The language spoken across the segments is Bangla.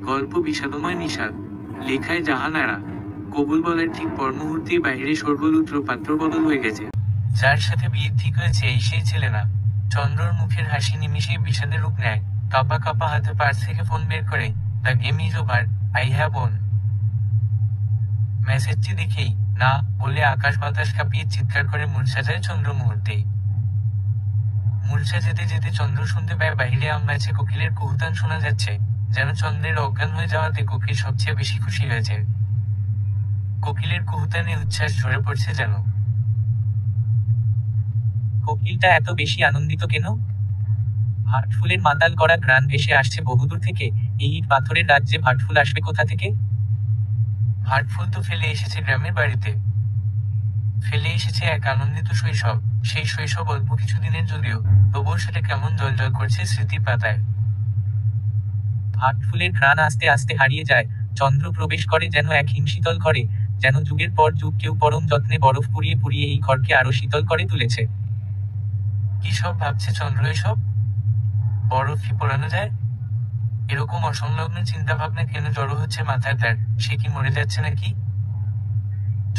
গল্প বিষাদময় নিষাদ। লেখায় জাহানারা। কবুল বলার ঠিক পর মুহূর্তেই বাহিরে শোরগোল উঠল, পাত্র বদল হয়ে গেছে। যার সাথে বিয়ে ঠিক হয়েছে এই সেই ছেলে না। চন্দ্রর মুখের হাসি নিমিষেই বিষাদের রূপ নেয়। কাঁপা কাঁপা হাতে পার্স থেকে ফোন বের করে, the game is over, I have won. মেসেজটি দেখেই না বলে আকাশ বাতাস কাঁপিয়ে চিৎকার করে মূর্ছা যায় চন্দ্র মুহূর্তেই। মূর্ছা যেতে যেতে চন্দ্র শুনতে পায় বাহিরে আমগাছে কোকিলের কুহুতান শোনা যাচ্ছে, যেন চন্দ্রের অজ্ঞান হয়ে যাওয়াতে কোকিল সবচেয়ে বেশি খুশি হয়েছে। কোকিলের কুহুতানে উচ্ছ্বাস ঝরে পড়ছে যেন। কোকিলটা এত বেশি আনন্দিত কেন? ভাটফুলের মাতাল করা ঘ্রাণ ভেসে আসছে বহুদূর থেকে। এই ইট পাথরের রাজ্যে ভাটফুল আসবে কোথা থেকে? ভাটফুল তো ফেলে এসেছে গ্রামের বাড়িতে। ফেলে এসেছে এক আনন্দিত শৈশব। সেই শৈশব অল্প কিছুদিনের যদিও, তবুও সেটা কেমন জলজল করছে স্মৃতির পাতায়। ভাটফুলের ঘ্রাণ আস্তে আস্তে হারিয়ে যায়। চন্দ্র প্রবেশ করে যেন এক হিমশীতল ঘরে, যেন যুগের পর যুগ কেউ পরম যত্নে বরফ পুড়িয়ে পুড়িয়ে এই ঘরকে আরো শীতল করে তুলেছে। কি সব ভাবছে চন্দ্র এসব? বরফ কি পোড়ানো যায়? এরকম অসংলগ্ন চিন্তা ভাবনা কেন জড়ো হচ্ছে মাথায় তার? সে কি মরে যাচ্ছে নাকি?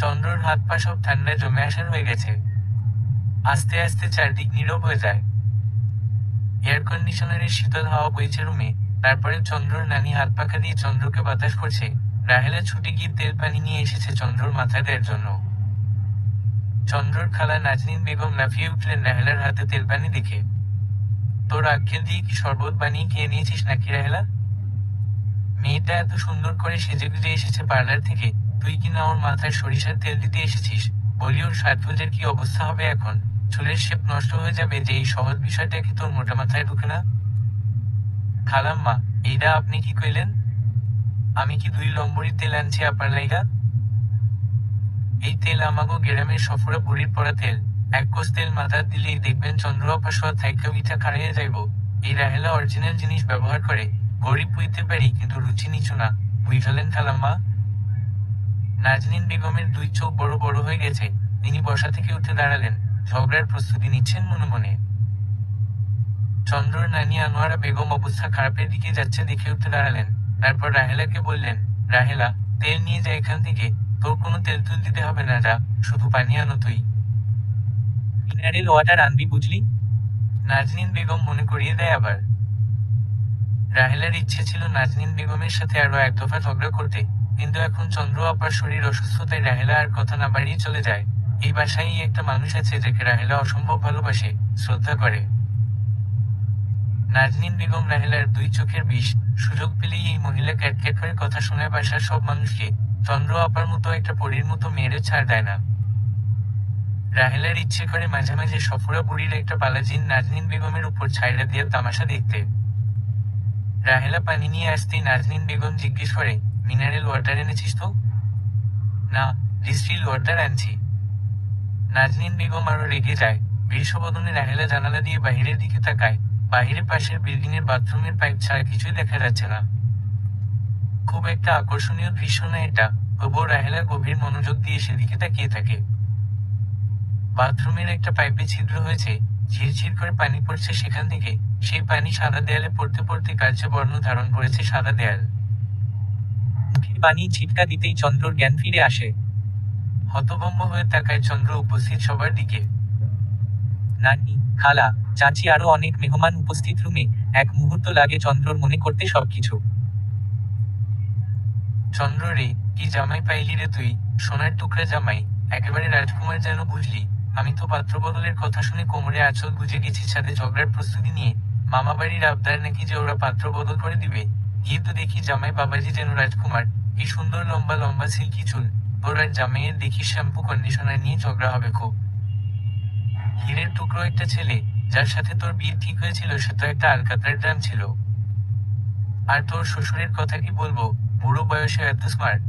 চন্দ্রর হাত পা সব ঠান্ডায় জমে আসার হয়ে গেছে। আস্তে আস্তে চারদিক নীরব হয়ে যায়। এয়ার কন্ডিশনারের শীতল হাওয়া বইছে রুমে। তারপরে চন্দ্রর নানি হাত পাখা দিয়ে চন্দ্রকে বাতাস করছে। রাহেলা ছুটে গিয়ে তেল পানি নিয়ে এসেছে চন্দ্রর মাথায় দেওয়ার জন্য। চন্দ্রর খালা নাজনীন বেগম লাফিয়ে উঠলেন রাহেলার হাতে তেল পানি দেখে। তোর আক্কেল দিয়ে কি শরবত বানিয়ে খেয়ে নিয়েছিস নাকি রাহেলা? মেয়েটা এত সুন্দর করে সেজেগুজে এসেছে পার্লার থেকে, তুই কিনা ওর মাথায় সরিষার তেল দিতে এসেছিস। বলি ওর সাজগোজের কি অবস্থা হবে এখন? চুলের শেপ নষ্ট হয়ে যাবে যে এই সহজ বিষয়টা কি তোর মোটা মাথায় ঢুকে না? খালাম্মা, এইডা আপনি কি কইলেন? আমি কি 2 লম্বরি তেল আনছি আপনার লাইগা? এই তেল আমাগো গ্রামের সফরা বুড়ির পরা তেল। এক কোষ তেল মাথার দিলেই দেখবেন চন্দ্র আপা সোয়া থাইকা মিঠা খাড়াইয়া যাইব। এই রাহেলা অরিজিনাল জিনিস ব্যবহার করে। গরিব হইতে পারি কিন্তু রুচি নিচু না, বুঝলেন খালাম্মা? নাজনীন বেগমের 2 চোখ বড় বড় হয়ে গেছে। তিনি বসা থেকে উঠে দাঁড়ালেন, ঝগড়ার প্রস্তুতি নিচ্ছেন মনে মনে। চন্দ্রর নানি আনোয়ারা বেগম অবস্থা খারাপের দিকে যাচ্ছে দেখে উঠে দাঁড়ালেন। তারপর রাহেলাকে বললেন, রাহেলা, তেল নিয়ে যা এখান থেকে। তোর কোনো তেল তুল দিতে হবে না, যা শুধু পানি আনো তুই। মিনারেল ওয়াটার আনবি বুঝলি? নাজনীন বেগম মনে করিয়ে দেয় আবার। রাহেলার ইচ্ছে ছিল নাজনীন বেগমের সাথে আরো এক দফা ঝগড়া করতে, কিন্তু এখন চন্দ্র আপার শরীর অসুস্থতায় রাহেলা আর কথা না বাড়িয়ে চলে যায়। এই বাসায় একটা মানুষ আছে যাকে রাহেলা অসম্ভব ভালোবাসে, শ্রদ্ধা করে। নাজনীন বেগম রাহেলার 2 চোখের বিষ। সুযোগ পেলেই এই মহিলা ক্যাটক্যাট করে কথা শোনায় বাসার সব মানুষকে। চন্দ্র আপার মতো একটা পরীর মতো মেয়েরে ছাড় দেয় না। রাহেলার ইচ্ছে করে মাঝে মাঝে সফরা বুড়ির একটা পালাজিন নাজনীন বেগমের উপর ছাইড়া দিয়ে তামাশা দেখতে। রাহেলা পানি নিয়ে আসতেই নাজনীন বেগম জিজ্ঞেস করে, মিনারেল ওয়াটার এনেছিস তো? না, ডিস্টিল ওয়াটার আনছি। নাজনীন বেগম আরো রেগে যায়। বীরসবদনে রাহেলা জানালা দিয়ে বাহিরের দিকে তাকায়। বাহিরে পাশের বিল্ডিং এর বাথরুমের পাইপ ছাড়া কিছুই দেখা যাচ্ছে না। খুব একটা আকর্ষণীয় দৃশ্য না এটা, তবুও রাহেলা গভীর মনোযোগ দিয়ে সেদিকে তাকিয়ে থাকে। বাথরুমের একটা পাইপে ছিদ্র হয়েছে, ঝিরঝির করে পানি পড়ছে সেখান থেকে। সেই পানি সাদা দেয়ালে পড়তে পড়তে কালচে বর্ণ ধারণ করেছে সাদা দেয়াল। মুখে পানি ছিটকা দিতেই চন্দ্রর জ্ঞান ফিরে আসে। হতভম্ব হয়ে তাকায় চন্দ্র উপস্থিত সবার দিকে। নানি, খালা, চাচি আরো অনেক মেহমান উপস্থিত রুমে। এক মুহূর্ত লাগে চন্দ্রর মনে করতে সবকিছু। চন্দ্র রে, কি জামাই পাইলি রে তুই, সোনার টুকরা জামাই, একেবারে রাজকুমার যেন বুঝলি। আমি তো পাত্র বদলের কথা শুনে কোমরে আঁচল গুজে গেছি ছাদে ঝগড়ার প্রস্তুতি নিয়ে। মামা বাড়ির আবদার নাকি যে ওরা পাত্র বদল করে দিবে। গিয়ে তো দেখি জামাই বাবাজি যেন রাজকুমার। কি সুন্দর লম্বা লম্বা সিল্কি চুল। তোর আর জামাইয়ের দেখি শ্যাম্পু কন্ডিশনার নিয়ে ঝগড়া হবে খুব। হীরের টুকরো একটা ছেলে, যার সাথে তোর বিয়ে ঠিক হয়েছিল সে তো একটা আলকাতরার ড্রাম ছিল। আর তোর শ্বশুরের কথা কি বলবো, বুড়ো বয়সে এত স্মার্ট।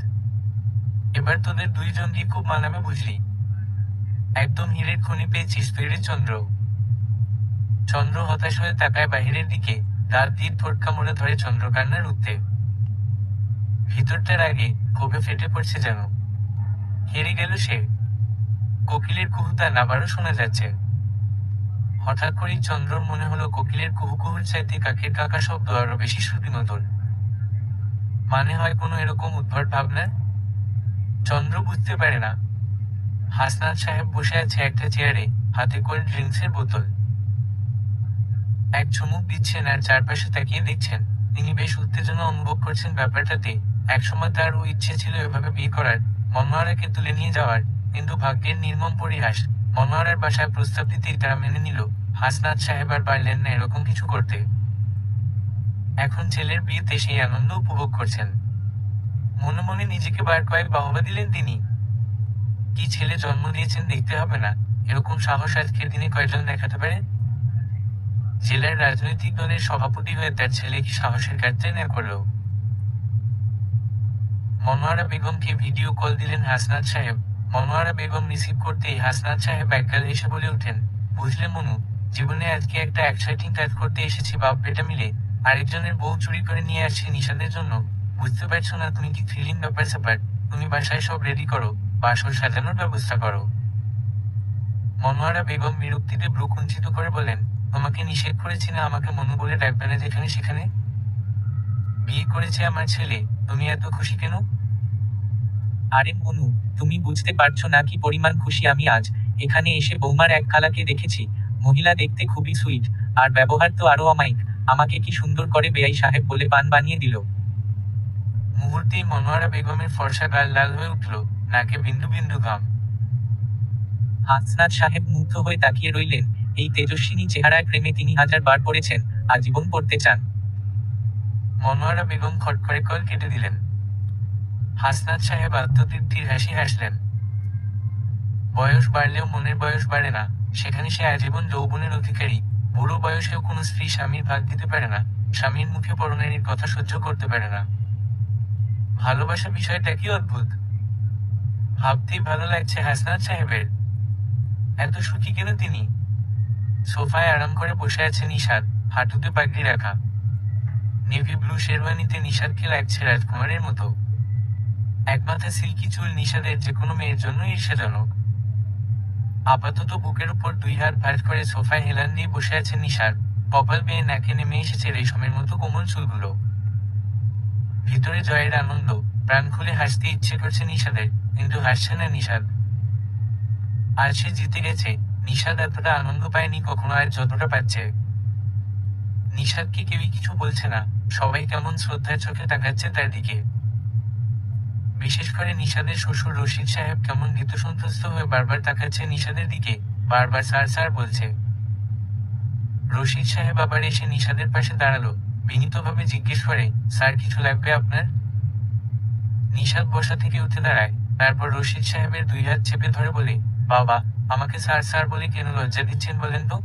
এবার তোদের 2 জনকে খুব মানাবে বুঝলি। একদম হীরের খনি পেয়েছিস তুই রে চন্দ্র। চন্দ্র হতাশ হয়ে তাকায় বাহিরের দিকে। দাঁত দিয়ে ঠোঁট কামড়ে ধরে চন্দ্র কান্নার উঠতে। ভিতরটার আগে ক্ষোভে ফেটে পড়ছে যেন। হেরে গেল সে। কোকিলের কুহুতান আবারও শোনা যাচ্ছে। হঠাৎ করেই চন্দ্রর মনে হলো কোকিলের কুহু কুহুর চাইতে কাকের কাকা শব্দ আরো বেশি শ্রুতিমধুর। মানে হয় কোনো এরকম উদ্ভট ভাবনার। চন্দ্র বুঝতে পারে না। হাসনাত সাহেব বসে আছে একটা চেয়ারে, হাতে কোল্ড ড্রিঙ্কসের বোতল। এক চুমুক দিচ্ছেন আর চারপাশে তাকিয়ে দেখছেন। তিনি বেশ উত্তেজনা অনুভব করছেন ব্যাপারটাতে। একসময় তারও ইচ্ছে ছিল এভাবে বিয়ে করার, মনোয়ারাকে তুলে নিয়ে যাওয়ার, কিন্তু ভাগ্যের নির্মম পরিহাস, মনোয়ারার বাসায় প্রস্তাব দিতেই তারা মেনে নিল। হাসনাত সাহেব আর পারলেন না এরকম কিছু করতে। এখন ছেলের বিয়েতে সেই আনন্দ উপভোগ করছেন। মনে মনে নিজেকে বার কয়েক বাহবা দিলেন তিনি। কি ছেলে জন্ম দিয়েছেন দেখতে হবে না, এরকম সাহস আজকের দিনে কয়জন দেখাতে পারে? জেলার রাজনৈতিক দলের সভাপতি হয়ে তার ছেলে কি সাহসের কাজটাই না করল? মনোয়ারা বেগমকে ভিডিও কল দিলেন হাসনাত সাহেব। মনোয়ারা বেগম রিসিভ করতেই হাসনাত সাহেব একগাল এসে বলে ওঠেন, বুঝলে মনু, জীবনে আজকে একটা এক্সাইটিং কাজ করতে এসেছি বাপ বেটা মিলে। আরেকজনের বউ চুরি করে নিয়ে আসছে নিশাদের জন্য। বুঝতে পারছো না তুমি কি থ্রিলিং ব্যাপার স্যাপার? তুমি বাসায় সব রেডি করো, বাসর সাজানোর ব্যবস্থা করো। মনোয়ারা বেগম বিরক্তিতে ভ্রু কুঞ্চিত করে বলেন, তোমাকে নিষেধ করেছি না আমাকে মনু বলে ডাকবে না যেখানে সেখানে? বিয়ে করেছে আমার ছেলে, তুমি এত খুশি কেন? আরে মনু, তুমি বুঝতে পারছো না কি পরিমাণ খুশি আমি আজ। এখানে এসে বৌমার এক খালাকে দেখেছি। মহিলা দেখতে খুবই সুইট, আর ব্যবহার তো আরো অমায়িক। আমাকে কি সুন্দর করে বেয়াই সাহেব বলে পান বানিয়ে দিল। মুহূর্তেই মনোয়ারা বেগমের ফর্সা গাল লাল হয়ে উঠল, নাকে বিন্দু বিন্দু ঘাম। হাসনাত সাহেব মুগ্ধ হয়ে তাকিয়ে রইলেন। এই তেজস্বিনী চেহারায় প্রেমে তিনি 1000 বার পড়েছেন, আজীবন পড়তে চান। মনোয়ারা বেগম খট করে কল কেটে দিলেন। হাসনাত সাহেব আত্মতৃপ্তির হাসি হাসলেন। বয়স বাড়লেও মনের বয়স বাড়ে না, সেখানে সে আজীবন যৌবনের অধিকারী। বুড়ো বয়সেও কোনো স্ত্রী স্বামীর ভাগ দিতে পারে না, স্বামীর মুখে পরনারীর কথা সহ্য করতে পারে না। ভালোবাসা বিষয়টা কি অদ্ভুত। ভাবতেই ভালো লাগছে হাসনাত সাহেবের। এত সুখী কেন তিনি? সোফায় আরাম করে বসে আছে নিশাদ, হাঁটুতে পাগড়ি রাখা। নেভি ব্লু শেরওয়ানিতে নিশাদকে লাগছে রাজকুমারের মতো। এক মাথা সিল্কি চুল নিশাদের যে কোনো মেয়ের জন্য ঈর্ষাজনক। আপাতত বুকের উপর 2 হাত ভাঁজ করে সোফায় হেলান দিয়ে বসে আছে নিশাদ। কপাল বেয়ে নাকে নেমে এসেছে রেশমের মতো কোমল চুলগুলো। ভিতরে জয়ের আনন্দ, প্রাণ খুলে হাসতে ইচ্ছে করছে নিশাদের, কিন্তু হাসছে না নিশাদ। আর সে জিতে গেছে। নিশাদ এতটা আনন্দ পায়নি কখনো আর যতটা পাচ্ছে। নিশাদকে কেউই কিছু বলছে না, সবাই কেমন শ্রদ্ধার চোখে তাকাচ্ছে তার দিকে। বিশেষ করে নিশাদের শ্বশুর রশিদ সাহেব কেমন ভীতসন্ত্রস্ত হয়ে বারবার তাকাচ্ছে নিশাদের দিকে, বারবার স্যার স্যার বলছে। রশিদ সাহেব আবার এসে নিশাদের পাশে দাঁড়ালো, বিনীতভাবে জিজ্ঞেস করে, স্যার কিছু লাগবে আপনার? নিশাদ বসা থেকে উঠে দাঁড়ায়, তারপর রশিদ সাহেবের 2 হাত চেপে ধরে বলে, বাবা, আমাকে স্যার স্যার বলে কেন লজ্জা দিচ্ছেন বলেন তো?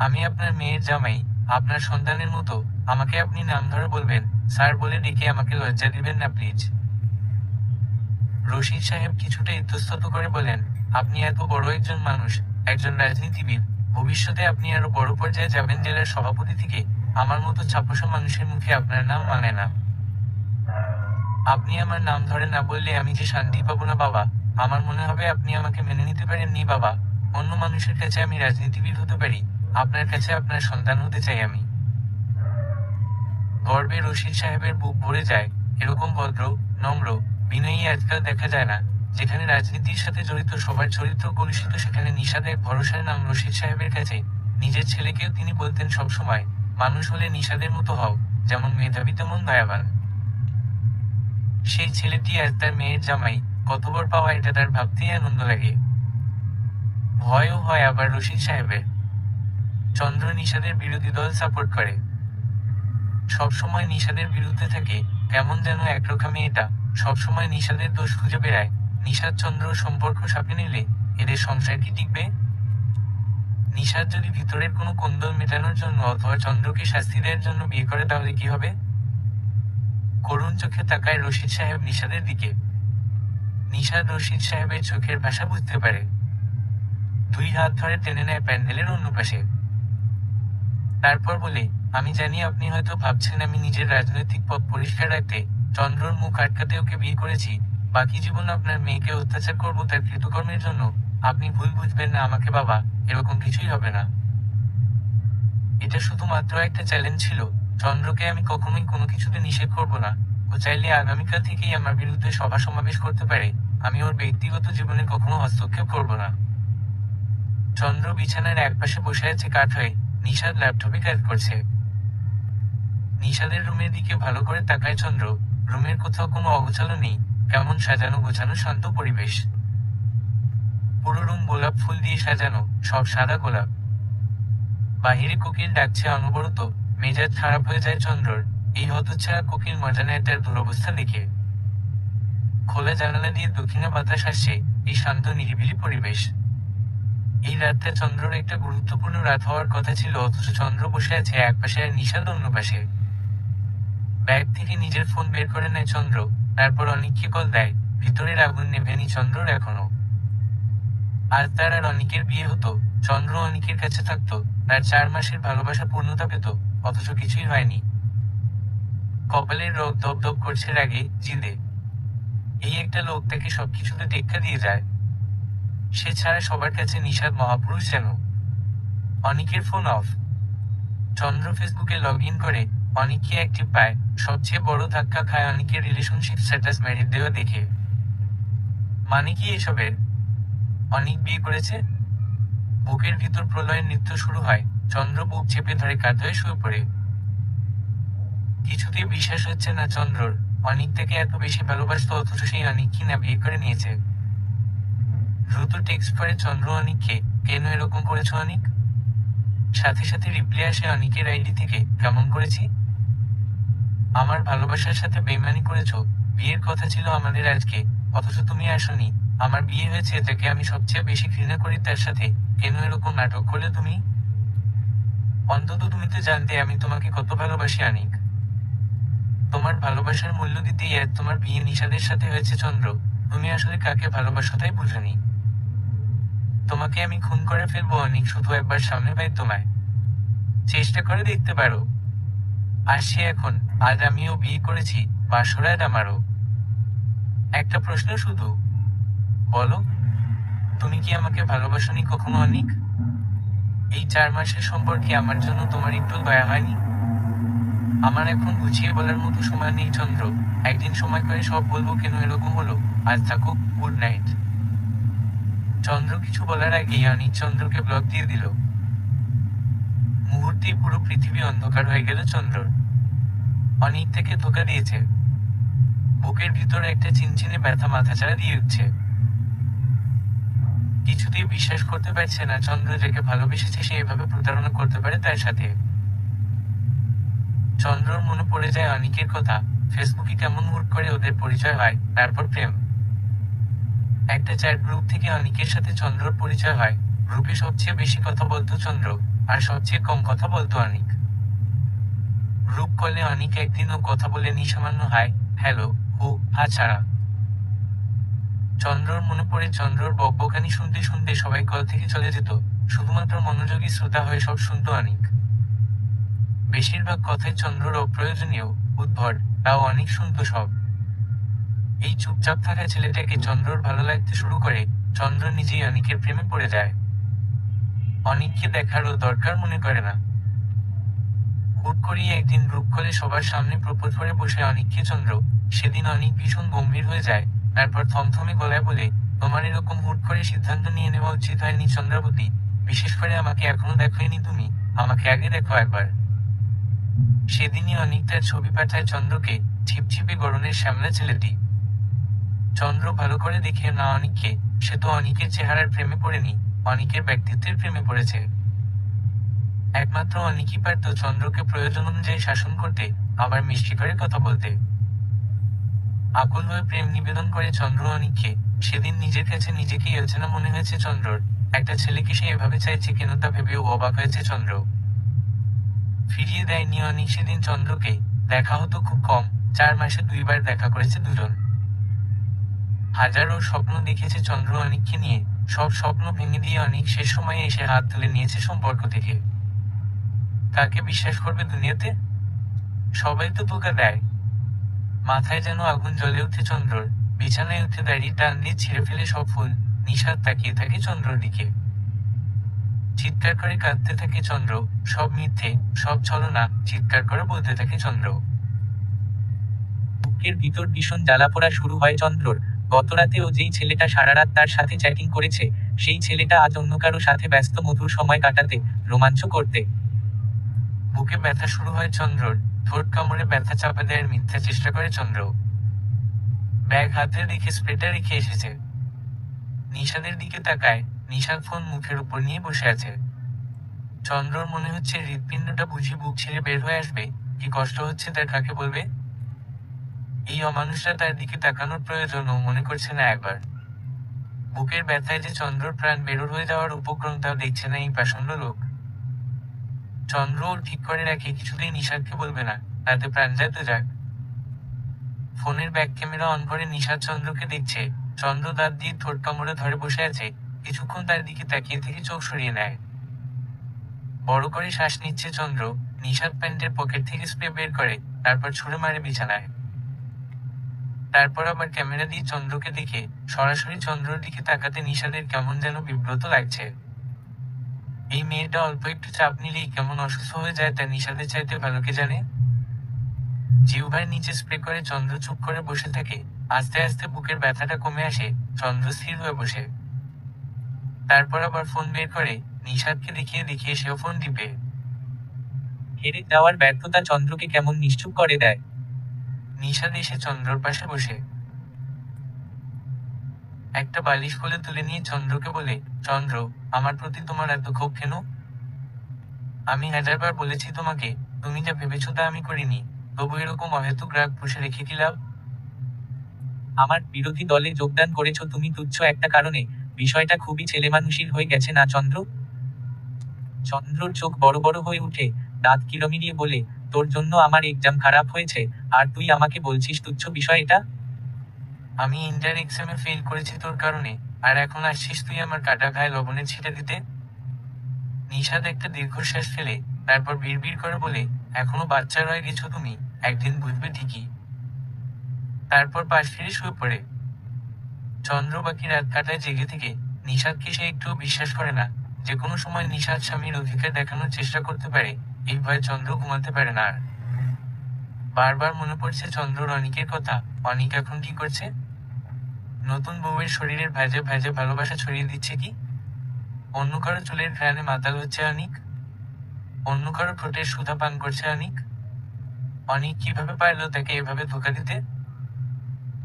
আমি আপনার মেয়ের জামাই, আপনার সন্তানের মতো। আমাকে আপনি নাম ধরে বলবেন, স্যার বলে ডেকে আমাকে লজ্জা দিবেন না প্লিজ। রশিদ সাহেব কিছুটা ইতস্তত করে বলেন, আপনি এত বড় একজন মানুষ, একজন রাজনীতিবিদ, ভবিষ্যতে আপনি আরো বড় পর্যায়ে যাবেন জেলার সভাপতি থেকে। আমার মতো ছাপোষা মানুষের মুখে আপনার নাম মানে না। আপনি আমার নাম ধরে না বললে আমি যে শান্তি পাবো না বাবা। আমার মনে হবে আপনি আমাকে মেনে নিতে পারেননি বাবা। অন্য মানুষের কাছে আমি রাজনীতিবিদ হতে পারি, আপনার কাছে আপনার সন্তান হতে চাই আমি। গর্বে রশিদ সাহেবের বুক ভরে যায়। এরকম ভদ্র, নম্র, বিনয়ী আজকাল দেখা যায় না। যেখানে রাজনীতির সাথে জড়িত সবার চরিত্র কলুষিত, সেখানে নিশাদ এক ভরসার নাম রশিদ সাহেবের কাছে। নিজের ছেলেকেও তিনি বলতেন সবসময়, মানুষ হলে নিশাদের মতো হও, যেমন মেধাবী তেমন দয়াবান। সেই ছেলেটি আজ তার মেয়ের জামাই, কত বড় পাওয়া এটা তার ভাবতেই আনন্দ লাগে। ভয়ও হয় আবার রশিদ সাহেবের। চন্দ্র নিশাদের বিরোধী দল সাপোর্ট করে, সবসময় নিশাদের বিরুদ্ধে থাকে। কেমন যেন একরকম মেয়েটা, সবসময় নিশাদের দোষ খুঁজে বেড়ায়। নিশাদ চন্দ্র সম্পর্ক সাপে নিলে এদের সংসার কি টিকবে? নিশাদ যদি ভিতরের কোনো কোন্দল মেটানোর জন্য অথবা চন্দ্রকে শাস্তি দেওয়ার জন্য বিয়ে করে তাহলে কি হবে? করুণ চোখে তাকায় রশিদ সাহেব নিশাদের দিকে। নিশাদ রশিদ সাহেবের চোখের ভাষা বুঝতে পারে। 2 হাত ধরে টেনে নেয় প্যান্ডেলের অন্য পাশে। তারপর বলে, আমি জানি আপনি হয়তো ভাবছেন আমি নিজের রাজনৈতিক পথ পরিষ্কার রাখতে চন্দ্রর মুখ আটকাতে ওকে বিয়ে করেছি। বাকি জীবন আপনার মেয়েকে অত্যাচার করবো তার কৃতকর্মের জন্য। আপনি ভুল বুঝবেন না আমাকে বাবা, এরকম কিছুই হবে না। এটা শুধুমাত্র একটা চ্যালেঞ্জ ছিল, চন্দ্রকে আমি কখনোই কোনো কিছুতে নিষেধ করব না। ও চাইলে আগামীকাল থেকেই আমার বিরুদ্ধে সভা সমাবেশ করতে পারে। আমি ওর ব্যক্তিগত জীবনে কখনো হস্তক্ষেপ করব না। চন্দ্র বিছানার একপাশে বসে আছে কাঠ হয়ে। নিশাদ ল্যাপটপে কাজ করছে। নিশাদের রুমের দিকে ভালো করে তাকায় চন্দ্র। রুমের কোথাও কোনো অগোছালো নেই। কেমন সাজানো গোছানো শান্ত পরিবেশ। পুরো রুম গোলাপ ফুল দিয়ে সাজানো, সব সাদা গোলাপ। বাহিরে কোকিল ডাকছে অনবরত। মেজাজ খারাপ হয়ে যায় চন্দ্রর। এই হতচ্ছাড়া কোকিল মজা নেয় তার দুরবস্থা দেখে। খোলা জানালা দিয়ে দক্ষিণা বাতাস আসছে। এই শান্ত নিরিবিলি পরিবেশ। এই রাতটা চন্দ্রর একটা গুরুত্বপূর্ণ রাত হওয়ার কথা ছিল, অথচ চন্দ্র বসে আছে একপাশে আর নিশাদ অন্য পাশে। ব্যাগ থেকে নিজের ফোন বের করে নেয় চন্দ্র। তারপর অনিককে কল দেয়। ভিতরের আগুন নেভেনি চন্দ্রর এখনো। আজ তার আর অনিকের বিয়ে হতো। চন্দ্র অনিকের কাছে থাকতো। তার 4 মাসের ভালোবাসা পূর্ণতা পেত। অথচ কিছুই হয়নি। কপালের রোগ দপদপ করছে রাগে, জিদে। এই একটা লোক তাকে সবকিছুতে টেক্কা দিয়ে যায়। সে ছাড়া সবার কাছে নিশাদ মহাপুরুষ যেন। অনিকের ফোন অফ। চন্দ্র ফেসবুকে লগ ইন করে। অনিককে অ্যাক্টিভ পায়। সবচেয়ে বড় ধাক্কা খায় অনিকের রিলেশনশিপ স্ট্যাটাস ম্যারিড দেওয়া দেখে। মানে কি এসবের? অনিক বিয়ে করেছে? বুকের ভিতর প্রলয়ের নৃত্য শুরু হয়। চন্দ্র বুক চেপে ধরে কাঁধ হয়ে শুয়ে পড়ে। কিছুতেই বিশ্বাস হচ্ছে না চন্দ্রর। অনিক তাকে এত বেশি ভালোবাসত, অথচ সেই অনিক কি না বিয়ে করে নিয়েছে। দ্রুত টেক্সট করে চন্দ্র অনিককে, কেন এরকম করেছো অনিক? সাথে সাথে রিপ্লাই আসে অনিকের আইডি থেকে, কেমন করেছি? আমার ভালোবাসার সাথে বেইমানি করেছো। বিয়ের কথা ছিল আমাদের আজকে, অথচ তুমি আসোনি। আমার বিয়ে হয়েছে যাকে আমি সবচেয়ে বেশি ঘৃণা করি তার সাথে, কেন এরকম নাটক করলে তুমি? অন্তত তুমি তো জানতে আমি তোমাকে কত ভালোবাসি অনিক। তোমার ভালোবাসার মূল্য দিতেই আজ তোমার বিয়ে নিশাদের সাথে হয়েছে চন্দ্র। তুমি আসলে কাকে ভালোবাসো তাই বুঝোনি। তোমাকে আমি খুন করে ফেলবো অনিক, শুধু একবার সামনে পাই তোমায়। চেষ্টা করে দেখতে পারো। আসছি এখন। আজ আমিও বিয়ে করেছি, বাসরাত আমারও। একটা প্রশ্ন শুধু, বলো, তুমি কি আমাকে ভালোবাসোনি কখনো অনিক? এই 4 মাসের সম্পর্কে আমার জন্য তোমার একটু দয়া হয়নি? আমার এখন গুছিয়ে বলার মতো সময় নেই চন্দ্র। একদিন সময় করে সব বলবো কেন এরকম হলো। আজ থাকুক, গুড নাইট। চন্দ্র কিছু বলার আগেই অনিক চন্দ্রকে ব্লক দিয়ে দিল। মুহূর্তেই পুরো পৃথিবী অন্ধকার হয়ে গেল চন্দ্রর। অনিক তাকে ধোকা দিয়েছে। বুকের ভিতরে একটা চিনচিনে ব্যথা মাথাচাড়া দিয়ে উঠছে। কিছুতেই বিশ্বাস করতে পারছে না চন্দ্র যাকে ভালোবেসেছে সে এভাবে প্রতারণা করতে পারে তার সাথে। চন্দ্রর মনে পড়ে যায় অনিকের কথা। ফেসবুকে কেমন হুট করে ওদের পরিচয় হয়, তারপর প্রেম। একটা চ্যাট গ্রুপ থেকে অনিকের সাথে চন্দ্রর পরিচয় হয়। গ্রুপে সবচেয়ে বেশি কথা বলতো চন্দ্র, আর সবচেয়ে কম কথা বলতো অনিক। গ্রুপ কলে অনিক একদিনও কথা বলেনি, সামান্য হাই, হ্যালো, ও, হা ছাড়া। চন্দ্রর মনে পড়ে চন্দ্রর বকবকানি শুনতে শুনতে সবাই কল থেকে চলে যেত। শুধুমাত্র মনোযোগী শ্রোতা হয়ে সব শুনত অনিক। বেশিরভাগ কথাই চন্দ্রর অপ্রয়োজনীয়, উদ্ভট, তাও অনিক শুনত সব। এই চুপচাপ থাকা ছেলেটাকে চন্দ্রর ভালো লাগতে শুরু করে। চন্দ্র নিজেই অনিকের প্রেমে পড়ে যায়। অনিককে দেখারও দরকার মনে করে না। হুট করেই একদিন গ্রুপ কলে সবার সামনে প্রপোজ করে বসে অনিককে চন্দ্র। সেদিন অনিক ভীষণ গম্ভীর হয়ে যায়। তারপর থমথমে গলায় বলে, তোমার এরকম হুট করে সিদ্ধান্ত নিয়ে নেওয়া উচিত হয়নি চন্দ্রাবতী। বিশেষ করে আমাকে এখনো দেখোনি তুমি। আমাকে আগে দেখো একবার। সেদিনই অনিক তার ছবি পাঠায় চন্দ্রকে, ছিপছিপে গরনের শ্যামলা ছেলেটি। চন্দ্র ভালো করে দেখে না অনিককে। সে তো অনিকের চেহারার প্রেমে পড়েনি, অনিকের ব্যক্তিত্বের প্রেমে পড়েছে। একমাত্র অনিকই পারত চন্দ্রকে প্রয়োজন অনুযায়ী শাসন করতে, আবার মিষ্টি করে কথা বলতে। আকুল হয়ে প্রেম নিবেদন করে চন্দ্র অনিককে। সেদিন নিজের কাছে নিজেকেই অচেনা মনে হয়েছে চন্দ্রর। একটা ছেলেকে সে এভাবে চাইছে কেন তা ভেবেও অবাক হয়েছে চন্দ্র। ফিরিয়ে দেয়নি অনিক সেদিন চন্দ্রকে। দেখা হতো খুব কম। 4 মাসে 2 বার দেখা করেছে দুজন। হাজারো স্বপ্ন দেখেছে চন্দ্র অনিককে নিয়ে। সব স্বপ্ন ভেঙে দিয়ে অনিক শেষ সময়ে এসে হাত তুলে নিয়েছে সম্পর্ক থেকে। কাকে বিশ্বাস করবে দুনিয়াতে? সবাই তো ধোঁকা দেয়। মাথায় যেন আগুন জ্বলে উঠে চন্দ্রর। বিছানায় উঠে দাঁড়িয়ে টান দিয়ে ছিঁড়ে ফেলে সব ফুল। নিশাদ তাকিয়ে থাকে চন্দ্রর দিকে। চিৎকার করে কাঁদতে থাকে চন্দ্র। সব মিথ্যে, সব ছলনা, চিৎকার করে বলতে থাকে চন্দ্র। বুকের ভিতর ভীষণ জ্বালাপোড়া শুরু হয় চন্দ্রর। গতরাতে ও যেই ছেলেটা সারারাত তার সাথে চ্যাটিং করেছে, সেই ছেলেটা আজ অন্য কারো সাথে ব্যস্ত মধুর সময় কাটাতে, রোমাঞ্চ করতে। বুকে ব্যথা শুরু হয় চন্দ্রর। ঠোঁট কামড়ে ব্যথা চাপা দেওয়ার মিথ্যা চেষ্টা করে চন্দ্র। ব্যাগ হাতে রেখে স্প্রেটা রেখে এসেছে। নিশাদের দিকে তাকায়। নিশাদ ফোন মুখের উপর নিয়ে বসে আছে। চন্দ্রর মনে হচ্ছে হৃৎপিণ্ডটা বুঝি বুক ছেড়ে বের হয়ে আসবে। কি কষ্ট হচ্ছে তার, কাকে বলবে? এই অমানুষরা তার দিকে তাকানোর প্রয়োজনও মনে করছে না একবার। বুকের ব্যথায় যে চন্দ্রর প্রাণ বেরোর হয়ে যাওয়ার উপক্রমটাও দেখছে না এই পাষণ্ড লোক। চন্দ্রও ঠিক করে রাখে কিছুতেই নিশাদকে বলবে না, তাতে প্রাণ যায় তো যাক। ফোনের ব্যাক ক্যামেরা অন করে নিশাদ চন্দ্রকে দেখছে। চন্দ্র দাঁত দিয়ে ঠোঁট কামড়ে ধরে বসে আছে। কিছুক্ষণ তার দিকে তাকিয়ে থেকে চোখ সরিয়ে নেয়। বড় করে শ্বাস নিচ্ছে চন্দ্র। নিশাদ প্যান্টের পকেট থেকে স্প্রে বের করে, তারপর ছুঁড়ে মারে বিছানায়। তারপর আবার ক্যামেরা দিয়ে চন্দ্রকে দেখে সরাসরি চন্দ্রর দিকে তাকাতে নিশাদের কেমন যেন বিব্রত লাগছে। এই মেয়েটা অল্প একটু চাপ নিলেই কেমন অসুস্থ হয়ে যায় তা নিশাদের চাইতে ভালো কে জানে। জিহ্বার নিচে স্প্রে করে চন্দ্র চুপ করে বসে থাকে। আস্তে আস্তে বুকের ব্যথাটা কমে আসে। চন্দ্র স্থির হয়ে বসে। তারপর আবার ফোন বের করে নিশাদকে দেখিয়ে দেখিয়ে সেও ফোন টিপে। হেরে যাওয়ার ব্যর্থতা চন্দ্রকে কেমন নিশ্চুপ করে দেয়। নিশাদ এসে চন্দ্রর পাশে বসে একটা বালিশ কোলে তুলে নিয়ে চন্দ্রকে বলে, চন্দ্র, আমার প্রতি তোমার এত ক্ষোভ কেন? আমি 1000বার বলেছি তোমাকে, তুমি যা ভেবেছো তা আমি করিনি। তবু এরকম অহেতুক রাগ পুষে রেখে কি লাভ? আমার বিরোধী দলে যোগদান করেছো তুমি তুচ্ছ একটা কারণে। বিষয়টা খুবই ছেলেমানুষির হয়ে গেছে না চন্দ্র? চন্দ্রর চোখ বড় বড় হয়ে উঠে। দাঁত কিরমিরিয়ে বলে, তোর জন্য আমার এক্সাম খারাপ হয়েছে, আর তুই আমাকে বলছিস তুচ্ছ বিষয় এটা? আমি ইন্টার এক্সামে ফেল করেছি তোর কারণে, আর এখন আসছিস তুই আমার কাটা ঘায়ে লবণের ছিটা দিতে? নিশাদ একটা দীর্ঘশ্বাস ফেলে, তারপর বিড়বিড় করে বলে, এখনো বাচ্চা রয়ে গেছো তুমি, একদিন বুঝবে ঠিকই। তারপর পাশ ফিরে শুয়ে পড়ে। চন্দ্র বাকি রাত কাটায় জেগে থেকে। নিশাদকে সে একটুও বিশ্বাস করে না। যে কোনো সময় নিশাদ স্বামীর অধিকার দেখানোর চেষ্টা করতে পারে, এই ভয়ে চন্দ্র ঘুমাতে পারে না আর। বারবার মনে পড়ছে চন্দ্রর অনিকের কথা। অনিক এখন কি করছে? নতুন বউয়ের শরীরের ভাঁজে ভাঁজে ভালোবাসা ছড়িয়ে দিচ্ছে কি? অন্য কারো চুলের ঘ্রাণে মাতাল হচ্ছে অনিক। অন্য কারো ঠোঁটের সুধা পান করছে অনিক। অনিক কিভাবে পারলো তাকে এভাবে ধোঁকা দিতে?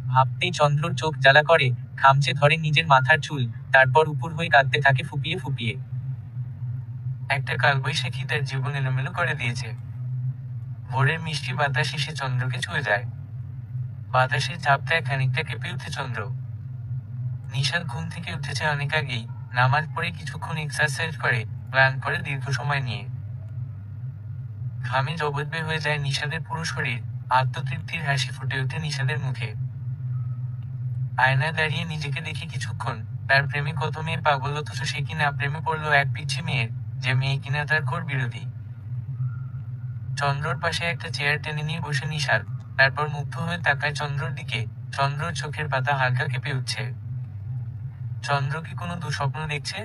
ভাবতেই চন্দ্রর চোখ জ্বালা করে। খামচে ধরে নিজের মাথার চুল, তারপর উপর হয়ে কাঁদতে থাকে ফুপিয়ে ফুপিয়ে। একটা কালবৈশাখী তার জীবন এলোমেলো করে দিয়েছে। ভোরের মিষ্টি বাতাস এসে চন্দ্রকে ছুঁয়ে যায়। বাতাসের ঝাপটায় খানিকটা কেঁপে উঠে চন্দ্র। নিশাদ ঘুম থেকে উঠেছে অনেক আগেই। নামাজ পড়ে কিছুক্ষণ এক্সারসাইজ করে, প্ল্যান করে দীর্ঘ সময় নিয়ে। ঘামে জবদবে হয়ে যায় নিশাদের পুরো শরীর। আত্মতৃপ্তির হাসি ফুটে ওঠে নিশাদের মুখে। আয়নায় দাঁড়িয়ে নিজেকে দেখে কিছুক্ষণ। তার প্রেমে কত মেয়ে পাগল, অথচ সে কিনা প্রেমে পড়লো এক পিচ্ছি মেয়ের, যে মেয়ে কিনা তার ঘোর বিরোধী। চন্দ্রর পাশে একটা চেয়ার টেনে নিয়ে বসে নিশাদ। তারপর মুগ্ধ হয়ে তাকায় চন্দ্রর দিকে। চন্দ্রর চোখের পাতা হালকা কেঁপে উঠছে। চন্দ্র কি কোনো দুঃস্বপ্ন দেখছে?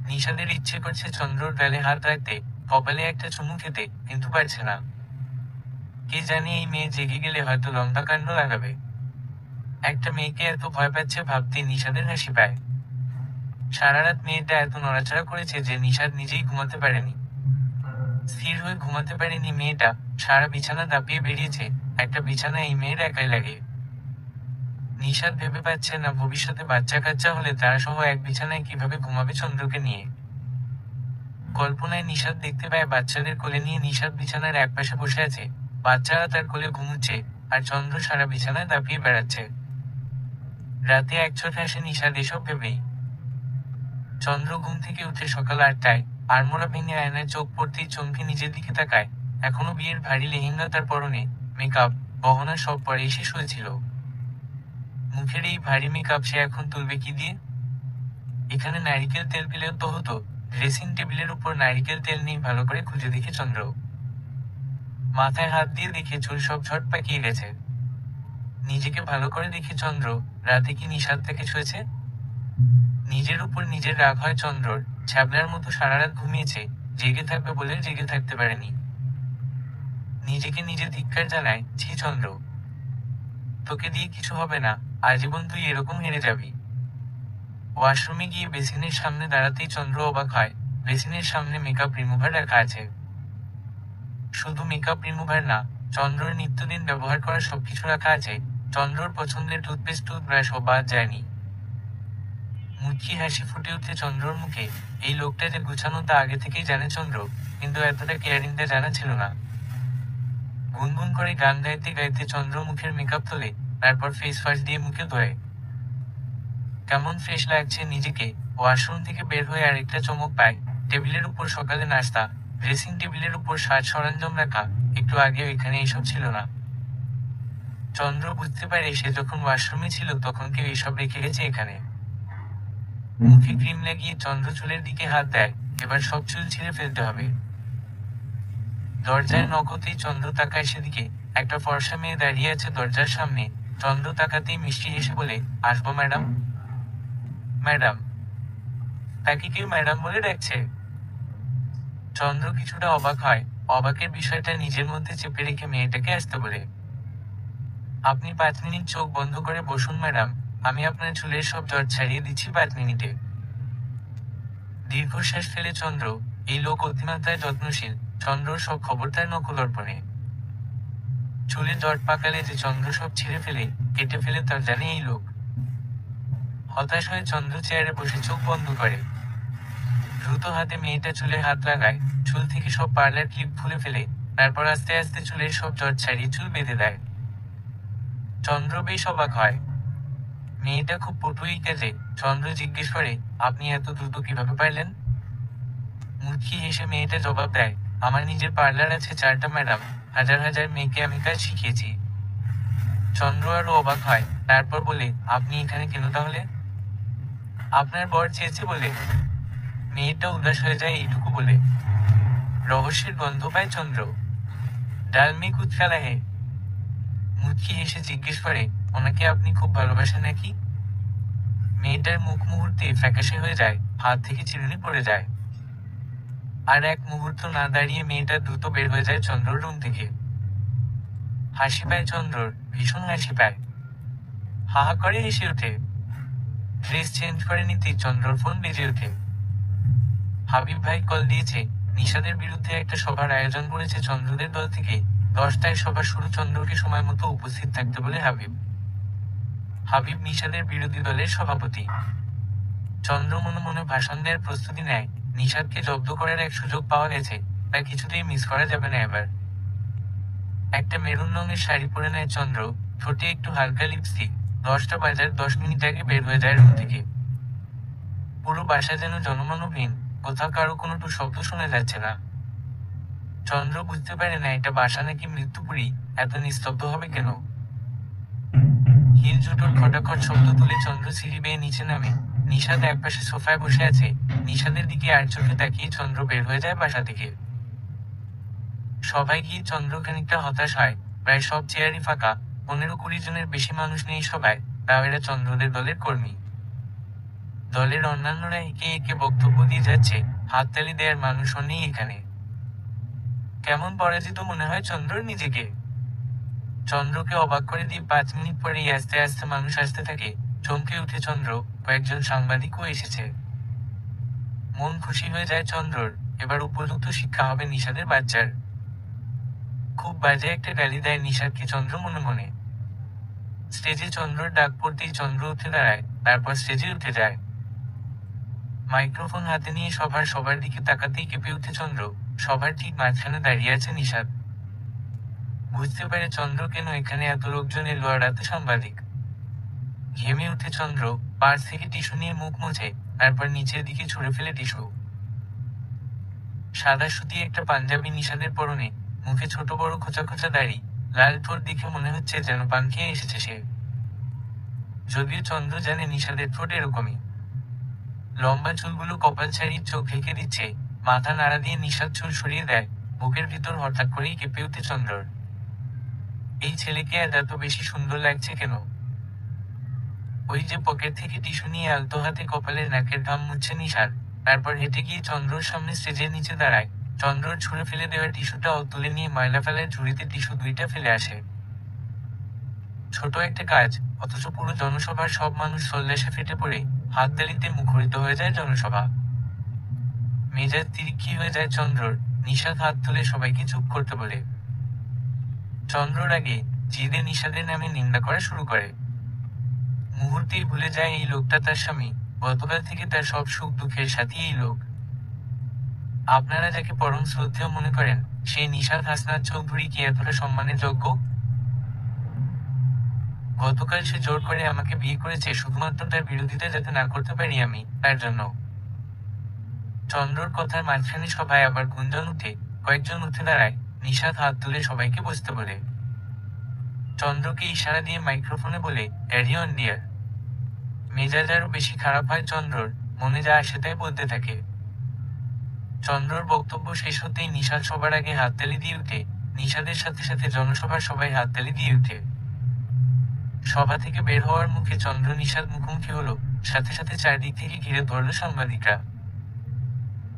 নিশাদের ইচ্ছে করছে চন্দ্রর গালে হাত রাখতে, কপালে একটা চুমু খেতে, কিন্তু পারছে না। কে জানে এই মেয়ে জেগে গেলে হয়তো লঙ্কা কাণ্ড লাগাবে। একটা মেয়েকে এত ভয় পাচ্ছে ভাবতে নিশাদের হাসি পায়। সারা রাত মেয়েটা এত নড়াচড়া করেছে যে নিশাদ নিজেই ঘুমাতে পারেনি। স্থির হয়ে ঘুমাতে পারেনি মেয়েটা। সারা বিছানা দাপিয়ে বেরিয়েছে। একটা বিছানা এই মেয়ের একাই লাগে। নিশাদ ভেবে পাচ্ছে না ভবিষ্যতে বাচ্চা কাচ্চা হলে তারা সহ এক বিছানায় কিভাবে ঘুমাবে চন্দ্রকে নিয়ে। কল্পনায় নিশাদ দেখতে পায় বাচ্চাদের কোলে নিয়ে নিশাদ বিছানার একপাশে বসে আছে। বাচ্চারা তার কোলে ঘুমুচ্ছে, আর চন্দ্র সারা বিছানায় দাপিয়ে বেড়াচ্ছে। রাতে একচোট হাসে নিশাদ এসব ভেবেই। চন্দ্র ঘুম থেকে উঠে সকাল 8টায়। আড়মোড়া ভেঙে আয়নায় চোখ পড়তেই চমকে নিজের দিকে তাকায়। এখনো বিয়ের ভারী লেহেঙ্গা তার পরনে, মেকআপ, গহনা সব পরে এসে শুয়েছিল। মুখের এই ভারী মেকআপ সে এখন তুলবে কি দিয়ে? এখানে নারিকেল তেল পেলেও তো হতো। ড্রেসিং টেবিলের উপর নারিকেল তেল নেই, ভালো করে খুঁজে দেখে চন্দ্র। মাথায় হাত দিয়ে দেখে চুল সব ঝট পাকিয়ে গেছে। নিজেকে ভালো করে দেখে চন্দ্র, রাতে কি নিশাদ তাকে ছুঁয়েছে? নিজের উপর নিজের রাগ হয় চন্দ্রর। ছ্যাবলার মতো সারা রাত ঘুমিয়েছে, জেগে থাকবে বলে জেগে থাকতে পারেনি। নিজেকে নিজে ধিক্কার জানায়, ছি চন্দ্র, তোকে দিয়ে কিছু হবে না, আজীবন তুই এরকম হেরে যাবি। ওয়াশরুমে গিয়ে বেসিনের সামনে দাঁড়াতেই চন্দ্র অবাক হয়, বেসিনের সামনে মেকআপ রিমুভার রাখা আছে। শুধু মেকআপ রিমুভার না, চন্দ্রর নিত্যদিন ব্যবহার করা সবকিছু রাখা আছে। চন্দ্রর পছন্দের টুথপেস্ট, টুথব্রাশও বাদ যায়নি। মুচকি হাসি ফুটে উঠে চন্দ্রর মুখে। এই লোকটা যে গুছানো তা আগে থেকেই জানে চন্দ্র, কিন্তু এতটা কেয়ারিং তা জানা ছিল না। গুনগুন করে গান গাইতে গাইতে চন্দ্র মুখের মেকআপ তোলে, তারপর ফেস ওয়াশ দিয়ে মুখে ধোয়। কেমন ফ্রেশ লাগছে নিজেকে। ওয়াশরুম থেকে বের হয়ে আরেকটা চমক পায়, টেবিলের উপর সকালে নাস্তা, ড্রেসিং টেবিলের উপর সাজ সরঞ্জাম রাখা। একটু আগেও এখানে এসব ছিল না। চন্দ্র বুঝতে পারে সে যখন ওয়াশরুমে ছিল তখন কেউ এসব রেখে গেছে এখানে। মুখে ক্রিম লাগিয়ে চন্দ্র চুলের দিকে হাত দেয়, এবার সব চুল ছিঁড়ে ফেলতে হবে। দরজায় নক হতেই চন্দ্র তাকায় সেদিকে। একটা ফর্সা মেয়ে দাঁড়িয়ে আছে দরজার সামনে। চন্দ্র তাকাতেই মিষ্টি হেসে বলে, আসবো ম্যাডাম? ম্যাডাম? তাকে কেউ ম্যাডাম বলে ডাকছে? চন্দ্র কিছুটা অবাক হয়, অবাকের বিষয়টা নিজের মধ্যে চেপে রেখে মেয়েটাকে আসতে বলে, আপনি 5 মিনিট চোখ বন্ধ করে বসুন ম্যাডাম, আমি আপনার চুলের সব জট ছাড়িয়ে দিচ্ছি 5 মিনিটে। দীর্ঘশ্বাস ফেলে চন্দ্র। এই লোক অতিমাত্রায় যত্নশীল। চন্দ্রর সব খবর তার নখদর্পণে। চুলে জট পাকালে যে চন্দ্র সব ছিঁড়ে ফেলে, কেটে ফেলে তার জানে এই লোক। হতাশ হয়ে চন্দ্র চেয়ারে বসে চোখ বন্ধ করে। দ্রুত হাতে মেয়েটা চুলে হাত লাগায়, চুল থেকে সব পার্লার ক্লিপ খুলে ফেলে, তারপর আস্তে আস্তে চুলের সব জট ছাড়িয়ে চুল বেঁধে দেয়। চন্দ্র বেশ অবাক হয়। মেয়েটা খুব পটুই কাজে। চন্দ্র জিজ্ঞেস করে, আপনি এত দ্রুত কিভাবে পারলেন? মুচকি হেসে মেয়েটা জবাব দেয়, আমার নিজের পার্লার আছে 4টা ম্যাডাম, হাজার হাজার মেয়েকে আমি কাজ শিখিয়েছি। চন্দ্র আরো অবাক হয়, তারপর বলে, আপনি এখানে কেন তাহলে? আপনার বর চেয়েছে বলে। মেয়েটা উদাস হয়ে যায় এইটুকু বলে। রহস্যের গন্ধ পায় চন্দ্র। ডাল মে কুছ কালা হে? মুচকি হেসে জিজ্ঞেস করে, ওনাকে আপনি খুব ভালোবাসেন নাকি? মেয়েটার মুখ মুহূর্তে ফ্যাকাশে হয়ে যায়, হাত থেকে চিরুনি পড়ে যায়। আর এক মুহূর্ত না দাঁড়িয়ে মেয়েটা দ্রুত বের হয়ে যায় চন্দ্রর রুম থেকে। হাসি পায় চন্দ্রর, ভীষণ হাসি পায়। হাহা করে হেসে ওঠে। ড্রেস চেঞ্জ করে নিতেই চন্দ্রর ফোন বেজে ওঠে। হাবিব ভাই কল দিয়েছে, নিশাদের বিরুদ্ধে একটা সভার আয়োজন করেছে চন্দ্রদের দল থেকে। 10টায় সভা শুরু, চন্দ্রকে সময় মতো উপস্থিত থাকতে বলে হাবিব। হাবিব নিশাদের বিরোধী দলের সভাপতি। চন্দ্র মনে মনে ভাষণ দেওয়ার প্রস্তুতি নেয়। নিশাদকে জব্দ করার এক সুযোগ পাওয়া গেছে, তা কিছুতেই মিস করা যাবে না এবার। একটা মেরুন রঙের শাড়ি পরে নেয় চন্দ্র, ঠোঁটে একটু হালকা লিপস্টিক। 10টা বাজার 10 মিনিট আগে বের হয়ে যায় রুম থেকে। পুরো বাসা যেন জনমানবহীন, কোথাও কারো কোনো টু শব্দ শোনা যাচ্ছে না। চন্দ্র বুঝতে পারে না এটা বাসা নাকি মৃত্যুপুরী, এত নিস্তব্ধ হবে কেন। হিল জুটোর খটাখট শব্দ তুলে চন্দ্র সিঁড়ি বেয়ে নিচে নামে। নিশাদ একপাশে সোফায় বসে আছে, নিশাদের দিকে আর চোখে তাকিয়ে চন্দ্র বের হয়ে যায় বাসা থেকে। সবাই গিয়ে চন্দ্র খানিকটা হতাশ হয়, প্রায় সব চেয়ারই ফাঁকা, 15-20 জনের বেশি মানুষ নেই সবাই, তাও এরা চন্দ্রদের দলের কর্মী। দলের অন্যান্যরা একে একে বক্তব্য দিয়ে যাচ্ছে, হাততালি দেওয়ার মানুষও নেই এখানে। কেমন পরাজিত মনে হয় চন্দ্রর নিজেকে। চন্দ্রকে অবাক করে দিয়ে 5 মিনিট পরেই আস্তে আস্তে মানুষ আসতে থাকে। চমকে উঠে চন্দ্র, কয়েকজন সাংবাদিকও এসেছে। মন খুশি হয়ে যায় চন্দ্রর, এবার উপযুক্ত শিক্ষা হবে নিশাদের বাচ্চার। খুব বাজে একটা গালি দেয় নিশাদকে চন্দ্র মনে মনে। স্টেজে চন্দ্রর ডাক পড়তেই চন্দ্র উঠে দাঁড়ায়, তারপর স্টেজে উঠে যায়। মাইক্রোফোন হাতে নিয়ে সবার দিকে তাকাতেই কেঁপে উঠে চন্দ্র। সবার ঠিক মাঝখানে দাঁড়িয়ে আছে নিশাদ। বুঝতে পারে চন্দ্র কেন এখানে এত লোকজন এলো আর এত সাংবাদিক। ঘেমে উঠে চন্দ্র, পার্স থেকে টিস্যু নিয়ে মুখ মুছে, তারপর নিচের দিকে ছুঁড়ে ফেলে টিস্যু। সাদা সুতি একটা পাঞ্জাবি নিশাদের পরনে, মুখে ছোট বড় খোঁচা খোঁচা দাড়ি, লাল ঠোঁট দেখে মনে হচ্ছে যেন পান খেয়ে এসেছে সে। যদিও চন্দ্র জানে নিশাদের ঠোঁট এরকমই। লম্বা চুলগুলো কপাল ছাড়িয়ে চোখ ঢেকে দিচ্ছে, মাথা নাড়া দিয়ে নিশাদ চুল সরিয়ে দেয়। বুকের ভিতর হঠাৎ করেই কেঁপে উঠে চন্দ্রর। এই ছেলেকে এত বেশি সুন্দর লাগছে কেন? ওই যে পকেট থেকে টিস্যু নিয়ে আলতো হাতে কপালের নাকের ঘাম মুছছে নিশার, তারপর হেঁটে গিয়ে চন্দ্রর সামনে স্টেজের নিচে দাঁড়ায়। চন্দ্রর ছুঁড়ে ফেলে দেওয়া টিস্যুটাও তুলে নিয়ে ময়লা ফেলার ঝুড়িতে টিস্যু দুইটা ফেলে আসে। ছোট একটা কাজ, অথচ পুরো জনসভার সব মানুষ সোল্লাসে ফেটে পড়ে হাততালিতে মুখরিত হয়ে যায় জনসভা। মেজাজ তিরিক্ষি হয়ে যায় চন্দ্রর। নিশাদ হাত তুলে সবাইকে চুপ করতে বলে। চন্দ্রর আগে জিদে নিশাদের নামে নিন্দা করা শুরু করে। মুহূর্তেই ভুলে যায় এই লোকটা তার স্বামী, গতকাল থেকে তার সব সুখ দুঃখের সাথী এই লোক। আপনারা যাকে পরম শ্রদ্ধেয় মনে করেন, সেই নিশাদ হাসনাত চৌধুরী কি এতটা সম্মানের যোগ্য? গতকাল সে জোর করে আমাকে বিয়ে করেছে শুধুমাত্র তার বিরোধিতা যাতে না করতে পারি আমি, তার জন্য। চন্দ্রর কথার মাঝখানে সবাই আবার গুঞ্জন উঠে, কয়েকজন উঠে দাঁড়ায়। নিশাদ হাত তুলে সবাইকে বসতে বলে। চন্দ্রকে ইশারা দিয়ে মাইক্রোফোনে বলে, ক্যারি অন ডিয়ার। মেজাজ আরো বেশি খারাপ হয় চন্দ্রর, মনে যা আসে তাই বলতে থাকে। চন্দ্রর বক্তব্য শেষ হতেই নিশাদ সবার আগে হাততালি দিয়ে উঠে। নিশাদের সাথে সাথে জনসভার সবাই হাততালি দিয়ে উঠে। সভা থেকে বের হওয়ার মুখে চন্দ্র নিশাদ মুখোমুখি হলো, সাথে সাথে চারদিক থেকে ঘিরে ধরল সাংবাদিকরা।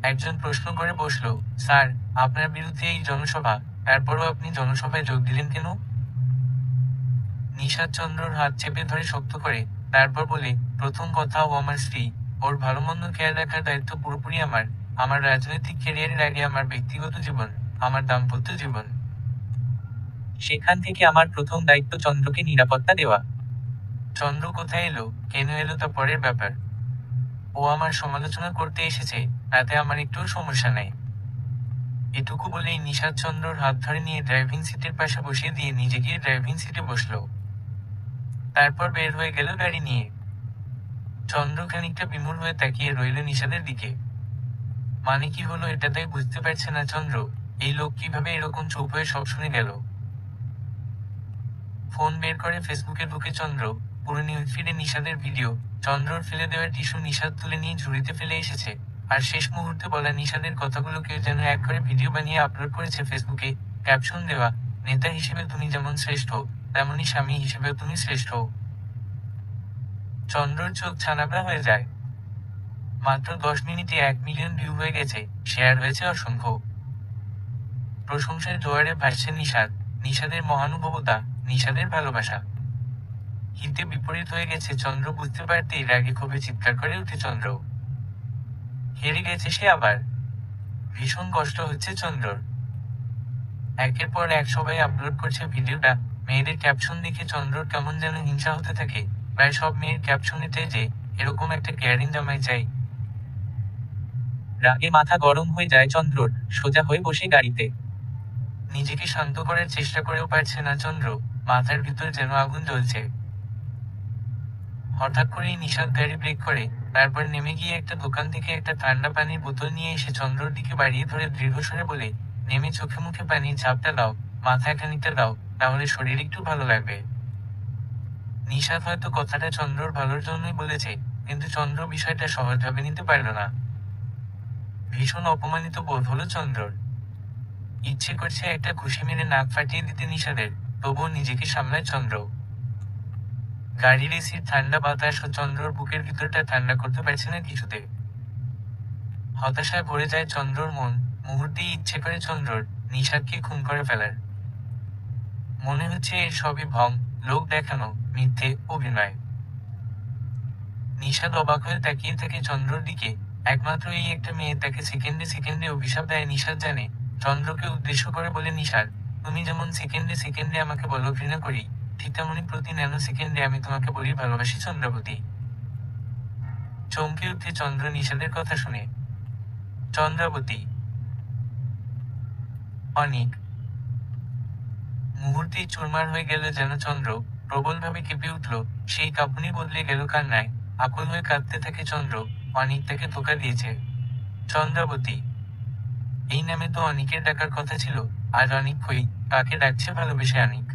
একজন প্রশ্ন করে বসলো, স্যার, আপনার বিরুদ্ধে এই জনসভা, তারপরও আপনি জনসভায় যোগ দিলেন কেন? নিশাদ চন্দ্রর হাত চেপে ধরে শক্ত করে, তারপর বলে, প্রথম কথা, ও আমার স্ত্রী, ওর ভালো মন্দ খেয়াল রাখার দায়িত্ব পুরোপুরি আমার। আমার রাজনৈতিক ক্যারিয়ারের আগে আমার ব্যক্তিগত জীবন, আমার দাম্পত্য জীবন। সেখান থেকে আমার প্রথম দায়িত্ব চন্দ্রকে নিরাপত্তা দেওয়া। চন্দ্র কোথায় এলো, কেন এলো তা পরের ব্যাপার। ও আমার সমালোচনা করতে এসেছে, তাতে আমার একটুও সমস্যা নেই। এটুকু বলেই নিশাদ চন্দ্রর হাত ধরে নিয়ে ড্রাইভিং সিটের পাশে বসিয়ে দিয়ে নিজে গিয়ে ড্রাইভিং সিটে বসলো। তারপর বের হয়ে গেল গাড়ি নিয়ে। চন্দ্র খানিকটা বিমূঢ় হয়ে তাকিয়ে রইল নিশাদের দিকে। মানে কি হলো এটা তাই বুঝতে পারছে না চন্দ্র। এই লোক কিভাবে এরকম চুপ হয়ে সব শুনে গেল। ফোন বের করে ফেসবুকে ঢুকে চন্দ্র পুরো নিউজ ফিডে নিশাদের ভিডিও, চন্দ্রর ফেলে দেওয়া টিস্যু নিশাদ তুলে নিয়ে ঝুড়িতে ফেলে এসেছে, আর শেষ মুহূর্তে বলা নিশাদের কথাগুলোকে যেন এক করে ভিডিও বানিয়ে আপলোড করেছে ফেসবুকে। ক্যাপশন দেওয়া, নেতা হিসেবে তুমি যেমন শ্রেষ্ঠ, তেমনি স্বামী হিসেবেও তুমি শ্রেষ্ঠ। চন্দ্রর চোখ ছানাবড়া হয়ে যায়। মাত্র 10 মিনিটে 1 মিলিয়ন ভিউ হয়ে গেছে, শেয়ার হয়েছে অসংখ্য। প্রশংসার জোয়ারে ভাসছে নিশাদ, নিশাদের মহানুভবতা, নিশাদের ভালোবাসা। হিতে বিপরীত হয়ে গেছে চন্দ্র বুঝতে পারতেই রাগে ক্ষোভে চিৎকার করে উঠে চন্দ্র। হেরে গেছে সে আবার। ভীষণ কষ্ট হচ্ছে চন্দ্রর। একের পর এক সবাই আপলোড করছে ভিডিওটা। মেয়েদের ক্যাপশন দেখে চন্দ্রর কেমন যেন হিংসা হতে থাকে। প্রায় সব মেয়ের ক্যাপশনেতে যে এরকম একটা কেয়ারিং জামাই চাই। রাগে মাথা গরম হয়ে যায় চন্দ্রর, সোজা হয়ে বসে গাড়িতে। নিজেকে শান্ত করার চেষ্টা করেও পারছে না চন্দ্র, মাথার ভিতর যেন আগুন জ্বলছে। হঠাৎ করেই নিশাদ গাড়ি ব্রেক করে, তারপর নেমে গিয়ে একটা দোকান থেকে একটা ঠান্ডা পানির বোতল নিয়ে এসে চন্দ্রর দিকে বাড়িয়ে ধরে দৃঢ়স্বরে বলে, নেমে চোখে মুখে পানির ঝাপটা দাও, মাথায় খানিকটা দাও, তাহলে শরীর একটু ভালো লাগবে। নিশাদ হয়তো কথাটা চন্দ্রর ভালোর জন্যই বলেছে, কিন্তু চন্দ্র বিষয়টা সহজভাবে নিতে পারল না। ভীষণ অপমানিত বোধ হলো চন্দ্রর। ইচ্ছে করছে একটা ঘুষি মেরে নাক ফাটিয়ে দিতে নিশাদের, তবুও নিজেকে সামলায় চন্দ্র। গাড়ির এসির ঠান্ডা বাতাস ও চন্দ্রর বুকের ভিতরটা ঠান্ডা করতে পারছে না কিছুতে। হতাশায় ভরে যায় চন্দ্রর মন। মুহূর্তেই ইচ্ছে করে চন্দ্রর নিশাদকে খুন করে ফেলার। মনে হচ্ছে এর সবই ভং, লোক দেখানো, মিথ্যে, অভিনয়। নিশাদ অবাক হয়ে তাকিয়ে থাকে চন্দ্রর দিকে। একমাত্র এই একটা মেয়ে তাকে সেকেন্ডে সেকেন্ডে অভিশাপ দেয় নিশাদ জানে। চন্দ্রকে উদ্দেশ্য করে বলে, নিশাদ, তুমি যেমন সেকেন্ডে সেকেন্ডে আমাকে বলো ঘৃণা করি, ঠিক তেমনি প্রতি ন্যানো সেকেন্ডে আমি তোমাকে বলি ভালোবাসি চন্দ্রাবতী। চমকে উঠে চন্দ্র নিশাদের কথা শুনে। চন্দ্রাবতী, অনিক। মুহূর্তেই চুরমার হয়ে গেল যেন চন্দ্র, প্রবলভাবে কেঁপে উঠল। সেই কাঁপুনি বদলে গেল কান্নায়। আকুল হয়ে কাঁদতে থাকে চন্দ্র। অনিক তাকে ধোঁকা দিয়েছে। চন্দ্রাবতী, এই নামে তো অনিকের ডাকার কথা ছিল, আজ অনিক কই, কাকে ডাকছে ভালোবেসে অনিক।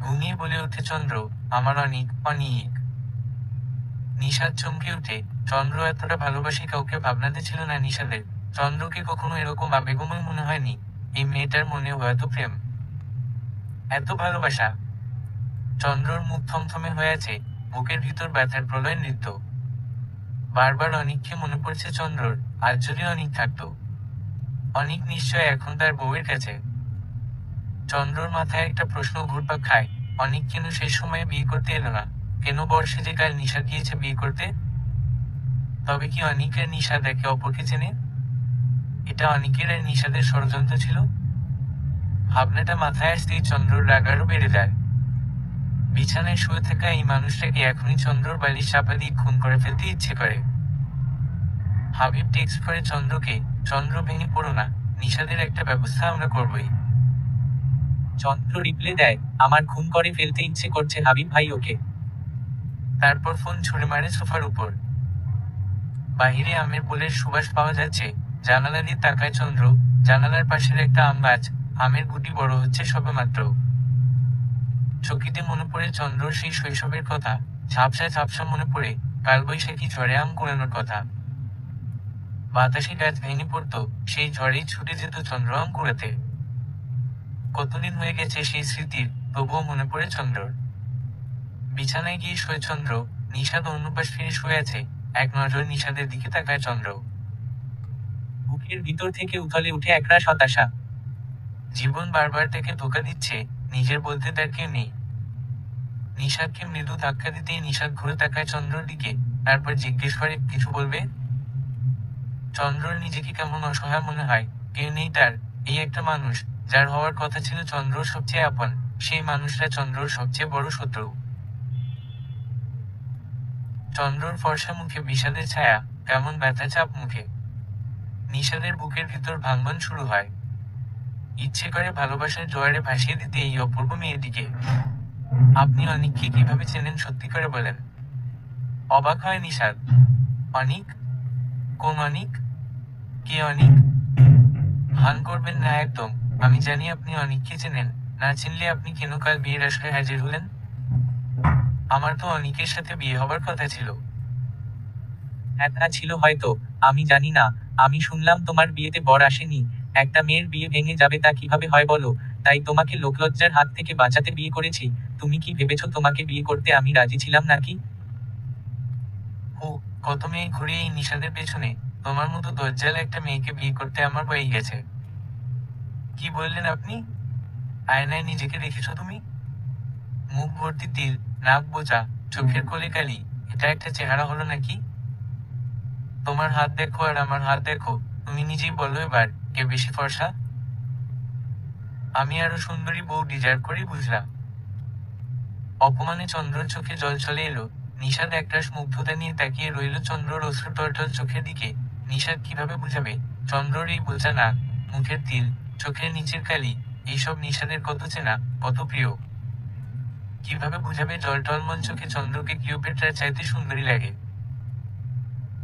ঘুমিয়ে বলে ওঠে চন্দ্র, আমার অনিক, অনিক। নিশাদ চমকে উঠে। চন্দ্র এতটা ভালোবাসি কাউকে ভাবনাতে ছিল না নিশাদের। চন্দ্রকে কখনো এরকম আবেগময় মনে হয়নি। এই মেয়েটার মনেও এত প্রেম, এত ভালোবাসা। চন্দ্রর মুখ থমথমে হয়ে আছে। বুকের ভিতর ব্যথার প্রলয় নৃত্য। বারবার অনিককে মনে পড়ছে চন্দ্রর। আজ যদি অনিক থাকতো। অনিক নিশ্চয় এখন তার বউয়ের কাছে। চন্দ্রর মাথায় একটা প্রশ্ন ঘুরপাক খায়, অনিক কেন শেষ সময়ে বিয়ে করতে এলো না? কেন বর্ষে যে কাল নিশা গিয়েছে বিয়ে করতে? তবে কি অনিক আর নিশাদ একে অপরকে চেনে? এটা অনিকের আর নিশাদের ষড়যন্ত্র ছিল? ভাবনাটা মাথায় আসতেই চন্দ্রর রাগ আরো বেড়ে যায়। বিছানায় শুয়ে থাকা এই মানুষটাকে এখনই চন্দ্রর বালিশ চাপা দিয়ে খুন করে ফেলতে ইচ্ছে করে। হাবিব টেক্সট করে চন্দ্রকে, চন্দ্র ভেঙে পড়ো না, নিশাদের একটা ব্যবস্থা আমরা করবই। চন্দ্র রিপ্লে দেয়, আমার খুন করে ফেলতে ইচ্ছে করছে হাবিব ভাই ওকে। তারপর ফোন ছুড়ে মারে সোফার উপর। বাহিরে আমের বোলের সুবাস পাওয়া যাচ্ছে। জানালা দিয়ে তাকায় চন্দ্র। জানালার পাশের একটা আম গাছ, আমের গুটি বড় হচ্ছে সবেমাত্র। চকিতে মনে পড়ে চন্দ্রর সেই শৈশবের কথা। ঝাপসা ঝাপসা মনে পড়ে কালবৈশাখী ঝড়ে আম কুড়ানোর কথা। বাতাসে গাছ ভেঙে পড়তো, সেই ঝড়েই ছুটে যেত চন্দ্র আম কুড়াতে। কতদিন হয়ে গেছে সেই স্মৃতির, তবুও মনে পড়ে চন্দ্রর। বিছানায় গিয়ে শোয় চন্দ্র। নিশাদ অন্য পাশ ফিরে শুয়ে আছে। এক নজর নিশাদের দিকে তাকায় চন্দ্র। বুকের ভিতর থেকে উথলে উঠে একরাশ হতাশা। জীবন বারবার তাকে ধোঁকা দিচ্ছে, নিজের বলতে তার কেউ নেই। নিশাদকে মৃদু ধাক্কা দিতেই নিশাদ ঘুরে তাকায় চন্দ্রর দিকে, তারপর জিজ্ঞেস করে, কিছু বলবে? চন্দ্রর নিজেকে কেমন অসহায় মনে হয়। কেউ নেই তার। এই একটা মানুষ, যার হওয়ার কথা ছিল চন্দ্রর সবচেয়ে আপন, সেই মানুষটা চন্দ্রর সবচেয়ে বড় শত্রু। চন্দ্রর ফর্সা মুখে বিষাদের ছায়া, কেমন ব্যথা চাপ মুখে। নিশাদের বুকের ভিতর ভাঙন শুরু হয়। ইচ্ছে করে ভালোবাসার জোয়ারে ভাসিয়ে দিতে এই অপূর্ব মেয়েটিকে। আপনি অনিককে কিভাবে চেনেন সত্যি করে বলেন? অবাক হয় নিশাদ। অনিক? কোন অনিক? কে অনিক? ভান করবেন না একদম। আমি জানি আপনি অনিককে চেনেন। না চিনলে আপনি কেন কাল বিয়ের আসরে হাজির হলেন? আমার তো অনিকের সাথে বিয়ে হবার কথা ছিল। হ্যাঁ তা ছিল হয়তো, আমি জানি না। আমি শুনলাম তোমার বিয়েতে বর আসেনি। একটা মেয়ের বিয়ে ভেঙে যাবে তা কিভাবে হয় বলো? তাই তোমাকে লোকলজ্জার হাত থেকে বাঁচাতে বিয়ে করেছি। তুমি কি ভেবেছো তোমাকে বিয়ে করতে আমি রাজি ছিলাম নাকি? ও, কত মেয়ে ঘুরে এই নিশাদের পেছনে। তোমার মতো দজ্জাল একটা মেয়েকে বিয়ে করতে আমার হয়েই গেছে। কি বললেন আপনি? আয়নায় নিজেকে দেখেছো তুমি? মুখ ভর্তি তিল, নাক বোচা, চোখের কোলে কালি। এটা একটা চেহারা হলো নাকি? তোমার হাত দেখো আর আমার হাত দেখো। তুমি নিজেই বলো এবার, কে বেশি ফর্সা? আমি আরো সুন্দরী বউ ডিজার্ভ করি বুঝলাম। অপমানে চন্দ্রর চোখে জল চলে এলো। নিশাদ একরাশ মুগ্ধতা নিয়ে তাকিয়ে রইল চন্দ্রর অশ্রু টলটল চোখের দিকে। নিশাদ কিভাবে বুঝাবে? চন্দ্রর এই বোঝা নাক, মুখের তিল, চোখের নিচের কালি, এইসব নিশাদের কত চেনা, কত প্রিয়। কিভাবে বুঝাবে জল টলমল চোখে চন্দ্রকে কিউপেট্রার চাইতে সুন্দরী লাগে?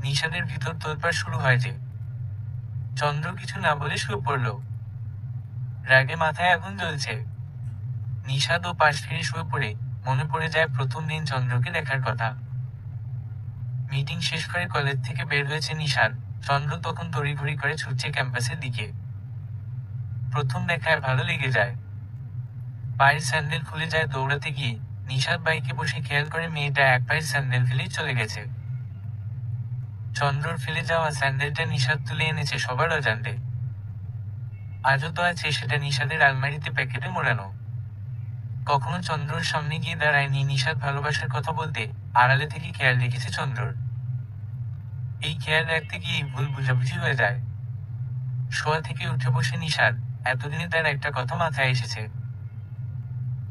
নিশাদের ভিতর তোলপাড় শুরু হয় যে। চন্দ্র কিছু না বলে শুয়ে পড়ল। রাগে মাথায় আগুন জ্বলছে। নিশাদ ও পাশ ফিরে শুয়ে পড়ে মনে পড়ে যায় প্রথম দিন চন্দ্রকে দেখার কথা। মিটিং শেষ করে কলেজ থেকে বের হয়েছে নিশাদ। চন্দ্র তখন তড়িঘড়ি করে ছুটছে ক্যাম্পাসের দিকে। প্রথম দেখায় ভালো লেগে যায়। পায়ের স্যান্ডেল খুলে যায় দৌড়াতে গিয়ে। নিশাদ বাইকে বসে খেয়াল করে মেয়েটা এক পায়ের স্যান্ডেল ফেলেই চলে গেছে। চন্দ্রর ফেলে যাওয়া স্যান্ডেলটা নিশাদ তুলে এনেছে সবার অজান্তে। আজও তো আছে সেটা নিশাদের আলমারিতে প্যাকেটে মোড়ানো। কখনো চন্দ্রর সামনে গিয়ে দাঁড়ায়নি নিশাদ ভালোবাসার কথা বলতে, আড়ালে থেকে খেয়াল রেখেছে চন্দ্রর। এই খেয়াল রাখতে গিয়ে ভুল বুঝাবুঝি হয়ে যায়। শোয়া থেকে উঠে বসে নিশাদ। এতদিনে তার একটা কথা মাথায় এসেছে।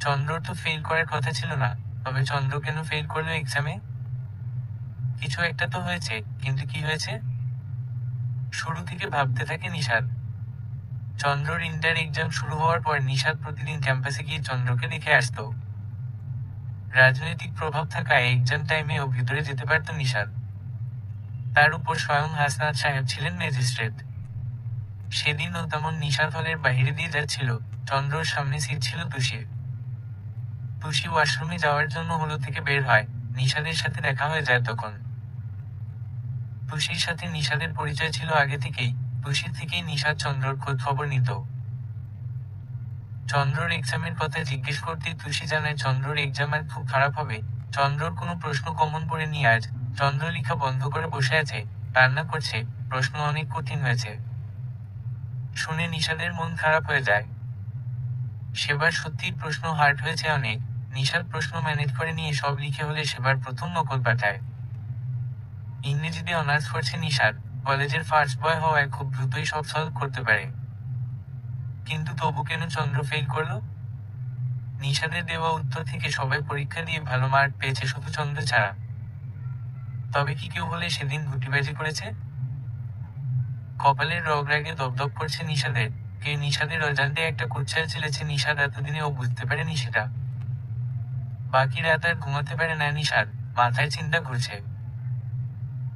চন্দ্রর তো ফেল করার কথা ছিল না, তবে চন্দ্র কেন ফেল করলো এক্সামে? কিছু একটা তো হয়েছে, কিন্তু কি হয়েছে? শুরু থেকে ভাবতে থাকে নিশাদ। চন্দ্রর ইন্টার এক্সাম শুরু হওয়ার পর নিশাদ প্রতিদিন ক্যাম্পাসে গিয়ে চন্দ্রকে দেখে আসতো। রাজনৈতিক প্রভাব থাকায় এক্সাম টাইমেও ভিতরে যেতে পারত নিশাদ। তার উপর স্বয়ং হাসনাত সাহেব ছিলেন ম্যাজিস্ট্রেট। সেদিনও তেমন নিশাদ হলের বাহিরে দিয়ে যাচ্ছিল। চন্দ্রর সামনে সিট ছিল তুষির। তুষি ওয়াশরুমে যাওয়ার জন্য হলো থেকে বের হয়। নিশাদের সাথে দেখা হয়ে যায় তখন। তুষির সাথে নিশাদের পরিচয় ছিল আগে থেকেই। তুষির থেকেই নিশাদ চন্দ্রর খোঁজ খবর নিত। চন্দ্রর এক্সামের কথা জিজ্ঞেস করতেই তুষি জানায় চন্দ্রর এক্সাম আর খুব খারাপ হবে। চন্দ্রর কোনো প্রশ্ন কমন পড়েনি আজ। চন্দ্রলেখা বন্ধ করে বসে আছে, কান্না করছে। প্রশ্ন অনেক কঠিন হয়েছে। শুনে নিশাদের মন খারাপ হয়ে যায়। সেবার সত্যিই প্রশ্ন হার্ড হয়েছে অনেক। নিশাদ প্রশ্ন ম্যানেজ করে নিয়ে সব লিখে হলে সেবার প্রথম নকল পাঠায়। ইংরেজিতে অনার্স করছে নিশাদ। কলেজের ফার্স্ট বয় হওয়ায় খুব দ্রুতই সব সলভ করতে পারে। কিন্তু তবু কেন চন্দ্র ফেল করলো? নিশাদের দেওয়া উত্তর থেকে সবাই পরীক্ষা দিয়ে ভালো মার্ক পেয়েছে, শুধু চন্দ্র ছাড়া। তবে কি কেউ হলে সেদিন গুটিবাজি করেছে? কপালের রগরাগে দপদপ করছে নিশাদের। কে নিশাদের অজান্তে একটা কুচ্ছাল ছেলেছে। নিশাদ এতদিনে ও বুঝতে পারেনি সেটা। বাকি রাত আর ঘুমাতে পারে না নিশাদ, মাথায় চিন্তা ঘুরছে।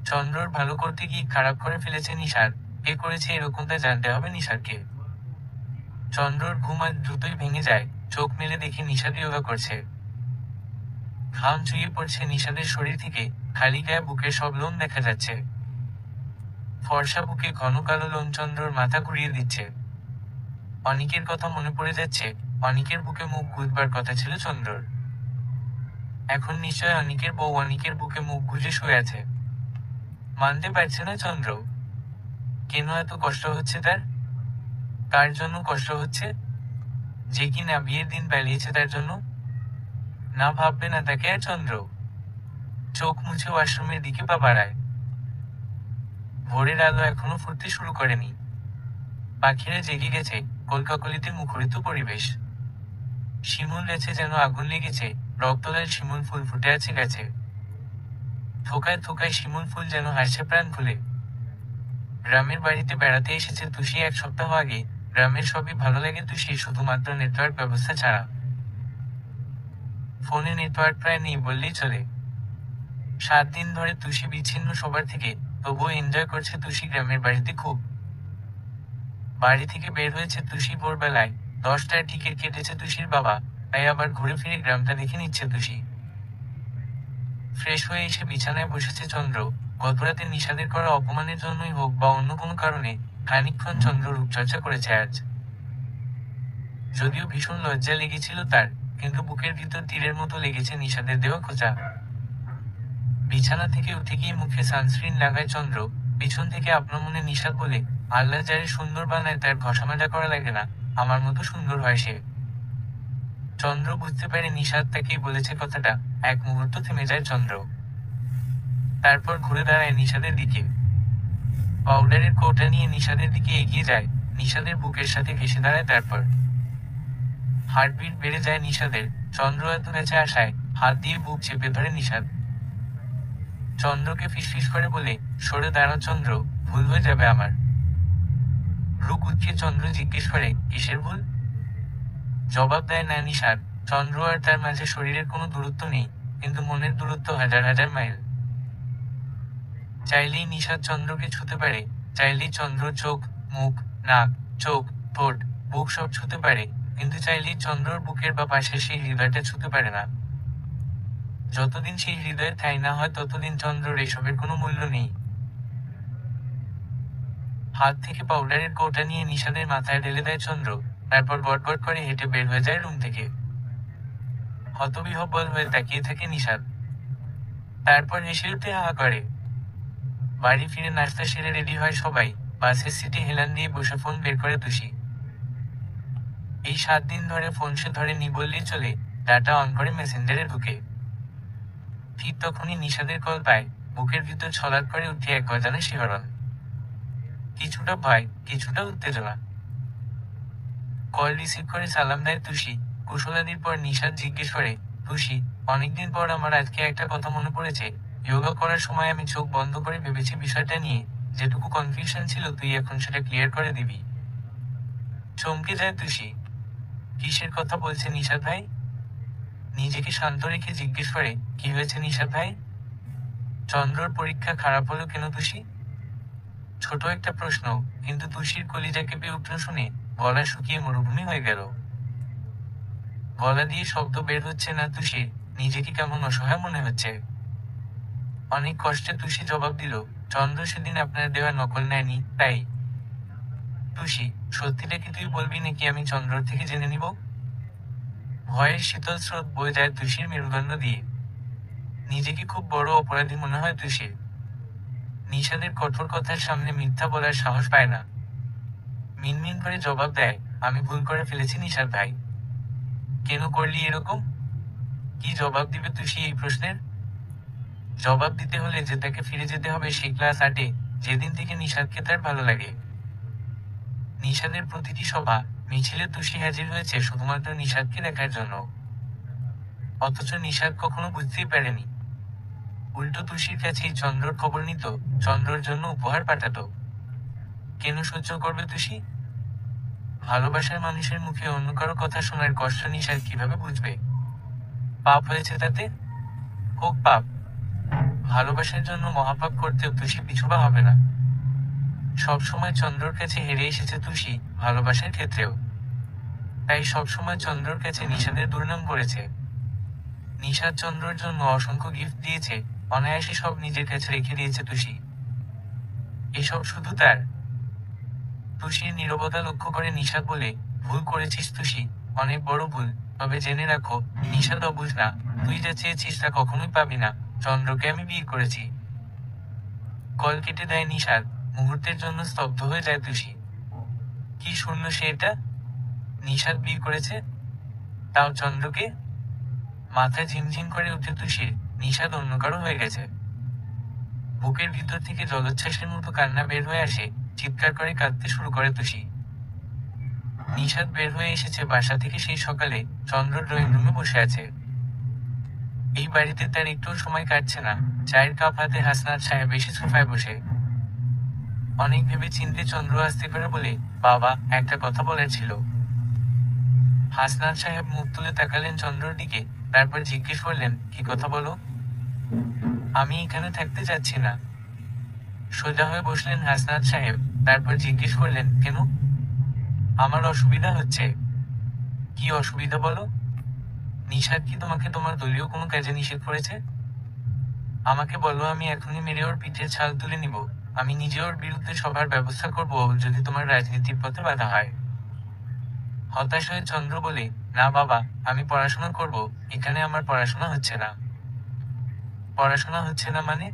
চন্দ্রর ভালো করতে গিয়ে খারাপ করে ফেলেছে নিশাদ। কে করেছে এরকমটা জানতে হবে নিশাদকে। চন্দ্রর ঘুম আজ দ্রুতই ভেঙে যায়। চোখ মেলে দেখে নিশাদ যোগা করছে। ঘাম চুইয়ে পড়ছে নিশাদের শরীর থেকে। খালি গায়ে বুকের সব লোম দেখা যাচ্ছে। ফর্সা বুকে ঘন কালো লোম চন্দ্রর মাথা ঘুরিয়ে দিচ্ছে। অনিকের কথা মনে পড়ে যাচ্ছে। অনিকের বুকে মুখ গুজবার কথা ছিল চন্দ্রর। এখন নিশ্চয় অনিকের বউ অনিকের বুকে মুখ গুজে শুয়ে আছে। মানতে পারছে না চন্দ্র। কেন এত কষ্ট হচ্ছে তার? কার জন্য কষ্ট হচ্ছে? যে কি না বিয়ের দিন পালিয়েছে তার জন্য? না ভাববে না তাকে আর চন্দ্র। চোখ মুছে ওয়াশরুমের দিকে পা বাড়ায়। ভোরের আলো এখনো ফুটতে শুরু করেনি। পাখিরা জেগে গেছে। কলকাকলিতে মুখরিত পরিবেশ। শিমুল গাছে যেন আগুন লেগেছে। রক্তলাল শিমুল ফুল ফুটে আছে গাছে। থোকায় থোকায় শিমুল ফুল যেন হাসছে প্রাণ খুলে। গ্রামের বাড়িতে বেড়াতে এসেছে তুষি 1 সপ্তাহ আগে। গ্রামের সবই ভালো লাগে তুষির, শুধুমাত্র নেটওয়ার্ক ব্যবস্থা ছাড়া। ফোনে নেটওয়ার্ক প্রায় নেই বললেই চলে। 7 দিন ধরে তুষি বিচ্ছিন্ন সবার থেকে, তবুও এনজয় করছে তুষি গ্রামের বাড়িতে খুব। বাড়ি থেকে বের হয়েছে তুষি ভোরবেলায়। 10টায় টিকিট কেটেছে তুষির বাবা, তাই আবার ঘুরে ফিরে গ্রামটা দেখে নিচ্ছে তুষি। ফ্রেশ হয়ে এসে বিছানায় বসেছে চন্দ্র। গতরাতে নিশাদের করা অপমানের জন্যই হোক বা অন্য কোনো কারণে খানিকক্ষণ চন্দ্র রূপচর্চা করেছে আজ। যদিও ভীষণ লজ্জা লেগেছিল তার, কিন্তু বুকের ভিতর তীরের মতো লেগেছে নিশাদের দেওয়া খোঁচা। বিছানা থেকে উঠে গিয়ে মুখে সানস্ক্রিন লাগায় চন্দ্র। পিছন থেকে আপনা মনে নিশাদ বলে, আল্লাহ যারে সুন্দর বানায় তার ঘষামাজা করা লাগে না, আমার মতো সুন্দর হয় সে। চন্দ্র বুঝতে পারে নিশাদ তাকেই বলেছে কথাটা। এক মুহূর্ত থেমে যায় চন্দ্র। তারপর ঘুরে দাঁড়ায় নিশাদের দিকে। পাউডারের কৌটা নিয়ে নিশাদের দিকে এগিয়ে যায়। নিশাদের বুকের সাথে ঘেঁষে দাঁড়ায়। তারপর হার্টবিট বেড়ে যায় নিশাদের। চন্দ্র এত কাছে আসায় হাত দিয়ে বুক চেপে ধরে নিশাদ। চন্দ্রকে ফিসফিস করে বলে, সরে দাঁড়াও চন্দ্র, ভুল হয়ে যাবে আমার। ভ্রু কুঁচকে চন্দ্র জিজ্ঞেস করে, কিসের ভুল? জবাব দেয় না নিশাদ। চন্দ্র আর তার মাঝে শরীরের কোনো দূরত্ব নেই, কিন্তু মনের দূরত্ব হাজার হাজার মাইল। চাইলেই নিশাদ চন্দ্রকে ছুঁতে পারে। চাইলেই চন্দ্র চোখ, মুখ, নাক, চোখ, ঠোঁট, বুক সব ছুঁতে পারে, কিন্তু চাইলেই চন্দ্রর বুকের বা পাশে সেই হৃদয়টা ছুঁতে পারে না। যতদিন সেই হৃদয়ে ঠাঁই না হয় ততদিন চন্দ্রর এসবের কোনো মূল্য নেই। হাত থেকে পাউডারের কৌটা নিয়ে নিশাদের মাথায় ঢেলে দেয় চন্দ্র। তারপর গটগট করে হেঁটে বের হয়ে যায় রুম থেকে। হতবিহ্বল হয়ে তাকিয়ে থাকে নিশাদ। তারপর হেসে উঠে হা করে। বাড়ি ফিরে নাস্তা সেরে রেডি হয় সবাই। বাসের সিটে হেলান দিয়ে বসে ফোন বের করে তুষি। এই 7 দিন ধরে ফোন সে ধরেনি বললেই চলে। ডাটা অন করে মেসেঞ্জারে ঢুকে। ঠিক তখনই নিশাদের কল পায়। বুকের ভিতর ছলাৎ করে উঠে এক অজানা শিহরণ। কিছুটা ভয়, কিছুটা উত্তেজনা। কল রিসিভ করে সালাম দেয় তুষি। কুশলাদির পর নিশাদ জিজ্ঞেস করে, তুষি, অনেকদিন পর আমার আজকে একটা কথা মনে পড়েছে। যোগা করার সময় আমি চোখ বন্ধ করে ভেবেছি বিষয়টা নিয়ে। যেটুকু কনফিউশন ছিল তুই এখন সেটা ক্লিয়ার করে দিবি। চমকে যায় তুষি। কিসের কথা বলছে নিশাদ ভাই? নিজেকে শান্ত রেখে জিজ্ঞেস করে, কি হয়েছে নিশাদ ভাই? চন্দ্রর পরীক্ষা খারাপ হলো কেন তুষি? ছোট একটা প্রশ্ন, কিন্তু তুষির কলিজা কেঁপে উঠল শুনে। গলা শুকিয়ে মরুভূমি হয়ে গেল। গলা দিয়ে শব্দ বের হচ্ছে না তুষির। নিজেকে কেমন অসহায় মনে হচ্ছে। অনেক কষ্টে তুষি জবাব দিল, চন্দ্র সেদিন আপনার দেওয়া নকল নেয়নি, তাই। তুষি, সত্যিটা কি তুই বলবি নাকি আমি চন্দ্রর থেকে জেনে নিব? ভয়ের শীতল স্রোত বয়ে যায় তুষির মেরুদণ্ড দিয়ে। নিজেকে খুব বড় অপরাধী মনে হয় তুষির। নিষাদের কঠোর কথার সামনে মিথ্যা বলার সাহস পায় না। মিনমিন করে জবাব দেয়, আমি ভুল করে ফেলেছি নিষাদ ভাই। কেন করলি এরকম? কি জবাব দিবে তুষি এই প্রশ্নের? জবাব দিতে হলে যে তাকে ফিরে যেতে হবে সেই ক্লাস 8-এ, যেদিন থেকে নিষাদকে তার ভালো লাগে। নিষাদের প্রতিটি সভা, মিছিলে তুষি হাজির হয়েছে শুধুমাত্র নিষাদকে দেখার জন্য। অথচ নিষাদ কখনো বুঝতেই পারেনি। উল্টো তুষির কাছেই চন্দ্রর খবর নিত, চন্দ্রর জন্য উপহার পাঠাতো। কেন সহ্য করবে তুষি? ভালোবাসার মানুষের মুখে অন্য কারো কথা শোনার কষ্ট নিষাদ কিভাবে বুঝবে? পাপ হয়েছে তাতে? হোক পাপ। ভালোবাসার জন্য মহাপাপ করতেও তুষি পিছুপা হবে না। সবসময় চন্দ্রর কাছে হেরে এসেছে তুষি, ভালোবাসার ক্ষেত্রেও। তাই সবসময় চন্দ্রর কাছে নিষাদের দুর্নাম করেছে। নিষাদ চন্দ্রর জন্য অসংখ্য গিফট দিয়েছে, অনায়াসে সব নিজের কাছে রেখে দিয়েছে তুষি। এসব শুধু তার। তুষির নীরবতা লক্ষ্য করে নিষাদ বলে, ভুল করেছিস তুষি, অনেক বড় ভুল। তবে জেনে রাখো, নিষাদ অবুঝ না, তুই যা চেয়েছিস তা কখনোই পাবি না। চন্দ্রকে আমি বিয়ে করেছি। কল কেটে দেয় নিষাদ। মুহূর্তের জন্য স্তব্ধ হয়ে যায় তুষি। কি শুনল সে এটা? নিষাদ বিয়ে করেছে? তাও চন্দ্রকে? মাথা ঝিমঝিম করে উঠে তুষির, নিষাদ অন্য কারো হয়ে গেছে। বুকের ভিতর থেকে জলোচ্ছ্বাসের মতো কান্না বের হয়ে আসে, চিৎকার করে কাঁদতে শুরু করে তুষি। নিষাদ বের হয়ে এসেছে বাসা থেকে সেই সকালে, চন্দ্র ড্রয়িং রুমে বসে আছে। এই বাড়িতে তার একটু সময় কাটছে না। চায়ের কাপ হাতে হাসনাত সাহেব এসে সোফায় বসে। অনেক ভেবে চিনতে চন্দ্র আসতে করে বলে, বাবা, একটা কথা বলার ছিল। হাসনাত সাহেব মুখ তুলে তাকালেন চন্দ্রর দিকে, তারপর জিজ্ঞেস করলেন, কি কথা বলো? আমি এখানে থাকতে চাচ্ছি না। সোজা হয়ে বসলেন হাসনাত সাহেব, তারপর জিজ্ঞেস করলেন, কেন? আমার অসুবিধা হচ্ছে। কি অসুবিধা বলো? নিষাদ কি তোমাকে তোমার দলীয় কোনো কাজে নিষেধ করেছে? আমাকে বলো, আমি এখনই মেরে ওর পিঠের ছাল তুলে নিব। আমি নিজে ওর বিরুদ্ধে সবার ব্যবস্থা করব যদি তোমার রাজনীতির পথে বাধা হয়। হতাশ হয়ে চন্দ্র বলে, না বাবা, আমি পড়াশোনা করব। এখানে আমার পড়াশোনা হচ্ছে না। পড়াশোনা হচ্ছে না মানে?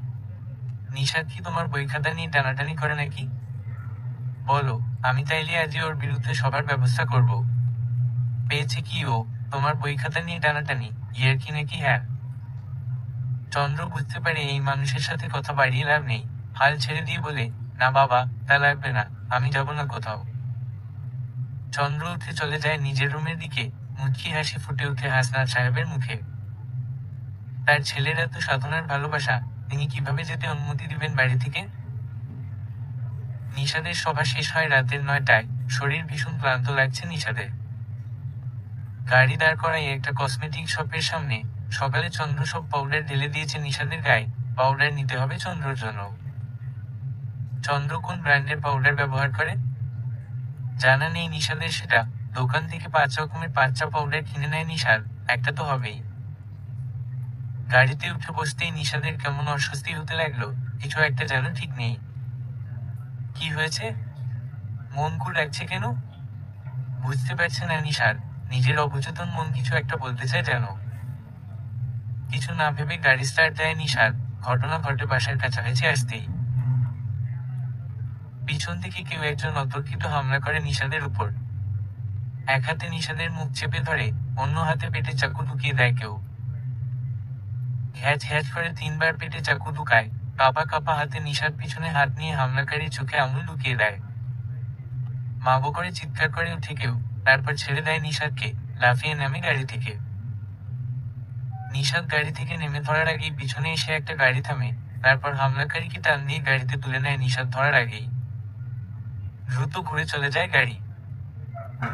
নিষাদ কি তোমার বই খাতা নিয়ে টানাটানি করে নাকি? বলো, আমি তাইলে আজই ওর বিরুদ্ধে সবার ব্যবস্থা করব। পেয়েছে কি ও? তোমার বই খাতা নিয়ে টানাটানি, ইয়ার্কি নাকি? হ্যাঁ। চন্দ্র বুঝতে পারে এই মানুষের সাথে কথা বাড়িয়ে লাভ নেই। হাল ছেড়ে দিয়ে বলে, না বাবা, তা লাগবে না, আমি যাব না কোথাও। চন্দ্র উঠে চলে যায় নিজের রুমের দিকে, মুচকি হাসি ফুটে উঠে হাসনাত সাহেবের মুখে। তার ছেলের এত সাধনার ভালোবাসা, তিনি কিভাবে যেতে অনুমতি দিবেন বাড়ি থেকে? নিষাদের সভা শেষ হয় রাতের 9টায়। শরীর ভীষণ ক্লান্ত লাগছে নিষাদের। গাড়ি দাঁড় করাই একটা কসমেটিক শপের সামনে। সকালে চন্দ্র সব পাউডার ঢেলে দিয়েছে নিষাদের গায়ে। পাউডার নিতে হবে চন্দ্রর জন্য। চন্দ্র কোন ব্র্যান্ডের পাউডার ব্যবহার করে জানা নেই নিষাদের সেটা। দোকান থেকে 5 রকমের 5টা পাউডার কিনে নেয় নিষাদ, একটা তো হবেই। গাড়িতে উঠে বসতেই নিষাদের কেমন অস্বস্তি হতে লাগলো, কিছু একটা যেন ঠিক নেই। কি হয়েছে? মন খুব লাগছে কেন? বুঝতে পারছে না নিষাদ। নিজের অবচেতন মন কিছু একটা বলতে চায় যেন। কিছু না ভেবে গাড়ি স্টার্ট দেয় নিষাদ। ঘটনা ঘটে বাসার কাছাকাছি আসতেই পিছন থেকে কেউ একজন অতর্কিত হামলা করে নিষাদের উপর। এক হাতে নিষাদের মুখ চেপে ধরে, অন্য হাতে পেটে চাকু ঢুকিয়ে দেয় কেউ। হ্যাচ হ্যাচ করে 3বার পেটে চাকু ঢুকায়। কাঁপা কাঁপা হাতে নিষাদ পিছনে হাত নিয়ে হামলাকারী চোখে আঙুল ঢুকিয়ে দেয়। মাগো করে চিৎকার করে উঠে কেউ, তারপর ছেড়ে দেয় নিষাদকে, লাফিয়ে নামে গাড়ি থেকে। নিষাদ গাড়ি থেকে নেমে ধরার আগেই পিছনে এসে একটা গাড়ি থামে, তারপর হামলাকারীকে টান দিয়ে গাড়িতে তুলে নেয় নিষাদ ধরার আগেই। দ্রুত ঘুরে চলে যায় গাড়ি।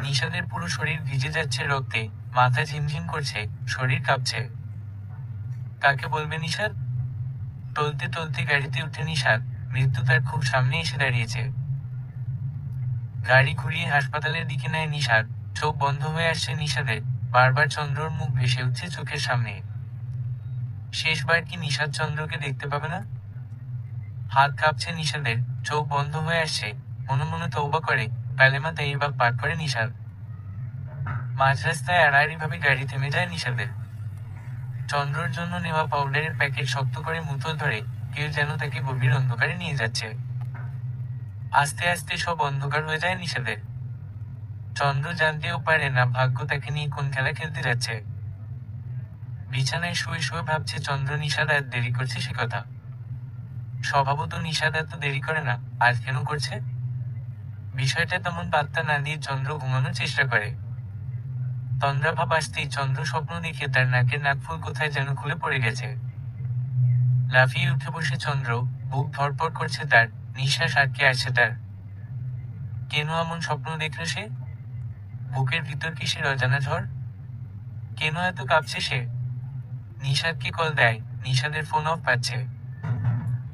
নিষাদের পুরো শরীর ভিজে যাচ্ছে রক্তে, মাথা ঝিমঝিম করছে, শরীর কাঁপছে। কাকে বলবে নিষাদ? টলতে টলতে গাড়িতে উঠে নিষাদ। মৃত্যু তার খুব সামনে এসে দাঁড়িয়েছে। গাড়ি ঘুরিয়ে হাসপাতালের দিকে নেয় নিষাদ। চোখ বন্ধ হয়ে আসছে নিষাদের, বারবার চন্দ্রর মুখ ভেসে উঠছে চোখের সামনে। শেষবার কি নিষাদ চন্দ্রকে দেখতে পাবে না? হাত কাঁপছে নিষাদের, চোখ বন্ধ হয়ে আসছে। মনে মনে তওবা করে, কালেমা তাইয়্যিবা পাঠ করে নিষাদ। মাঝ রাস্তায় আড়াআড়ি ভাবে গাড়ি থেমে যায় নিষাদের। চন্দ্রর জন্য নেওয়া পাউডারের প্যাকেট শক্ত করে মুঠো ধরে কেউ যেন তাকে গভীর অন্ধকারে নিয়ে যাচ্ছে। আস্তে আস্তে সব অন্ধকার হয়ে যায় নিষাদের। চন্দ্র জানতেও পারে না ভাগ্য তাকে নিয়ে কোন খেলা খেলতে যাচ্ছে। বিছানায় শুয়ে শুয়ে ভাবছে চন্দ্র নিষাদ আর দেরি করছে সে কথা। স্বভাবত নিষাদ এত দেরি করে না, আজ কেন করছে? বিষয়টা তেমন পাত্তা না দিয়ে চন্দ্র ঘুমানোর চেষ্টা করে। তন্দ্রাভাব আসতেই চন্দ্র স্বপ্ন দেখে তার নাকের নাকফুল কোথায় যেন খুলে পড়ে গেছে। লাফিয়ে উঠে বসে চন্দ্র, বুক ধড়ফড় করছে তার, নিঃশ্বাস আটকে আসছে তার। কেন এমন স্বপ্ন দেখল সে? বুকের ভিতর কিসের অজানা ঝড়? কেন এত কাঁপছে সে? নিষাদকে কল দেয়, নিষাদের ফোন অফ পাচ্ছে।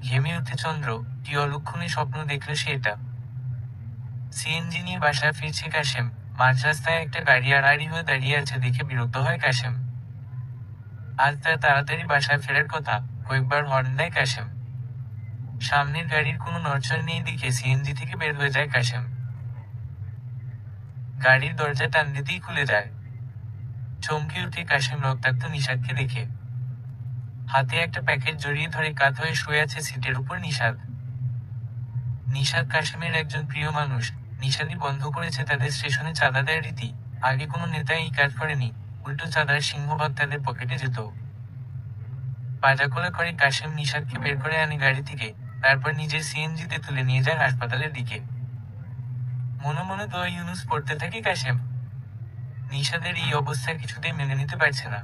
ঘেমে উঠে চন্দ্র, কি অলক্ষণে স্বপ্ন দেখল সে এটা। সিএনজি নিয়ে বাসায় ফিরছে কাশেম। মাঝ রাস্তায় একটা গাড়ি আড়াআড়ি হয়ে দাঁড়িয়ে আছে দেখে বিরক্ত হয় কাশেম। আজ তার তাড়াতাড়ি বাসায় ফেরার কথা, কয়েকবার হর্ন দেয় কাশেম। সামনের গাড়ির কোনো নড়চড় নেই দেখে সিএনজি থেকে বের হয়ে যায় কাশেম। গাড়ির দরজা টান দিতেই খুলে যায়। চমকে উঠে কাশেম রক্তাক্ত নিষাদকে দেখে। হাতে একটা প্যাকেট জড়িয়ে ধরে কাত হয়ে শুয়ে আছে সিটের উপর নিষাদ। নিষাদ কাশেমের একজন প্রিয় মানুষ। নিষাদই বন্ধ করেছে তাদের স্টেশনে চাঁদা দেয় রীতি। আগে কোনো নেতাই এই কাজ করেনি, উল্টো চাঁদার সিংহভাগ তাদের পকেটে যেত। পাজাকোলা করে কাশেম নিষাদকে বের করে আনে গাড়ি থেকে, তারপর নিজের সিএনজিতে তুলে নিয়ে যায় হাসপাতালের দিকে। মনে মনে দোয়া ইউনুস পড়তে থাকে কাশেম। নিষাদের এই অবস্থা কিছুতেই মেনে নিতে পারছে না।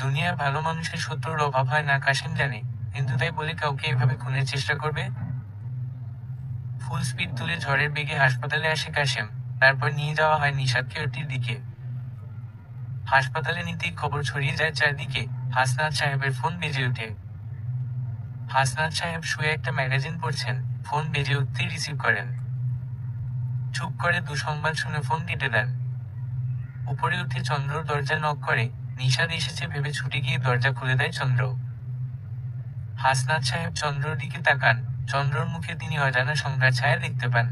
দুনিয়ার ভালো মানুষের শত্রুর অভাব হয় না কাশেম জানে, কিন্তু তাই বলে কাউকে এভাবে খুনের চেষ্টা করবে? ফুল স্পিড তুলে ঝড়ের বেগে হাসপাতালে আসে কাশেম। তারপর নিয়ে যাওয়া হয় নিষাদকে ওটির দিকে। হাসপাতালে নিতেই খবর ছড়িয়ে যায় চারদিকে। হাসনাত সাহেবের ফোন বেজে ওঠে। হাসনাত সাহেব শুয়ে একটা ম্যাগাজিন পড়ছেন, ফোন বেজে উঠতেই রিসিভ করেন। চুপ করে দুঃসংবাদ শুনে ফোন কেটে দেন। উপরে উঠে চন্দ্রর দরজা নক করে। নিষাদ এসেছে ভেবে ছুটে গিয়ে দরজা খুলে দেয় চন্দ্র। হাসনাত সাহেব চন্দ্রর দিকে তাকান। চন্দ্রর মুখে তিনি অজানা সংখ্যার ছায়া দেখতে পান।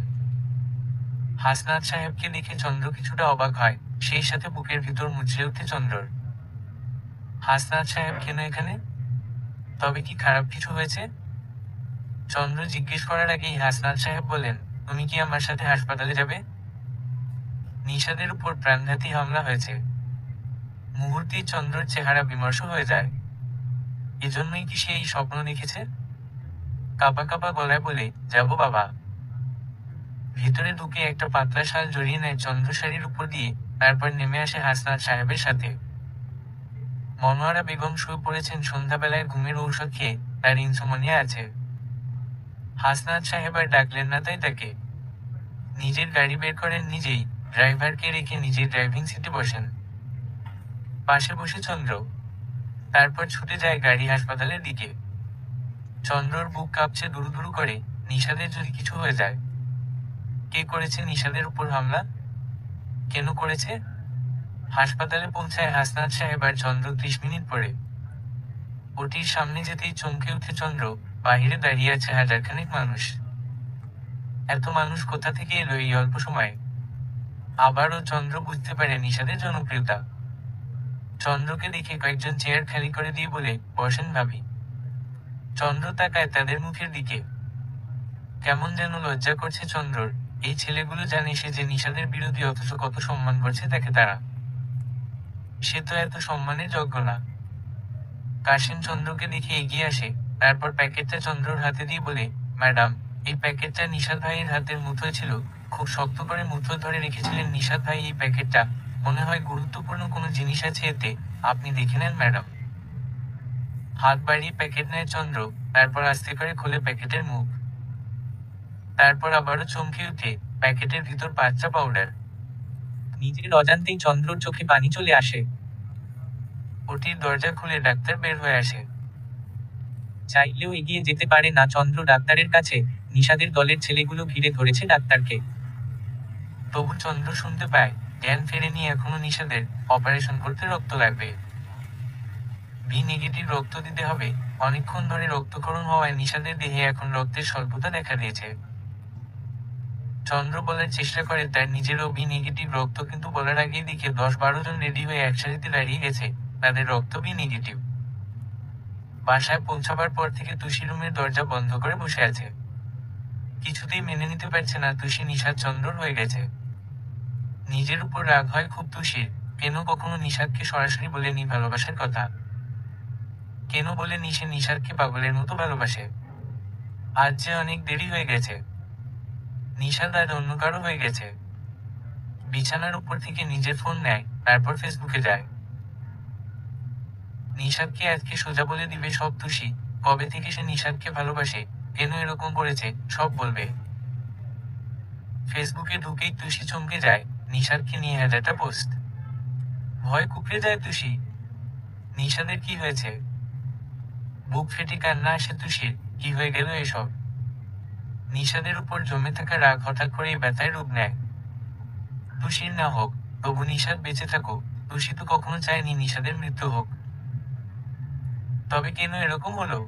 হাসনাত সাহেবকে দেখে চন্দ্র কিছুটা অবাক হয়, সেই সাথে বুকের ভিতর মুচড়ে ওঠে চন্দ্রর। হাসনাত সাহেব কেন এখানে? তবে কি খারাপ কিছু হয়েছে? চন্দ্র জিজ্ঞেস করার আগেই হাসনাত সাহেব বলেন, তুমি কি আমার সাথে হাসপাতালে যাবে? নিষাদের উপর প্রাণঘাতী হামলা হয়েছে। মুহূর্তেই চন্দ্রর চেহারা বিমর্ষ হয়ে যায়। এজন্যই কি সে এই স্বপ্ন দেখেছে? কাঁপা কাঁপা গলায় বলে, যাবো বাবা। ভেতরে ঢুকে একটা পাতলা শাল জড়িয়ে নেয় চন্দ্র শাড়ির উপর দিয়ে, তারপর নেমে আসে হাসনাত সাহেবের সাথে। মনোয়ারা বেগম শুয়ে পড়েছেন সন্ধ্যাবেলায় ঘুমের ঔষধ খেয়ে, তার ইনসোমনিয়া আছে। হাসনাত সাহেব আর ডাকলেন না তাই তাকে। নিজের গাড়ি বের করেন নিজেই, ড্রাইভারকে রেখে নিজের ড্রাইভিং সিটে বসেন। পাশে বসে চন্দ্র। তারপর ছুটে যায় গাড়ি হাসপাতালের দিকে। চন্দ্রর বুক কাঁপছে দুরু দুরু করে, নিষাদের যদি কিছু হয়ে যায়। কে করেছে নিষাদের উপর হামলা? কেন করেছে? হাসপাতালে পৌঁছায় হাসনাত সাহেব আর চন্দ্র 30 মিনিট পরে। ওটির সামনে যেতেই চমকে উঠে চন্দ্র, বাহিরে দাঁড়িয়ে আছে হাজারখানেক মানুষ। এত মানুষ কোথা থেকে এলো এই অল্প সময়ে? আবারও চন্দ্র বুঝতে পারে নিষাদের জনপ্রিয়তা। চন্দ্রকে দেখে কয়েকজন চেয়ার খালি করে দিয়ে বলে, বসেন ভাবি। চন্দ্র তাকায় তাদের মুখের দিকে। কেমন যেন লজ্জা করছে চন্দ্রর। এই ছেলেগুলো জানে সে যে নিষাদের বিরোধী, অথচ কত সম্মান করছে তাকে তারা। সে তো এত সম্মানের যোগ্য না। কাশেম চন্দ্রকে দেখে এগিয়ে আসে, তারপর প্যাকেটটা চন্দ্রর হাতে দিয়ে বলে, ম্যাডাম, এই প্যাকেটটা নিষাদ ভাইয়ের হাতের মুঠোয় ছিল। খুব শক্ত করে মুঠো ধরে রেখেছিলেন নিষাদ ভাই এই প্যাকেটটা। মনে হয় গুরুত্বপূর্ণ কোনো জিনিস আছে এতে, আপনি দেখে নেন ম্যাডাম। হাত বাড়িয়ে প্যাকেট নেয় চন্দ্র, তারপর আস্তে করে খোলে প্যাকেটের মুখ। তারপর আবারও চমকে উঠে, প্যাকেটের ভিতর বাচ্চা পাউডার। নিজের অজান্তেই চন্দ্রর চোখে পানি চলে আসে। ওটির দরজা খুলে ডাক্তার বের হয়ে আসে। চাইলেও এগিয়ে যেতে পারে না চন্দ্র ডাক্তারের কাছে। নিষাদের দলের ছেলেগুলো ঘিরে ধরেছে ডাক্তারকে। তবু চন্দ্র শুনতে পায়, জ্ঞান ফেরেনি এখনো নিষাদের, অপারেশন করতে রক্ত লাগবে। বি নেগেটিভ রক্ত দিতে হবে। অনেকক্ষণ ধরে রক্তক্ষরণ হওয়ায় নিষাদের দেহে এখন রক্তের স্বল্পতা দেখা দিয়েছে। চন্দ্র বলার চেষ্টা করে তার নিজেরও বি নেগেটিভ রক্ত, কিন্তু বলার আগেই দেখে 10-12 জন রেডি হয়ে একসারিতে দাঁড়িয়ে গেছে। তাদের রক্ত বি নেগেটিভ। বাসায় পৌঁছাবার পর থেকে তুষি রুমের দরজা বন্ধ করে বসে আছে। কিছুতেই মেনে নিতে পারছে না তুষি নিশাদ চন্দ্রর হয়ে গেছে। নিজের উপর রাগ হয় খুব তুষির। কেন কখনো নিশাদকে সরাসরি বলেনি ভালোবাসার কথা? কেন বলেনি সে নিশাদকে পাগলের মতো ভালোবাসে? আজ যে অনেক দেরি হয়ে গেছে। নিশাদ আর অন্য কারো হয়ে গেছে। বিছানার উপর থেকে নিজের ফোন নেয়, তারপর ফেসবুকে যায়। নিশাদকে আজকে সোজা বলে দিবে সব তুষি, কবে থেকে সে নিশাদকে ভালোবাসে, কেন এরকম করেছে, সব বলবে। ফেসবুকে ঢুকেই তুষি চমকে যায়, নিশাদকে নিয়ে হাজারটা পোস্ট। ভয় কুকড়ে যায় তুষি। নিশাদের কি হয়েছে? বুক ফেটে কান্না আসে তুষির, কি হয়ে গেল এসব? নিশাদের উপর জমে থাকা রাগ হঠাৎ করেই ব্যথায় রূপ নেয়। তুষির না হোক, তবু নিশাদ বেঁচে থাকুক। তুষি তো কখনো চায়নি নিশাদের মৃত্যু হোক। তবে কেন এরকম হলো?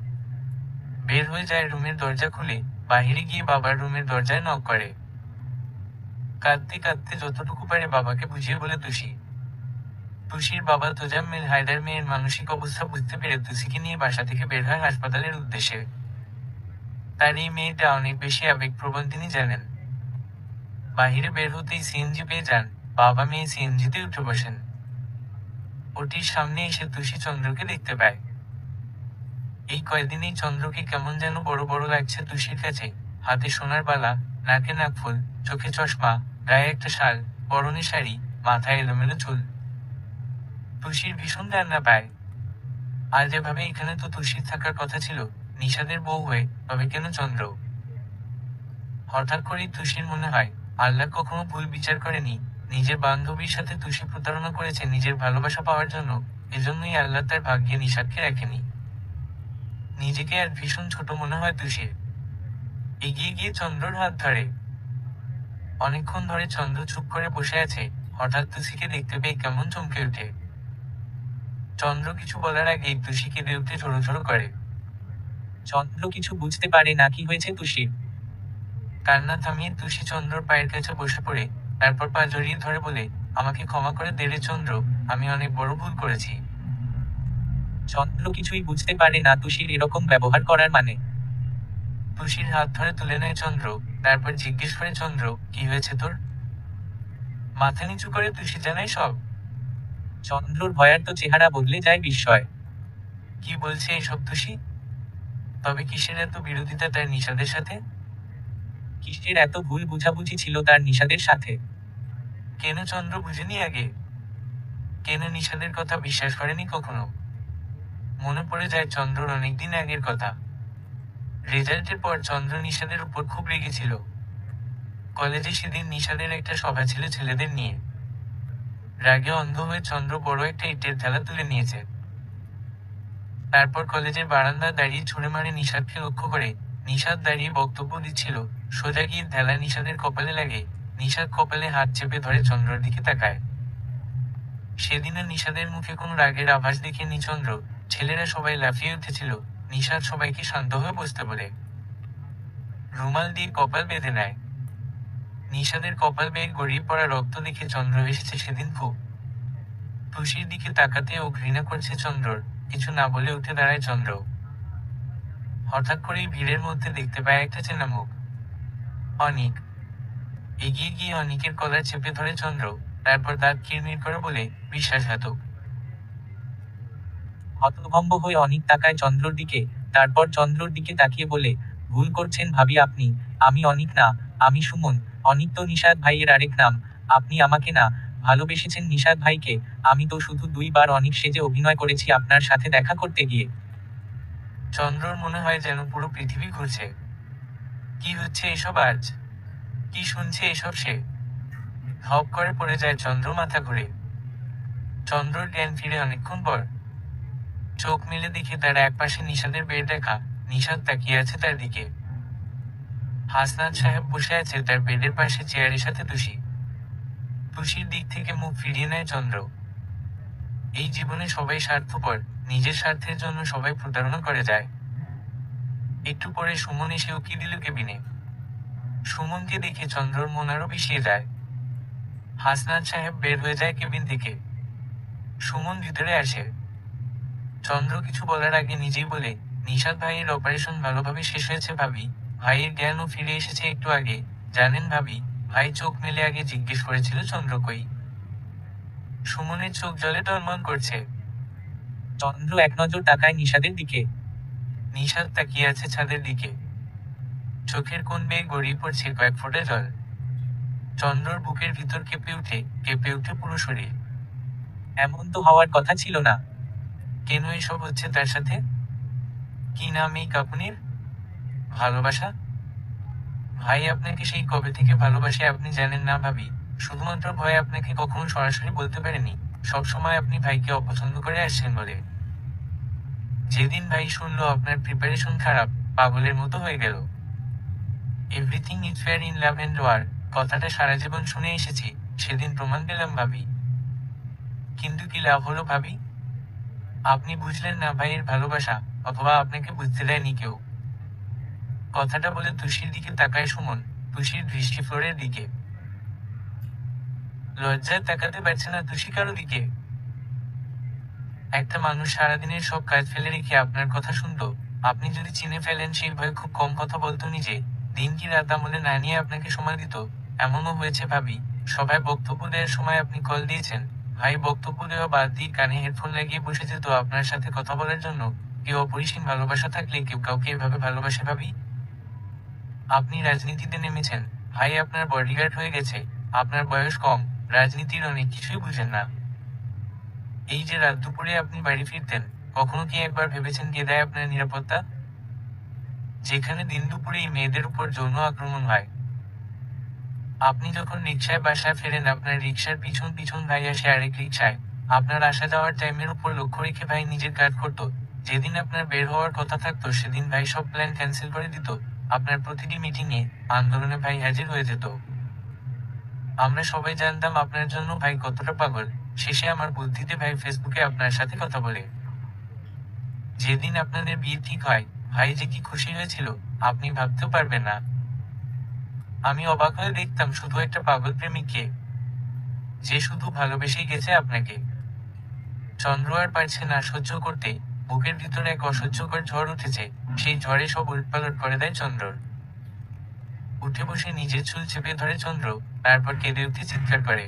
বের হয়ে যায় রুমের দরজা খুলে, বাহিরে গিয়ে বাবার রুমের দরজায় নক করে। কাঁদতে কাঁদতে যতটুকু পারে বাবাকে বুঝিয়ে বলে তুষি। তুষির বাবা তোজাম্মেল হায়দার মেয়ের মানসিক অবস্থা বুঝতে পেরে তুষিকে নিয়ে বাসা থেকে বের হয় হাসপাতালের উদ্দেশ্যে। তার এই মেয়েটা অনেক বেশি আবেগপ্রবণ তিনি জানেন। বাহিরে বের হতেই সিএনজি পেয়ে যান, বাবা মেয়ে সিএনজিতে উঠে বসেন। ওটির সামনে এসে তুষি চন্দ্রকে দেখতে পায়। এই কয়দিনেই চন্দ্রকে কেমন যেন বড় বড় লাগছে তুষির কাছে। হাতে সোনার বালা, নাকে নাকফুল, চোখে চশমা, গায়ে একটা শাল, পরনে শাড়ি, মাথায় এলোমেলো চুল। তুষির ভীষণ কান্না পায়। আজ এভাবে এখানে তো তুষির থাকার কথা ছিল, নিশাদের বউ হয়ে, তবে কেন চন্দ্র? হঠাৎ করেই তুষির মনে হয়, আল্লাহ কখনো ভুল বিচার করেনি। নিজের বান্ধবীর সাথে তুষি প্রতারণা করেছে নিজের ভালোবাসা পাওয়ার জন্য, এজন্যই আল্লাহ তার ভাগ্যে নিশাদকে রাখেনি। নিজেকে আর ভীষণ ছোট মনে হয় তুষির। এগিয়ে গিয়ে চন্দ্রর হাত ধরে। অনেকক্ষণ ধরে চন্দ্র চুপ করে বসে আছে, হঠাৎ তুষিকে দেখতে পেয়ে কেমন চমকে ওঠে। চন্দ্র কিছু বলার আগেই তুষি কেঁদে উঠে ঝোড়ো করে। চন্দ্র কিছু বুঝতে পারে না কি হয়েছে তুষির। কান্না থামিয়ে তুষি চন্দ্রর পায়ের কাছে বসে পড়ে, তারপর পা জড়িয়ে ধরে বলে, আমাকে ক্ষমা করে দে রে চন্দ্র, আমি অনেক বড় ভুল করেছি। চন্দ্র কিছুই বুঝতে পারে না তুষির এরকম ব্যবহার করার মানে। তুষির হাত ধরে তুলে নেয় চন্দ্র, তারপর জিজ্ঞেস করে, চন্দ্র, কি হয়েছে তোর? মাথা নিচু করে তুষি জানায় সব। চন্দ্রর ভয়ার্ত চেহারা বদলে যায় বিস্ময়। কি বলছে এসব তুষি? তবে কিসের এত বিরোধিতা তার নিশাদের সাথে? কিসের এত ভুল বুঝাবুঝি ছিল তার নিশাদের সাথে? কেন চন্দ্র বুঝেনি আগে? কেন নিশাদের কথা বিশ্বাস করেনি কখনো? মনে পড়ে যায় চন্দ্রর অনেকদিন আগের কথা। রেজাল্টের পর চন্দ্র নিশাদের উপর খুব রেগেছিল। কলেজে সেদিন নিশাদের একটা সভা ছিল ছেলেদের নিয়ে। রাগে অন্ধ হয়ে চন্দ্র বড় একটা ইটের থালা তুলে নিয়েছে। তারপর কলেজের বারান্দায় দাঁড়িয়ে ছুঁড়ে মারে নিশাদকে লক্ষ্য করে। নিশাদ দাঁড়িয়ে বক্তব্য দিচ্ছিল, সোজা গিয়ে ঢেলা নিশাদের কপালে লাগে। নিশাদ কপালে হাত চেপে ধরে চন্দ্রর দিকে তাকায়। সেদিনও নিশাদের মুখে কোনো রাগের আভাস দেখেনি চন্দ্র। ছেলেরা সবাই লাফিয়ে উঠেছিল। নিশাদ সবাইকে শান্ত হয়ে বসতে বলে। রুমাল দিয়ে কপাল বেঁধে নেয়। নিশাদের কপাল বেয়ে গড়িয়ে পড়া রক্ত দেখে চন্দ্র এসেছে সেদিন খুব। তুষির দিকে তাকাতে ও ঘৃণা করছে চন্দ্রর। কিছু না বলে উঠে দাঁড়ায় চন্দ্র। হঠাৎ করেই ভিড়ের মধ্যে দেখতে পায় একটা চেনা মুখ। অনিক। এগিয়ে গিয়ে অনিকের কলার চেপে ধরে চন্দ্র, তারপর দাঁত কিরমির করে বলে, বিশ্বাসঘাতক। হতভম্ব হয়ে অনিক তাকায় চন্দ্রর দিকে, তারপর চন্দ্রর দিকে তাকিয়ে বলে, ভুল করছেন ভাবি আপনি, আমি অনিক না, আমি সুমন। অনিক তো নিশাদ ভাইয়ের আরেক নাম। আপনি আমাকে না, ভালোবেসেছেন নিশাদ ভাইকে। আমি তো শুধু 2 বার অনিক সেজে অভিনয় করেছি আপনার সাথে দেখা করতে গিয়ে। চন্দ্রর মনে হয় যেন পুরো পৃথিবী ঘুরছে। কি হচ্ছে এসব আজ? কি শুনছে এসব সে? ধপ করে পড়ে যায় চন্দ্র মাথা ঘুরে। চন্দ্রর জ্ঞান ফিরে অনেকক্ষণ পর। চোখ মেলে দেখে তার একপাশে নিশাদের বেড দেখা। নিশাদ তাকিয়ে আছে তার দিকে। হাসনাত সাহেব বসে আছে তার বেডের পাশে চেয়ারের সাথে তুষি। তুষির দিক থেকে মুখ ফিরিয়ে নেয় চন্দ্র। এই জীবনে সবাই স্বার্থপর, নিজের স্বার্থের জন্য সবাই প্রতারণা করে যায়। একটু পরে সুমন এসে উকি দিল কেবিনে। সুমনকে দেখে চন্দ্রর মন আরো বিষিয়ে যায়। হাসনাত সাহেব বের হয়ে যায় কেবিন থেকে। সুমন ভিতরে আসে। চন্দ্র কিছু বলার আগে নিজেই বলে, নিশাদ ভাইয়ের অপারেশন ভালোভাবে শেষ হয়েছে ভাবি। ভাইয়ের জ্ঞানও ফিরে এসেছে একটু আগে। জানেন ভাবি, ভাই চোখ মেলে আগে জিজ্ঞেস করেছিল চন্দ্র কই। সুমনের চোখ জলে টলমল করছে। চন্দ্র এক নজর তাকায় নিশাদের দিকে। নিশাদ তাকিয়ে আছে ছাদের দিকে। চোখের কোণ বেয়ে গড়িয়ে পড়ছে কয়েক ফোঁটা জল। চন্দ্রর বুকের ভিতর কেঁপে উঠে পুরো শরীর। এমন তো হওয়ার কথা ছিল না। কেন এসব হচ্ছে তার সাথে? কি নাম এই কাপুনির? ভালোবাসা? ভাই আপনাকে সেই কবে থেকে ভালোবাসে আপনি জানেন না ভাবি। শুধুমাত্র ভয় আপনাকে কখনো সরাসরি বলতে পারেনি। সবসময় আপনি ভাইকে অপছন্দ করে আসছেন বলে। যেদিন ভাই শুনলো আপনার প্রিপারেশন খারাপ, পাগলের মতো হয়ে গেল। Everything is fair in love and war কথাটা সারা জীবন শুনে এসেছি, সেদিন প্রমাণ পেলাম ভাবি। কিন্তু কি লাভ হলো ভাবি? আপনি বুঝলেন না ভাইয়ের ভালোবাসা, অথবা আপনাকে বুঝতে দেয়নি কেউ। কথাটা বলে তুষির দিকে তাকায় সুমন। তুষির দৃষ্টি ফ্লোরের দিকে। লজ্জায় তাকাতে পারছে না তুষি কারো দিকে। একটা মানুষ সারাদিনের সব কাজ ফেলে রেখে আপনার কথা শুনতো, আপনি যদি চিনে ফেলেন সেই ভয়ে খুব কম কথা বলতো নিজে, দিন কি রাত আমলে না নিয়ে আপনাকে সময় দিত। এমনও হয়েছে ভাবি, সবাই বক্তব্য দেওয়ার সময় আপনি কল দিয়েছেন, ভাই বক্তব্য দেওয়া বাদ দিয়ে কানে হেডফোন লাগিয়ে বসে যেত আপনার সাথে কথা বলার জন্য। কেউ অপরিসীম ভালোবাসা থাকলে কেউ কাউকে এভাবে ভালোবাসে ভাবি? আপনি রাজনীতিতে নেমেছেন, ভাই আপনার বডিগার্ড হয়ে গেছে। আপনার বয়স কম, রাজনীতির অনেক কিছুই বুঝেন না। এই যে রাত দুপুরে আপনি বাড়ি ফিরতেন, কখনো কি একবার ভেবেছেন কে দেয় আপনার নিরাপত্তা? যেখানে দিন দুপুরেই মেয়েদের উপর যৌন আক্রমণ হয়। আপনি যখন রিকশায় বাসায় ফেরেন, আপনার রিকশার পিছন পিছন ভাই আসে আরেক রিকশায়। আপনার আসা যাওয়ার টাইমের উপর লক্ষ্য রেখে ভাই নিজের কাজ করত। যেদিন আপনার বের হওয়ার কথা থাকতো সেদিন ভাই সব প্ল্যান ক্যান্সেল করে দিত। আপনার প্রতিটি মিটিংয়ে, আন্দোলনে ভাই হাজির হয়ে যেত। আমরা সবাই জানতাম আপনার জন্য ভাই কতটা পাগল। শেষে আমার বুদ্ধিতে ভাই ফেসবুকে আপনার সাথে কথা বলে। যেদিন আপনাদের বিয়ে ঠিক হয়, ভাই যে কি খুশি হয়েছিল, আপনি ভাবতেও পারবেন না। আমি অবাক হয়ে দেখতাম শুধু একটা পাগল প্রেমিককে, যে শুধু ভালোবেসেই গেছে আপনাকে। চন্দ্র আর পারছে না সহ্য করতে। বুকের ভিতরে এক অসহ্যকর ঝড় উঠেছে। সেই ঝড়ে সব উলটপালট করে দেয় চন্দ্রর। উঠে বসে নিজের চুল চেপে ধরে চন্দ্র, তারপর কেঁদে উঠে চিৎকার করে।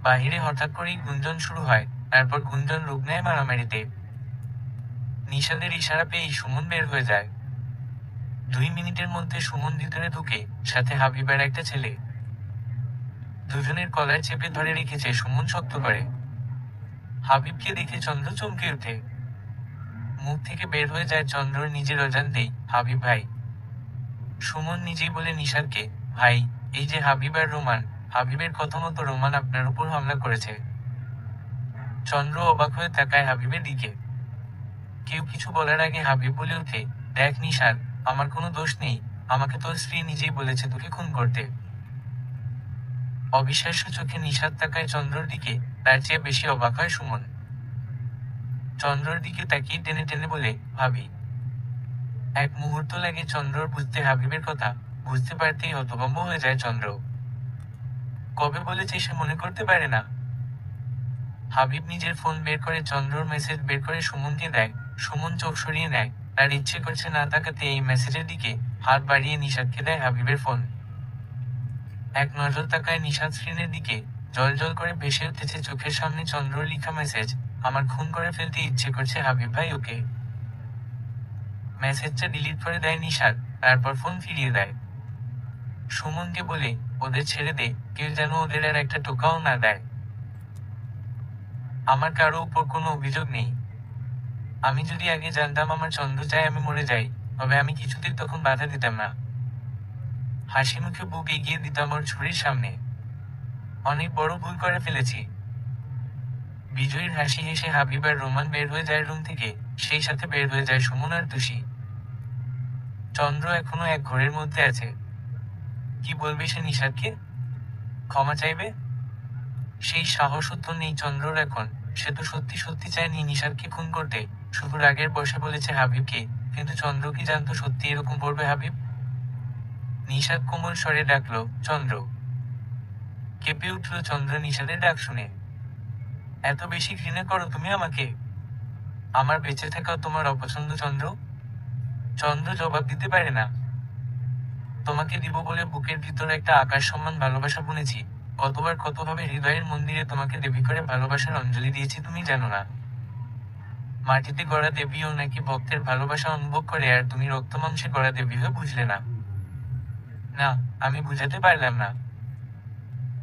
বাহিরে হঠাৎ করেই গুঞ্জন শুরু হয়, তারপর গুঞ্জন রূপ নেয় মারামারিতে। নিশাদের ইশারা পেয়েই সুমন বের হয়ে যায়। 2 মিনিটের মধ্যে সুমন ভিতরে ঢুকে, সাথে হাবিবার একটা ছেলে। দুজনের কলার চেপে ধরে রেখেছে সুমন শক্ত করে। হাবিবকে দেখে চন্দ্র চমকে ওঠে। মুখ থেকে বের হয়ে যায় চন্দ্রর নিজের অজান্তেই, হাবিব ভাই। সুমন নিজেই বলে নিশাদকে, ভাই, এই যে হাবিব আর রোমান, হাবিবের কথা মতো রোমান আপনার উপর হামলা করেছে। চন্দ্র অবাক হয়ে তাকায় হাবিবের দিকে। কেউ কিছু বলার আগে হাবিব বলে ওঠে, দেখ নিশাদ, আমার কোনো দোষ নেই। আমাকে তোর স্ত্রী নিজেই বলেছে তোকে খুন করতে। অবিশ্বাস্য চোখে নিশাদ তাকায় চন্দ্রর দিকে, তার চেয়ে বেশি অবাক হয় সুমন। চন্দ্রর দিকে তাকিয়ে টেনে টেনে বলে, ভাবি। এক মুহূর্ত লাগে চন্দ্রর বুঝতে হাবিবের কথা। বুঝতে পারতেই হতভম্ব হয়ে যায় চন্দ্র। কবে বলেছে সে মনে করতে পারে না। হাবিব নিজের ফোন বের করে চন্দ্রর মেসেজ বের করে সুমনকে দেয়। সুমন চোখ সরিয়ে নেয়, তার ইচ্ছে করছে না তাকাতে এই মেসেজের দিকে। হাত বাড়িয়ে নিশাদকে দেয় হাবিবের ফোন। এক নজর তাকায় নিশাদ স্ক্রিনের দিকে। জল জল করে ভেসে উঠেছে চোখের সামনে চন্দ্রর লিখা মেসেজ, আমার খুন করে ফেলতে ইচ্ছে করছে হাবিব ভাই ওকে। মেসেজটা ডিলিট করে দেয় নিশাদ, তারপর ফোন ফিরিয়ে দেয়। সুমনকে বলে, ওদের ছেড়ে দে, কেউ যেন ওদের আর একটা টোকাও না দেয়। আমার কারো উপর কোনো অভিযোগ নেই। আমি যদি আগে জানতাম আমার চন্দ্র চায় আমি মরে যাই, তবে আমি কিছুতেই তখন বাধা দিতাম না। হাসি মুখে বুক এগিয়ে দিতাম ওর ছুরির সামনে। অনেক বড় ভুল করে ফেলেছি। বিজয়ীর হাসি হেসে হাবিব আর রোমান বের হয়ে যায় রুম থেকে, সেই সাথে বের হয়ে যায় সুমন আর তুষি। চন্দ্র এখনো এক ঘরের মধ্যে আছে। কি বলবে সে নিশাদকে? ক্ষমা চাইবে? সেই সাহস তো নেই চন্দ্রর এখন। সে তো সত্যি সত্যি চায়নি নিশাদকে খুন করতে, শুধু রাগের বসে বলেছে হাবিবকে। কিন্তু চন্দ্র কি জানতো সত্যি এরকম করবে হাবিব? নিশাদ কোমল স্বরে ডাকলো, চন্দ্র। কেঁপে উঠল চন্দ্র নিশাদের ডাক শুনে। এত বেশি ঘৃণা করো তুমি আমাকে? আমার বেঁচে থাকাও তোমার অপছন্দ চন্দ্র? চন্দ্র জবাব দিতে পারে না। তোমাকে দিব বলে বুকের ভিতরে একটা আকাশ সমান ভালোবাসা বুনেছি। কতবার কতভাবে হৃদয়ের মন্দিরে তোমাকে দেবী করে ভালোবাসার অঞ্জলি দিয়েছি তুমি জানো না। মাটিতে গড়া দেবীও নাকি ভক্তের ভালোবাসা অনুভব করে, আর তুমি রক্ত মাংসে গড়া দেবী হয়ে বুঝলে না। না, আমি বুঝাতে পারলাম না।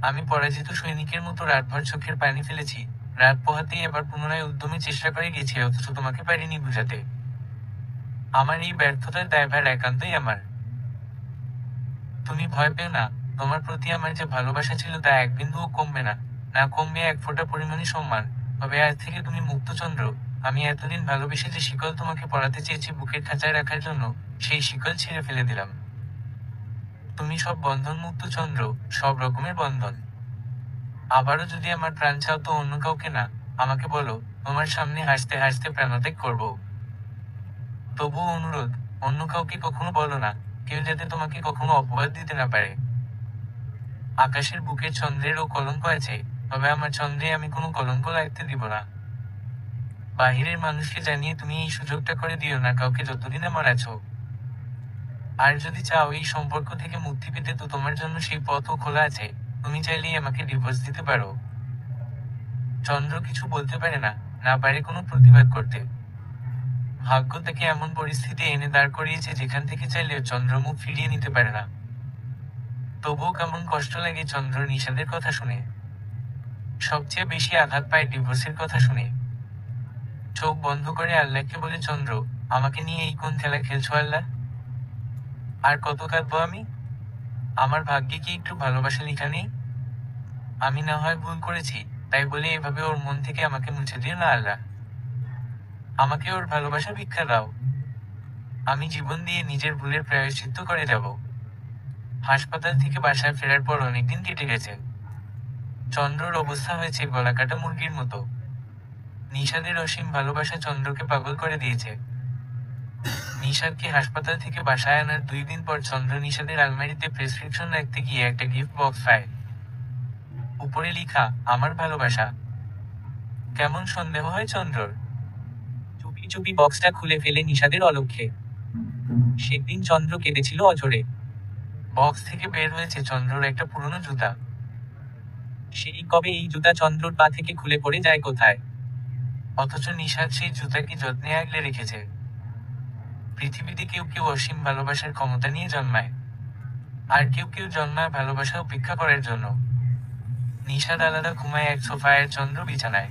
আমি পরাজিত সৈনিকের মতো রাতভর চোখের পানি ফেলেছি। রাত পোহাতেই এবার পুনরায় উদ্যমে চেষ্টা করে গেছি, অথচ তোমাকে পারিনি বুঝাতে। আমার এই ব্যর্থতার দায়ভার একান্তই আমার। তুমি ভয় পেও না। তোমার প্রতি আমার যে ভালোবাসা ছিল তা এক বিন্দুও কমবে না। না কমবে এক ফোঁটা পরিমাণে সম্মান। তবে আজ থেকে তুমি মুক্ত চন্দ্র। আমি এতদিন ভালোবেসে যে শিকল তোমাকে পরাতে চেয়েছি বুকের খাঁচায় রাখার জন্য, সেই শিকল ছিঁড়ে ফেলে দিলাম। তুমি সব বন্ধন মুক্ত চন্দ্র, সব রকমের বন্ধন। আবারও যদি আমার প্রাণ চাও তো অন্য কাউকে না, আমাকে বলো। তোমার সামনে হাসতে হাসতে প্রাণত্যাগ করবো। তবুও অনুরোধ, অন্য কাউকে কখনো বলো না। কেউ যাতে তোমাকে কখনো অপবাদ দিতে না পারে। আকাশের বুকে চন্দ্রেরও কলঙ্ক আছে, তবে আমার চন্দ্রে আমি কোনো কলঙ্ক লাগতে দিব না। বাহিরের মানুষকে জানিয়ে তুমি এই সুযোগটা করে দিও না কাউকে যতদিন আমার আছো। আর যদি চাও এই সম্পর্ক থেকে মুক্তি পেতে তো তোমার জন্য সেই পথও খোলা আছে। তুমি চাইলেই আমাকে ডিভোর্স দিতে পারো। চন্দ্র কিছু বলতে পারে না, না পারে কোনো প্রতিবাদ করতে। ভাগ্য তাকে এমন পরিস্থিতি এনে দাঁড় করিয়েছে যেখান থেকে চাইলেও চন্দ্র মুখ ফিরিয়ে নিতে পারে না। তবুও কেমন কষ্ট লাগে চন্দ্র নিষাদের কথা শুনে। সবচেয়ে বেশি আঘাত পায় ডিভোর্সের কথা শুনে। চোখ বন্ধ করে আল্লাহকে বলে, চন্দ্র, আমাকে নিয়ে এই কোন খেলা খেলছো আল্লাহ? আর কত কাঁদবো আমি? আমার ভাগ্যে কি একটু ভালোবাসা লেখা নেই? আমি না হয় ভুল করেছি, তাই বলে এভাবে ওর মন থেকে আমাকে মুছে দিও না আল্লাহ। আমাকে ওর ভালোবাসা ভিক্ষা দাও। আমি জীবন দিয়ে নিজের ভুলের প্রায়শ্চিত্ত করে যাব। হাসপাতাল থেকে বাসায় ফেরার পর অনেকদিন কেটে গেছে। চন্দ্রর অবস্থা হয়েছে গলাকাটা মুরগির মতো। নিষাদের অসীম ভালোবাসা চন্দ্রকে পাগল করে দিয়েছে। নিষাদকে হাসপাতাল থেকে বাসায় আনার 2 দিন পর চন্দ্র নিষাদের আলমারিতে প্রেসক্রিপশন রাখতে গিয়ে একটা গিফট বক্স পায়। উপরে লেখা, আমার ভালোবাসা। কেমন সন্দেহ হয় চন্দ্রর। চুপি চুপি বক্সটা খুলে ফেলে নিষাদের অলক্ষ্যে। সেদিন চন্দ্র কেঁদেছিল অঝরে। বক্স থেকে বের হয়েছে চন্দ্রর একটা পুরনো জুতা। সেই কবে এই জুতা চন্দ্রর পা থেকে খুলে পড়ে যায় কোথায়, অথচ নিষাদ সেই জুতাকে যত্নে আগলে রেখেছে। পৃথিবীতে কেউ কেউ অসীম ভালোবাসার ক্ষমতা নিয়ে জন্মায়, আর কেউ কেউ জন্মায় ভালোবাসা উপেক্ষা করার জন্য। নিষাদ আলাদা ঘুমায় এক সোফায়, চন্দ্র বিছানায়।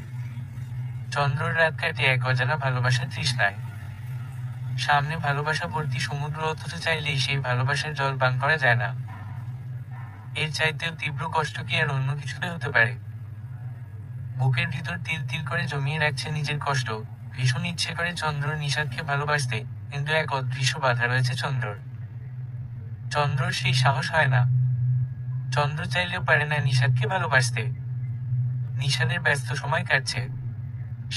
চন্দ্রর রাত কাটে এক অজানা ভালোবাসার তৃষ্ণায়। সামনে ভালোবাসা ভর্তি সমুদ্র, অথচ চাইলেই সেই ভালোবাসার জল পান করা যায় না। এর চাইতেও তীব্র কষ্ট কি আর অন্য কিছুতে হতে পারে? বুকের ভিতর তিল তিল করে জমিয়ে রাখছে নিজের কষ্ট। ভীষণ ইচ্ছে করে চন্দ্র নিষাদকে ভালোবাসতে, কিন্তু এক অদৃশ্য বাধা রয়েছে চন্দ্রর। চন্দ্রর সেই সাহস হয় না। চন্দ্র চাইলেও পারে না নিষাদকে ভালোবাসতে। নিষাদের ব্যস্ত সময় কাটছে,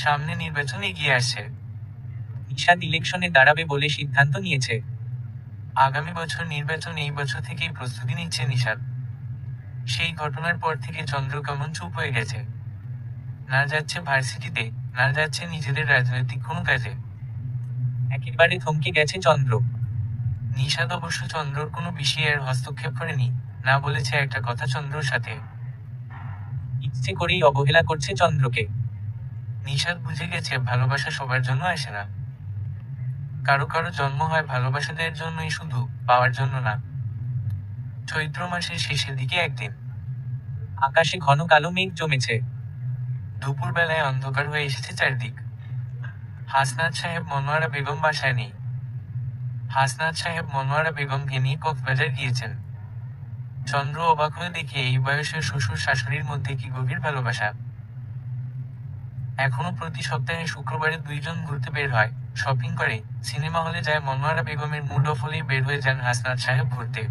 সামনে নির্বাচন এগিয়ে আসছে। নিষাদ ইলেকশনে দাঁড়াবে বলে সিদ্ধান্ত নিয়েছে। আগামী বছর নির্বাচন, এই বছর থেকেই প্রস্তুতি নিচ্ছে নিষাদ। সেই ঘটনার পর থেকে চন্দ্র কেমন চুপ হয়ে গেছে। না যাচ্ছে ভার্সিটিতে, না যাচ্ছে নিজেদের রাজনৈতিক কোনো কাজে। একেবারে থমকে গেছে চন্দ্র। নিষাদ অবশ্য চন্দ্রর কোনো বিষয়ে আর হস্তক্ষেপ করেনি, না বলেছে একটা কথা চন্দ্রর সাথে। ইচ্ছে করেই অবহেলা করছে চন্দ্রকে। নিষাদ বুঝে গেছে ভালোবাসা সবার জন্য আসে না। কারো কারো জন্ম হয় ভালোবাসা দেওয়ার জন্যই, শুধু পাওয়ার জন্য না। চৈত্র মাসের শেষের দিকে একদিন আকাশে ঘন কালো মেঘ জমেছে। দুপুর বেলায় অন্ধকার হয়ে এসেছে চারদিক। হাসনাত সাহেব মনোয়ারা বেগম বাসায় নেই। হাসনাত সাহেব মনোয়ারা বেগমকে নিয়ে কক্সবাজার গিয়েছেন। চন্দ্র অবাক হয়ে দেখে এই বয়সের শ্বশুর শাশুড়ির মধ্যে কি গভীর ভালোবাসা। এখনো প্রতি সপ্তাহে শুক্রবারে দুইজন ঘুরতে বের হয়, শপিং করে, সিনেমা হলে যায়। মনোয়ারা বেগমের মুড অফ হলেই বের হয়ে যান হাসনাত সাহেব ঘুরতে।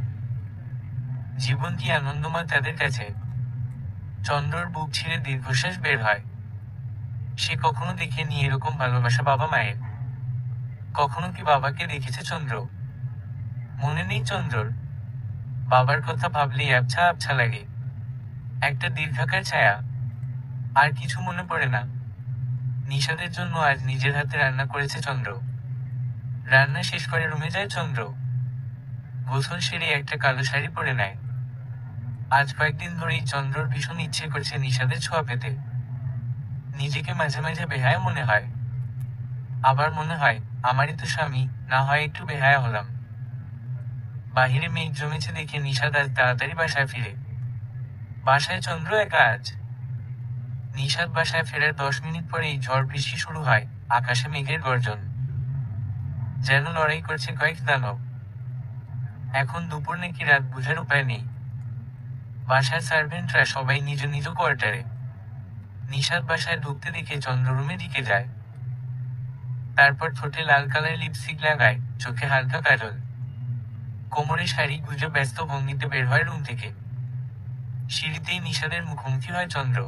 জীবন কি আনন্দময় তাদের কাছে। চন্দ্রর বুক ছিঁড়ে দীর্ঘশ্বাস বের হয়। সে কখনো দেখেনি এরকম ভালোবাসা বাবা মায়ের। কখনো কি বাবাকে দেখেছে চন্দ্র? মনে নেই চন্দ্রর। বাবার কথা ভাবলেই আবছা আবছা লাগে, একটা দীর্ঘাকার ছায়া। আর কিছু মনে পড়ে না। নিশাদের জন্য আজ নিজের হাতে রান্না করেছে চন্দ্র। রান্না শেষ করে রুমে যায় চন্দ্র। গোসল সেরে একটা কালো শাড়ি পরে নেয়। আজ কয়েকদিন ধরেই চন্দ্রর ভীষণ ইচ্ছে করছে নিশাদের ছোঁয়া পেতে। নিজেকে মাঝে মাঝে বেহায়া মনে হয়, আবার মনে হয় আমারই তো স্বামী, না হয় একটু বেহায়া হলাম। বাহিরে মেঘ জমেছে দেখে নিশাদ আজ তাড়াতাড়ি বাসায় ফিরে। বাসায় চন্দ্র একা আজ। নিশাদ বাসায় ফেরার 10 মিনিট পরেই ঝড় বৃষ্টি শুরু হয়। আকাশে মেঘের গর্জন, যেন লড়াই করছে কয়েক দানব। এখন দুপুর নাকি রাত বুঝার উপায় নেই। বাসার সার্ভেন্টরা সবাই নিজ নিজ কোয়ার্টারে। নিশাদ বাসায় ঢুকতে দেখে চন্দ্র রুমে দিকে যায়। তারপর ঠোঁটে লাল কালার লিপস্টিক লাগায়, চোখে হালকা কাজল, কোমরে শাড়ি গুজে ব্যস্ত ভঙ্গিতে বের হয় রুম থেকে। সিঁড়িতেই নিশাদের মুখোমুখি হয় চন্দ্র।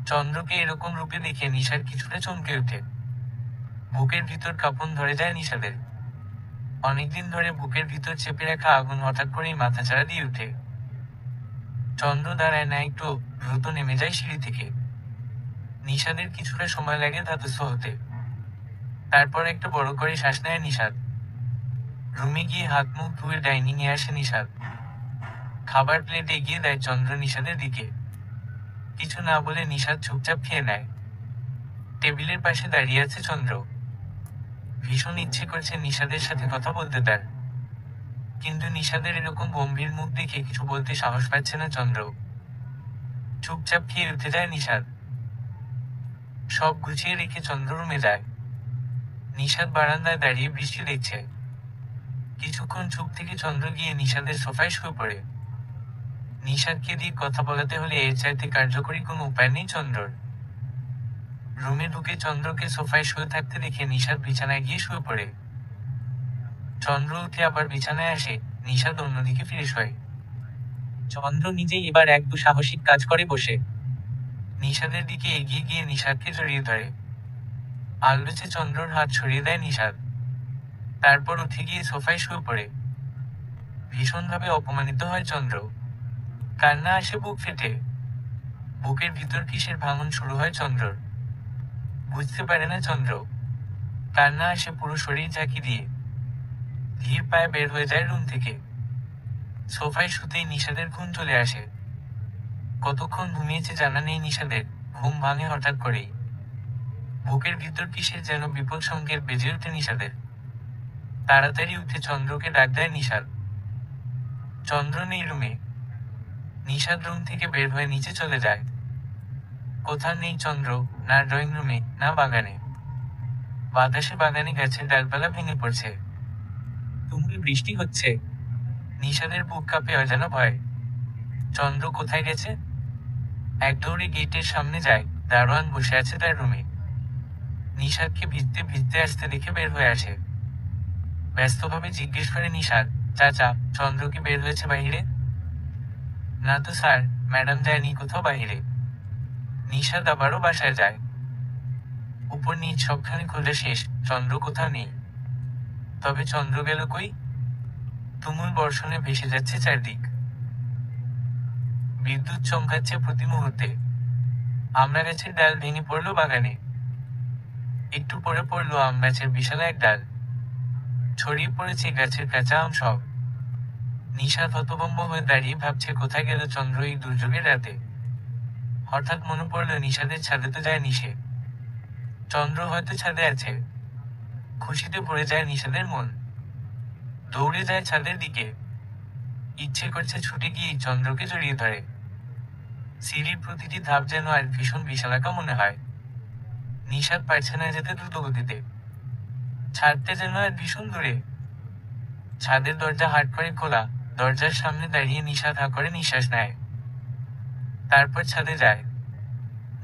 চন্দ্রকে এরকম রূপে দেখে নিশার কিছুটা চমকে ওঠে। বুকের ভিতর কাঁপন ধরে যায় নিশাদের। অনেকদিন ধরে বুকের ভিতর চেপে রাখা আগুন হঠাৎ করেই মাথাচাড়া দিয়ে ওঠে। চন্দ্র দাঁড়ায় না একটু, দ্রুত নেমে যায় সিঁড়ি থেকে। নিশাদের কিছুটা সময় লাগে ধাতস্থ হতে। তারপর একটা বড় করে শ্বাস নেয় নিশাদ। রুমে গিয়ে হাত মুখ ধুয়ে ডাইনিং এ আসে নিশাদ। খাবার প্লেট এগিয়ে দেয় চন্দ্র নিশাদের দিকে। কিছু না বলে নিশাদ চুপচাপ খেয়ে নেয়। টেবিলের পাশে দাঁড়িয়ে আছে চন্দ্র। ভীষণ ইচ্ছে করছে নিশাদের সাথে কথা বলতে তার, কিন্তু নিশাদের এরকম গম্ভীর মুখ দেখে কিছু বলতে সাহস পাচ্ছে না চন্দ্র। চুপচাপ খেয়ে উঠে যায় নিশাদ। সব গুছিয়ে রেখে চন্দ্র রুমে যায়। নিশাদ বারান্দায় দাঁড়িয়ে বৃষ্টি দেখছে। কিছুক্ষণ চুপ থেকে চন্দ্র গিয়ে নিশাদের সোফায় শুয়ে পড়ে। নিশাদকে দিয়ে কথা বলাতে হলে এর চাইতে কার্যকরী কোনো উপায় নেই চন্দ্রর। রুমে ঢুকে চন্দ্রকে সোফায় শুয়ে থাকতে দেখে নিশাদ বিছানায় গিয়ে শুয়ে পড়ে। চন্দ্র উঠে আবার বিছানায় আসে, নিশাদ অন্যদিকে ফিরে শোয়। চন্দ্র নিজেই এবার এক দুঃসাহসিক কাজ করে বসে। নিশাদের দিকে এগিয়ে গিয়ে নিশাদকে জড়িয়ে ধরে। আলবেছে চন্দ্রর হাত সরিয়ে দেয় নিশাদ। তারপর উঠে গিয়ে সোফায় শুয়ে পড়ে। ভীষণভাবে অপমানিত হয় চন্দ্র। কান্না আসে বুক ফেটে। বুকের ভিতর কিসের ভাঙন শুরু হয় চন্দ্রর। বুঝতে পারে না চন্দ্র। কান্না আসে পুরো শরীর ঝাঁকি দিয়ে। ধীর পায়ে বের হয়ে যায় রুম থেকে। সোফায় শুতেই নিশাদের ঘুম চলে আসে। কতক্ষণ ঘুমিয়েছে জানা নেই নিশাদের, ঘুম ভাঙে হঠাৎ করেই। বুকের ভিতর কিসের যেন বিপদ সংকেত বেজে ওঠে নিশাদের। তাড়াতাড়ি উঠে চন্দ্রকে ডাক দেয় নিশাদ। চন্দ্র নেই রুমে। নিশাদ রুম থেকে বের হয়ে নিচে চলে যায়। কোথাও নেই চন্দ্র, না ড্রয়িং রুমে, না বাগানে। বাতাসে বাগানে গাছের ডালপালা ভেঙে পড়ছে। তুমুল বৃষ্টি হচ্ছে। নিশাদের বুক কাঁপে অজানা ভয়। চন্দ্র কোথায় গেছে? এক দৌড়ে গেটের সামনে যায়। দারোয়ান বসে আছে তার রুমে। নিশাদকে ভিজতে ভিজতে আসতে দেখে বের হয়ে আসে। ব্যস্তভাবে জিজ্ঞেস করে নিশাদ, চাচা, চন্দ্র কি বের হয়েছে বাহিরে? না তো স্যার, ম্যাডাম যায়নি কোথাও বাহিরে। নিশাদ আবারও বাসায় যায়। উপর নিচ সবখানে খোঁজা শেষ, চন্দ্র কোথাও নেই। তবে চন্দ্র গেল কই? তুমুল বর্ষণে ভেসে যাচ্ছে চারদিক। বিদ্যুৎ চমকাচ্ছে প্রতি মুহূর্তে। আমড়া গাছের ডাল ভেঙে পড়লো বাগানে। একটু পরে পড়লো আম গাছের বিশাল এক ডাল। ছড়িয়ে পড়েছে গাছের কাঁচা আম সব। নিশাদ হতভম্ব হয়ে দাঁড়িয়ে ভাবছে কোথায় গেল চন্দ্র এই দুর্যোগের রাতে। হঠাৎ মনে পড়লো নিশাদের ছাদে তো যায়নি সে। চন্দ্র হয়তো ছাদে আছে। খুশিতে ভরে যায় নিশাদের মন। দৌড়ে যায় ছাদের দিকে। ইচ্ছে করছে ছুটে গিয়ে চন্দ্রকে জড়িয়ে ধরে। সিঁড়ির প্রতিটি ধাপ যেন আর ভীষণ বিশালাকা মনে হয়। নিশাদ পারছে না যেতে দ্রুত গতিতে। ছাদটা যেন আর ভীষণ দূরে। ছাদের দরজা হাট করে খোলা। দরজার সামনে দাঁড়িয়ে নিশাদ হা করে নিঃশ্বাস নেয়। তারপর ছাদে যায়।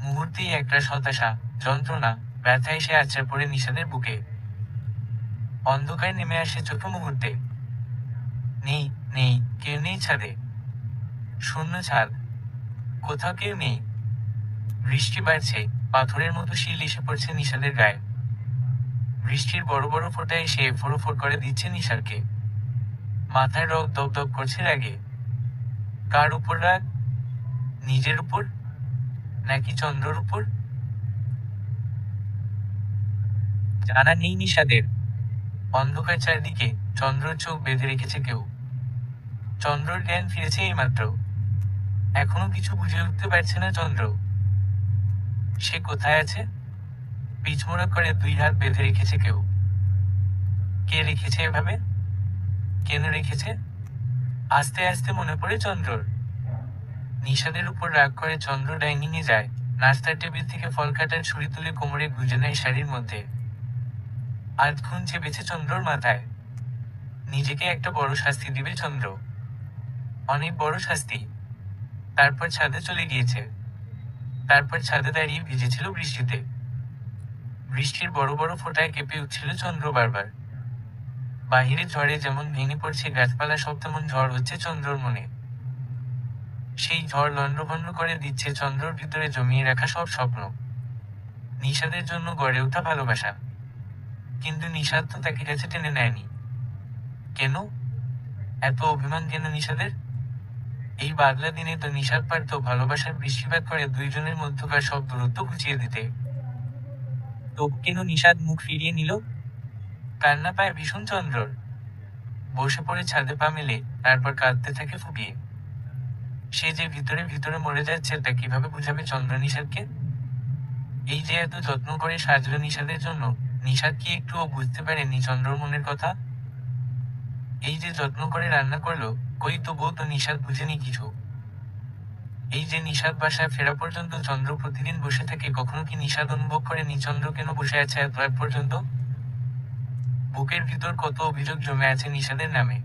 মুহূর্তেই একটা হতাশা, যন্ত্রণা, ব্যথা এসে আছড়ে পড়ে নিশাদের বুকে। অন্ধকার নেমে আসে চোখে মুহূর্তে। নেই, নেই, কেউ নেই ছাদে। শূন্য ছাদ। কোথাও কেউ নেই। বৃষ্টি বাড়ছে, পাথরের মতো শিল এসে পড়ছে নিশাদের গায়ে। বৃষ্টির বড় বড় ফোঁটা এসে ফোড়ফোড় করে দিচ্ছে নিশাদকে। মাথায় রক দপদপ করছে রাগে। কার উপর রাগ? নিজের উপর, নাকি চন্দ্রর উপর? জানা নেই নিষাদের। অন্ধকার চারদিকে। চন্দ্রর চোখ বেঁধে রেখেছে কেউ। চন্দ্রর জ্ঞান ফিরেছে এইমাত্র। এখনো কিছু বুঝে উঠতে পারছে না চন্দ্র। সে কোথায় আছে? পিছমোড়া করে দুই হাত বেঁধে রেখেছে কেউ। কে রেখেছে এভাবে? কেন রেখেছে? আস্তে আস্তে মনে পড়ে চন্দ্রর। নিষাদের উপর রাগ করে চন্দ্র ডাইনিং এ যায়। নাস্তার টেবিল থেকে ফল কাটার ছুরি তুলে কোমরে গুঁজে নেয় শাড়ির মধ্যে। আধখুন চেপেছে চন্দ্রর মাথায়। নিজেকে একটা বড় শাস্তি দিবে চন্দ্র। অনেক বড় শাস্তি। তারপর ছাদে চলে গিয়েছে। তারপর ছাদে দাঁড়িয়ে ভিজেছিল বৃষ্টিতে। বৃষ্টির বড় বড় ফোঁটায় কেঁপে উঠছিল চন্দ্র বারবার। বাহিরে ঝড়ে যেমন ভেঙে পড়ছে গাছপালা, সব তেমন ঝড় হচ্ছে চন্দ্রর মনে। সেই ঝড় লন্ডভন্ড করে দিচ্ছে চন্দ্রর ভিতরে জমিয়ে রাখা সব স্বপ্ন। নিষাদের জন্য গড়ে ওঠা ভালোবাসা। কিন্তু নিষাদ তো তাকে কাছে টেনে নেয়নি। কেন? এত অভিমান কেন নিষাদের? এই বাদলা দিনে তো নিষাদ পারত ভালোবাসার বৃষ্টিপাত করে দুইজনের মধ্যকার সব দূরত্ব ঘুচিয়ে দিতে। তবু কেন নিষাদ মুখ ফিরিয়ে নিল? কান্না পায় ভীষণ চন্দ্রর। বসে পড়ে ছাদে পা মেলে, তারপর কাঁদতে থাকে ফুপিয়ে। সে যে ভিতরে ভিতরে মরে যাচ্ছে তা কিভাবে বুঝাবে চন্দ্র নিষাদকে? এই যে এত যত্ন করে সাজলো নিষাদের জন্য, নিষাদ কি একটুও বুঝতে পারেনি চন্দ্রর মনের কথা? এই যে যত্ন করে রান্না করলো, কই তবুও তো নিষাদ বুঝেনি কিছু। এই যে নিষাদ বাসায় ফেরা পর্যন্ত চন্দ্র প্রতিদিন বসে থাকে, কখনো কি নিষাদ অনুভব করেনি চন্দ্র কেন বসে আছে এত রাত পর্যন্ত? বুকের ভিতর কত অভিযোগ জমে আছে নিষাদের নামে।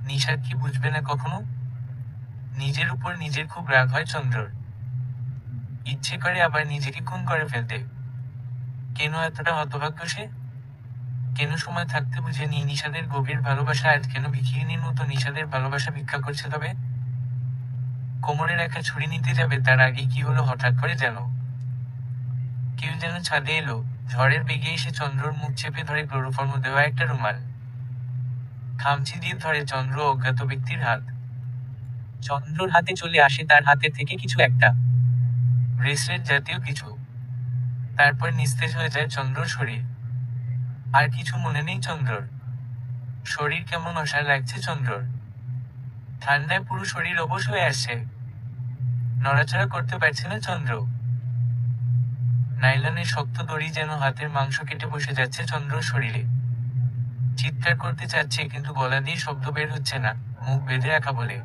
নিষাদ কি বুঝবে না কখনো? নিজের উপর নিজের খুব রাগ হয় চন্দ্রর। ইচ্ছে করে আবার নিজেকে খুন করে ফেলতে। কেন এতটা হতভাগ্য সে? কেন সময় থাকতে বুঝে নি নিষাদের গভীর ভালোবাসা আজ কেন ভিখিরিনীর মতো নিষাদের ভালোবাসা ভিক্ষা করছে? তবে কোমরে রাখা ছুরি নিতে যাবে তার আগে কি হলো হঠাৎ করে যেন কেউ যেন ছাদে এলো। ঝড়ের বেগে এসে চন্দ্রর মুখ চেপে ধরে ক্লোরোফর্ম দেওয়া একটা রুমাল। খামচি দিয়ে ধরে চন্দ্র অজ্ঞাত ব্যক্তির হাত। চন্দ্রর হাতে চলে আসে তার হাতে থেকে কিছু একটা ব্রেসলেট জাতীয় কিছু। তারপর নিস্তেজ হয়ে যায় চন্দ্রর শরীর। আর কিছু মনে নেই চন্দ্রর। শরীর কেমন অসাড় লাগছে চন্দ্রর। ঠান্ডায় পুরো শরীর অবশ হয়ে আসছে। নড়াচড়া করতে পারছে না চন্দ্র। নাইলনের শক্ত দড়ি যেন হাতের মাংস কেটে বসে যাচ্ছে চন্দ্রর শরীরে। চিৎকার করতে চাচ্ছে কিন্তু গলা দিয়ে শব্দ বের হচ্ছে না, মুখ বেঁধে রাখা বলে।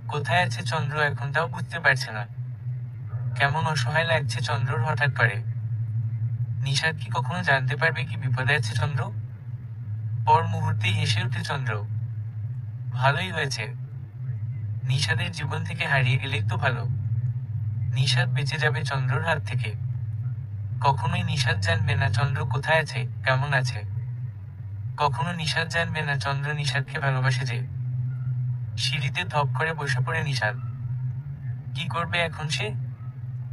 কোথায় আছে চন্দ্র এখন তাও বুঝতে পারছে না। কেমন অসহায় লাগছে চন্দ্রর হঠাৎ করে। নিষাদ কি কখনো জানতে পারবে কি বিপদে আছে চন্দ্র? পর মুহূর্তেই হেসে উঠে চন্দ্র। ভালোই হয়েছে। নিষাদের জীবন থেকে হারিয়ে গেলেই তো ভালো। নিষাদ বেঁচে যাবে চন্দ্রর হাত থেকে। কখনোই নিষাদ জানবে না চন্দ্র কোথায় আছে, কেমন আছে। কখনো নিষাদ জানবে না চন্দ্র নিষাদকে ভালোবাসে যে। সিঁড়িতে ধপ করে বসে পড়ে নিষাদ। কি করবে এখন সে?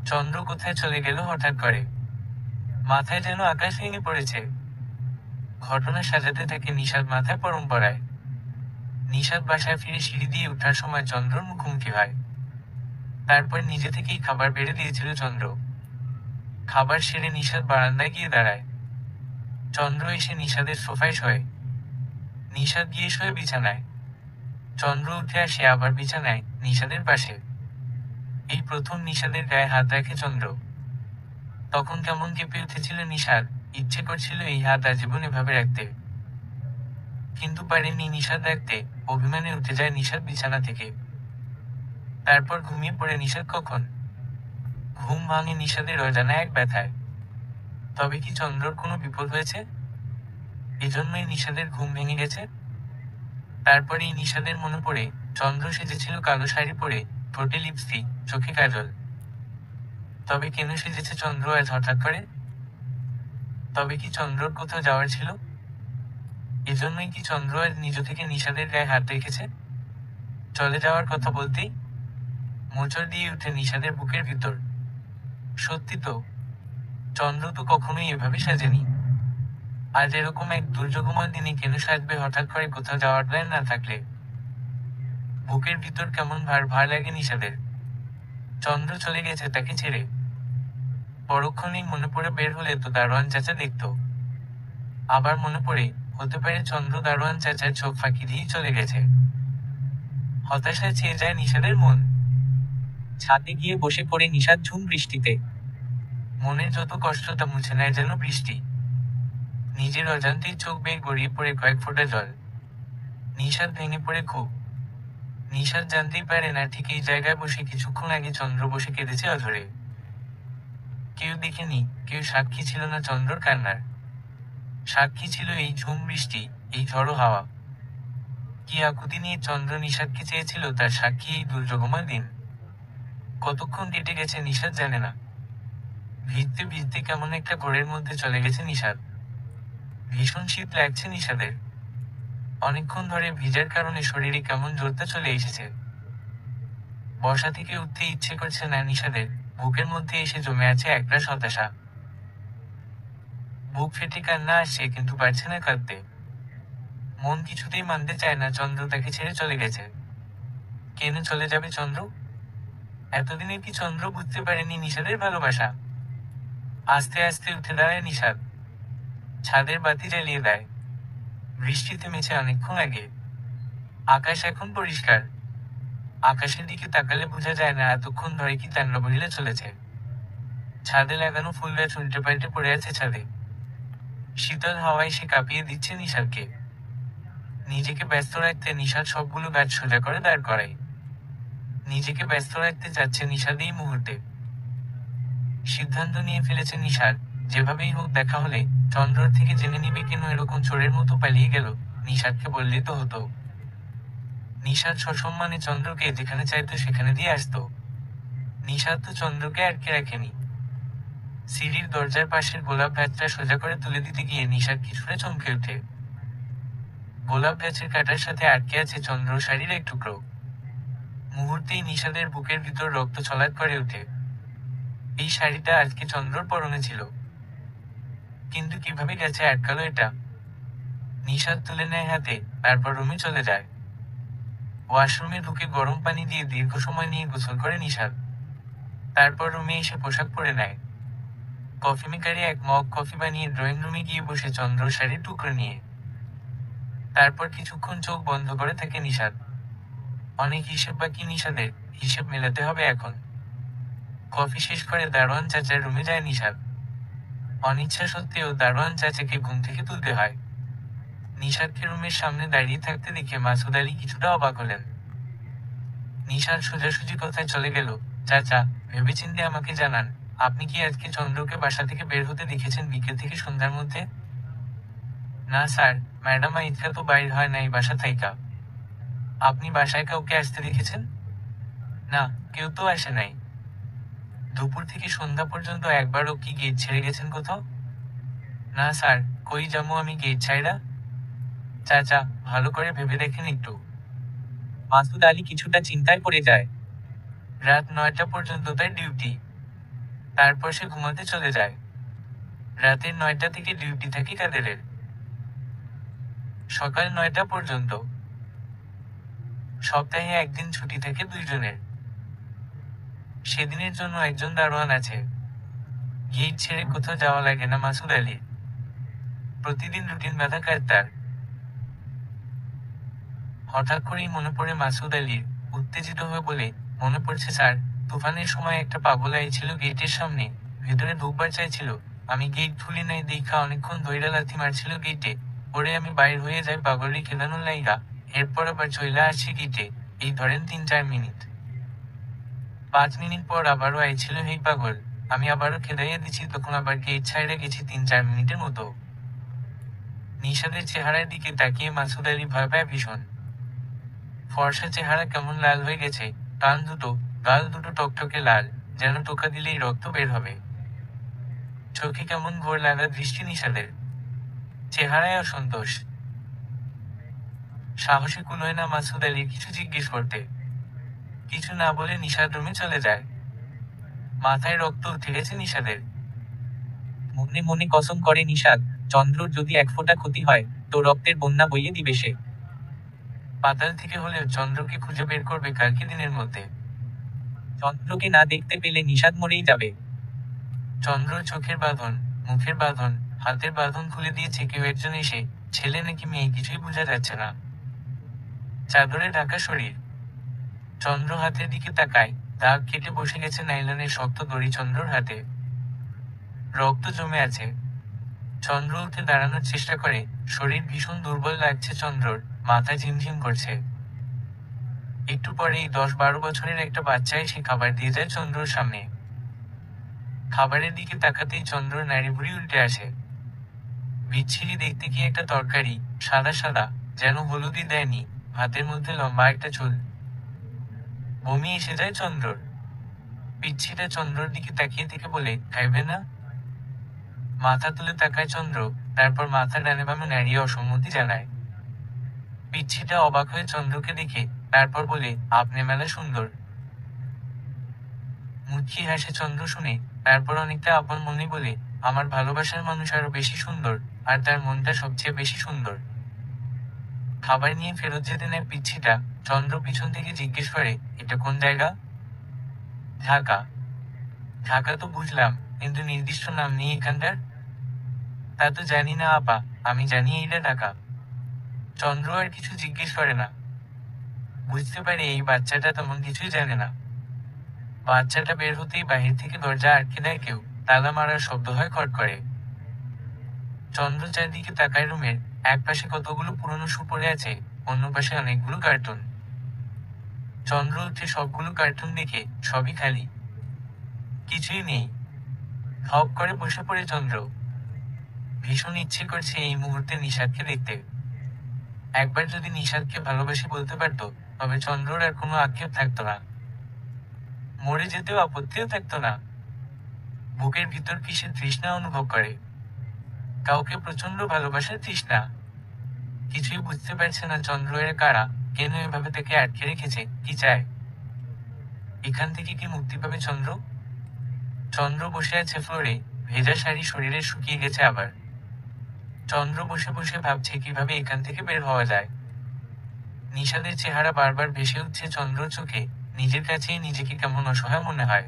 চন্দ্র কোথায় চলে গেল হঠাৎ করে। মাথায় যেন আকাশ ভেঙে পড়েছে। ঘটনা সাজাতে থাকে নিষাদ মাথায় পরম্পরায়। নিষাদ বাসায় ফিরে সিঁড়ি দিয়ে ওঠার সময় চন্দ্রর মুখোমুখি হয়। তারপর নিজে থেকেই খাবার বেড়ে দিয়েছিল চন্দ্র। খাবার সেরে নিষাদ বারান্দায় গিয়ে দাঁড়ায়। চন্দ্র এসে নিষাদের সোফায় শোয়। নিষাদ গিয়ে শোয় বিছানায়। চন্দ্র উঠে আসে আবার বিছানায়, নিষাদের পাশে। এই প্রথম নিষাদের গায়ে হাত রাখে চন্দ্র। তখন কেমন কেঁপে উঠেছিল নিষাদ। ইচ্ছে করছিল এই হাত আজীবন এভাবে রাখতে। কিন্তু পারেনি নিষাদ রাখতে। অভিমানে উঠে যায় নিষাদ বিছানা থেকে। তারপর ঘুমিয়ে পড়ে নিষাদ কখন। ঘুম ভাঙে নিষাদের অজানা এক ব্যথায়। তবে কি চন্দ্রর কোনো বিপদ হয়েছে? এজন্যই নিষাদের ঘুম ভেঙে গেছে। তারপরেই নিষাদের মনে পড়ে চন্দ্র সেজেছিল কালো শাড়ি পরে, ঠোঁটে লিপস্টিক, চোখে কাজল। তবে কেন সেজেছে চন্দ্র আজ হঠাৎ করে? তবে কি চন্দ্রর কোথাও যাওয়ার ছিল? এজন্যই কি চন্দ্র আজ নিজ থেকে নিষাদের গায়ে হাত রেখেছে? চলে যাওয়ার কথা বলতেই মোচড় দিয়ে উঠে নিষাদের বুকের ভিতর। সত্যি তো, চন্দ্র তো কখনোই এভাবে সাজেনি। আজ এরকম এক দুর্যোগময় দিনে কেন সাজবে হঠাৎ করে কোথাও যাওয়ার প্ল্যান না থাকলে? বুকের ভিতর কেমন ভার ভার লাগে নিষাদের। চন্দ্র চলে গেছে তাকে ছেড়ে। পরক্ষণেই মনে পড়ে বের হলে তো দারোয়ান চাচা দেখতো। আবার মনে পড়ে হতে পারে চন্দ্র দারোয়ান চাচার চোখ ফাঁকি দিয়েই চলে গেছে। হতাশায় ছেয়ে যায় নিষাদের মন। ছাদে গিয়ে বসে পড়ে নিষাদ ঝুম বৃষ্টিতে। মনের যত কষ্টটা মুছে নেয় যেন বৃষ্টি। নিজের অজান্তেই চোখ বেয়ে গড়িয়ে পড়ে কয়েক ফোঁটা জল। নিষাদ ভেঙে পড়ে খুব। নিষাদ জানতেই পারে না ঠিক এই জায়গায় বসে কিছুক্ষণ আগে চন্দ্র বসে কেঁদেছে অঝরে। কেউ দেখেনি, কেউ সাক্ষী ছিল না চন্দ্রর কান্নার। সাক্ষী ছিল এই ঝুম বৃষ্টি, এই ঝড়ো হাওয়া। কি আকুতি নিয়ে চন্দ্র নিষাদকে চেয়েছিল তার সাক্ষী এই দুর্যোগময় দিন। কতক্ষণ কেটে গেছে নিষাদ জানে না। ভিজতে ভিজতে কেমন একটা ঘোরের মধ্যে চলে গেছে নিষাদ। ভীষণ শীত লাগছে নিষাদের। অনেকক্ষণ ধরে ভিজার কারণে শরীরে কেমন জোরতা চলে এসেছে। বসা থেকে উঠতে ইচ্ছে করছে না নিষাদের। বুকের মধ্যে এসে জমে আছে একরাশ হতাশা। বুক ফেটে কান্না আসছে কিন্তু পারছে না কাঁদতে। মন কিছুতেই মানতে চায় না চন্দ্র তাকে ছেড়ে চলে গেছে। কেন চলে যাবে চন্দ্র? এতদিনে কি চন্দ্র বুঝতে পারেনি নিষাদের ভালোবাসা? আস্তে আস্তে উঠে দাঁড়ায় নিষাদ। ছাদের বাতি জ্বালিয়ে দেয়। বৃষ্টি থেমেছে অনেকক্ষণ আগে। আকাশ এখন পরিষ্কার। আকাশের দিকে তাকালে বোঝা যায় না এতক্ষণ ধরে কি তাণ্ডবলীলা চলেছে। ছাদে লাগানো ফুল গাছ উল্টে পাল্টে পড়ে আছে ছাদে। শীতল হাওয়ায় সে কাঁপিয়ে দিচ্ছে নিষাদকে। নিজেকে ব্যস্ত রাখতে নিষাদ সবগুলো গাছ সোজা করে দাঁড় করায়। নিজেকে ব্যস্ত রাখতে যাচ্ছে নিষাদ এই মুহূর্তে। সিদ্ধান্ত নিয়ে ফেলেছে নিষাদ, যেভাবেই হোক দেখা হলে চন্দ্রর থেকে জেনে নিবে কেন এরকম চোরের মতো পালিয়ে গেল। নিষাদকে বললেই তো হতো। নিষাদ সসম্মানে চন্দ্রকে যেখানে চাইতো সেখানে দিয়ে আসতো। নিষাদ তো চন্দ্রকে আটকে রাখেনি। সিঁড়ির দরজার পাশের গোলাপ গাছটা সোজা করে তুলে দিতে গিয়ে নিষাদ কিছুটা চমকে ওঠে। গোলাপ গাছের কাঁটার সাথে আটকে আছে চন্দ্র শাড়ির এক টুকরো। মুহূর্তেই নিষাদের বুকের ভিতর রক্ত ছলাৎ করে ওঠে। এই শাড়িটা আজকে চন্দ্রর পরনে ছিল, কিন্তু কিভাবে গেছে আটকালো এটা? নিষাদ তুলে নেয় হাতে, তারপর রুমে চলে যায়। ওয়াশরুমে ঢুকে গরম পানি দিয়ে দীর্ঘ সময় নিয়ে গোসল করে নিষাদ। তারপর রুমে এসে পোশাক পরে নেয়। কফি মেকারে এক মগ কফি বানিয়ে ড্রয়িং রুমে গিয়ে বসে চন্দ্র শাড়ির টুকরো নিয়ে। তারপর কিছুক্ষণ চোখ বন্ধ করে থাকে নিষাদ। অনেক হিসেব বাকি নিষাদের, হিসেব মেলাতে হবে এখন। কফি শেষ করে দারোয়ান চাচার রুমে যায় নিষাদ। অনিচ্ছা সত্ত্বেও দারোয়ান চাচাকে ঘুম থেকে তুলতে হয়। নিষাদকে রুমের সামনে দাঁড়িয়ে থাকতে দেখে মাসুদ আলী কিছুটা অবাক হলেন। নিষাদ সোজাসুজি কথায় চলে গেল, চাচা, ভেবেচিন্তে আমাকে জানান, আপনি কি আজকে চন্দ্রকে বাসা থেকে বের হতে দেখেছেন বিকেল থেকে সন্ধ্যার মধ্যে? না স্যার, ম্যাডাম আইজকা তো বাইর হয় নাই বাসা থাইকা। আপনি বাসায় কাউকে আসতে দেখেছেন? না, কেউ তো আসে নাই। দুপুর থেকে সন্ধ্যা পর্যন্ত একবারও কি গেট ছেড়ে গেছেন কোথাও? না স্যার, কই যাবো আমি গেট ছাইড়া? চাচা, ভালো করে ভেবে দেখেন একটু। মাসুদ আলী কিছুটা চিন্তায় পড়ে যায়। রাত 9টা পর্যন্ত তার ডিউটি। তারপর সে ঘুমাতে চলে যায়। রাতের 9টা থেকে ডিউটি থাকে কাদেরের। সকাল 9টা পর্যন্ত। সপ্তাহে একদিন ছুটি থাকে দুইজনের। সেদিনের জন্য একজন দারোয়ান আছে। গেট ছেড়ে কোথাও যাওয়া লাগে না মাসুদ আলীর। প্রতিদিন রুটিন বাঁধা কাজ তার। হঠাৎ করেই মনে পড়ে মাসুদ আলীর। উত্তেজিত হয়ে বলে, মনে পড়ছে স্যার, তুফানের সময় একটা পাগল আইছিল গেটের সামনে, ভেতরে ঢুকবার চাইছিল। আমি গেট খুলি নাই দেখা অনেকক্ষণ ধইরা লাথি মারছিল গেটে। পরে আমি বাইর হয়ে যাই পাগলটি খেলানোর লাইগা। এরপর আবার চইলা আসছি গেটে। এই ধরেন 3-4 মিনিট। 5 মিনিট পর আবারও আইছিল এই পাগল। আমি আবারও খেদাইয়া দিছি, তখন আবার গেট ছাইড়া গেছি 3-4 মিনিটের মতো। নিষাদের চেহারার দিকে তাকিয়ে মাসুদ আলী ভয় পায় ভীষণ। ফর্সা চেহারা কেমন লাল হয়ে গেছে, কান দুটো, গাল দুটো টকটকে লাল, যেন টোকা দিলেই রক্ত বের হবে। চোখে কেমন ঘোর লাগা দৃষ্টি নিষাদের। চেহারায় অসন্তোষ। সাহসে কুলোয় না মাসুদ আলীর কিছু জিজ্ঞেস করতে। কিছু না বলে নিষাদ রুমে চলে যায়। মাথায় রক্ত উঠে গেছে নিষাদের। মনে মনে কসম করে নিষাদ, চন্দ্রর যদি এক ফোঁটা ক্ষতি হয় তো রক্তের বন্যা বইয়ে দিবে সে। পাতাল থেকে হলেও চন্দ্রকে খুঁজে বের করবে কালকে দিনের মধ্যে। চন্দ্রকে না দেখতে পেলে নিষাদ মরেই যাবে। চন্দ্র চোখের বাঁধন, মুখের বাঁধন, হাতের বাঁধন খুলে দিয়েছে কেউ একজন এসে। ছেলে নাকি মেয়ে কিছুই বোঝা যাচ্ছে না। চাদরে ঢাকা শরীর। চন্দ্র হাতের দিকে তাকায়। দাগ কেটে বসে গেছে নাইলনের শক্ত দড়ি চন্দ্রর হাতে। রক্ত জমে আছে। চন্দ্র উঠে দাঁড়ানোর চেষ্টা করে। শরীর ভীষণ দুর্বল লাগছে চন্দ্রর, মাথা ঝিমঝিম করছে। একটু পরেই 10-12 বছরের একটা বাচ্চা এসে খাবার দিয়ে যায় চন্দ্রর সামনে। খাবারের দিকে তাকাতেই চন্দ্রর নাড়িভুড়ি উল্টে আসে। বিচ্ছিরি দেখতে কি একটা তরকারি, সাদা সাদা, যেন হলুদই দেয়নি, ভাতের মধ্যে লম্বা একটা চুল। বমি এসে যায় চন্দ্রর। পিচ্ছিটা চন্দ্রর দিকে তাকিয়ে থেকে বলে, খাইবে না? মাথা তুলে তাকায় চন্দ্র, তারপর মাথা ডানে বামে নাড়িয়ে অসম্মতি জানায়। পিচ্ছিটা অবাক হয়ে চন্দ্রকে দেখে, তারপর বলে, আপনি মেলা সুন্দর। মুচকি হাসে চন্দ্র শুনে, তারপর অনেকটা আপন মনে বলে, আমার ভালোবাসার মানুষ আরো বেশি সুন্দর, আর তার মনটা সবচেয়ে বেশি সুন্দর। খাবার নিয়ে ফেরত যেতে নেয় পিচ্ছিটা। চন্দ্র পিছন থেকে জিজ্ঞেস করে, এটা কোন জায়গা? ঢাকা। ঢাকা তো বুঝলাম, কিন্তু নির্দিষ্ট নাম নেই এখানটার? তা তো জানি না আপা, আমি জানি এইটা ঢাকা। চন্দ্র আর কিছু জিজ্ঞেস করে না। বুঝতে পারে এই বাচ্চাটা তেমন কিছুই জানে না। বাচ্চাটা বের হতেই বাহির থেকে দরজা আটকে দেয় কেউ। তালা মারার শব্দ হয় খট করে। চন্দ্র চারদিকে তাকায়। রুমের এক পাশে কতগুলো পুরনো শু পড়ে আছে, অন্য পাশে অনেকগুলো কার্টুন। চন্দ্র উঠে সবগুলো কার্টুন দেখে, সবই খালি, কিছুই নেই। ধপ করে বসে পড়ে চন্দ্র। ভীষণ ইচ্ছে করছে এই মুহূর্তে নিষাদকে দেখতে। একবার যদি নিষাদকে ভালোবাসি বলতে পারতো, তবে চন্দ্রর আর কোনো আক্ষেপ থাকতো না। মরে যেতেও আপত্তিও থাকতো না। বুকের ভিতর কিসের তৃষ্ণা অনুভব করে। কাউকে প্রচন্ড ভালোবাসার তৃষ্ণা। কিছুই বুঝতে পারছে না চন্দ্র এর কারা, কেন এভাবে তাকে আটকে রেখেছে, কি চায়। এখান থেকে কি মুক্তি পাবে চন্দ্র? চন্দ্র বসে আছে ফ্লোরে, ভেজা শাড়ি শরীরে শুকিয়ে গেছে আবার। চন্দ্র বসে বসে ভাবছে কিভাবে এখান থেকে বের হওয়া যায়। নিষাদের চেহারা বারবার ভেসে উঠছে চন্দ্রর চোখে। নিজের কাছেই নিজেকে কেমন অসহায় মনে হয়।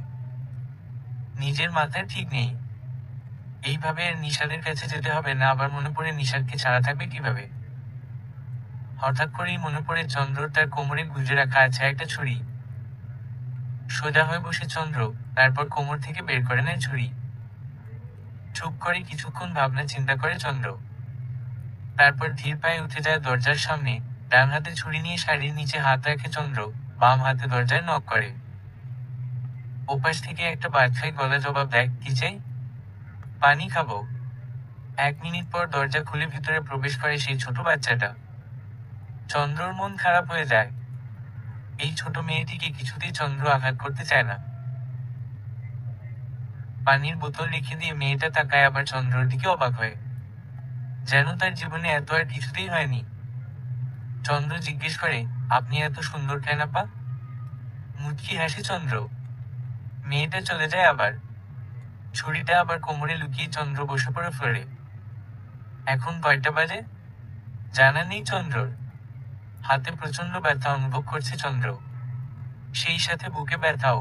নিজের মাথার ঠিক নেই। এইভাবে আর নিষাদের কাছে যেতে হবে না। আবার মনে পড়ে নিষাদকে ছাড়া থাকবে কিভাবে। হঠাৎ করেই মনে পড়ে চন্দ্রর তার কোমরে গুঁজে রাখা আছে একটা ছুরি। সোজা হয়ে বসে চন্দ্র, তারপর কোমর থেকে বের করে নেয় ছুরি। চুপ করে কিছুক্ষণ ভাবনা চিন্তা করে চন্দ্র। তারপর ধীর পায়ে উঠে যায় দরজার সামনে। ডান হাতে ছুরি নিয়ে শাড়ির নিচে হাত রাখে চন্দ্র, বাম হাতে দরজায় নক করে। ওপাশ থেকে একটা বাচ্চাই গলা জবাব দেয়, কি চাই? পানি খাবো। 1 মিনিট পর দরজা খুলে ভিতরে প্রবেশ করে সেই ছোট বাচ্চাটা। চন্দ্রর মন খারাপ হয়ে যায়। এই ছোট মেয়েটিকে কিছুতেই চন্দ্র আঘাত করতে চায় না। পানির বোতল রেখে দিয়ে মেয়েটা তাকায় আবার চন্দ্রর দিকে অবাক হয়ে, যেন তার জীবনে এত আর কিছুতেই হয়নি। চন্দ্র জিজ্ঞেস করে, আপনি এত সুন্দর কেন আপা? মুচকি হাসে চন্দ্র। মেয়েটা চলে যায় আবার। ছুরিটা আবার কোমরে লুকিয়ে চন্দ্র বসে পড়ে ফ্লোরে। এখন কয়টা বাজে জানা নেই চন্দ্রর। হাতে প্রচন্ড ব্যথা অনুভব করছে চন্দ্র, সেই সাথে বুকে ব্যথাও।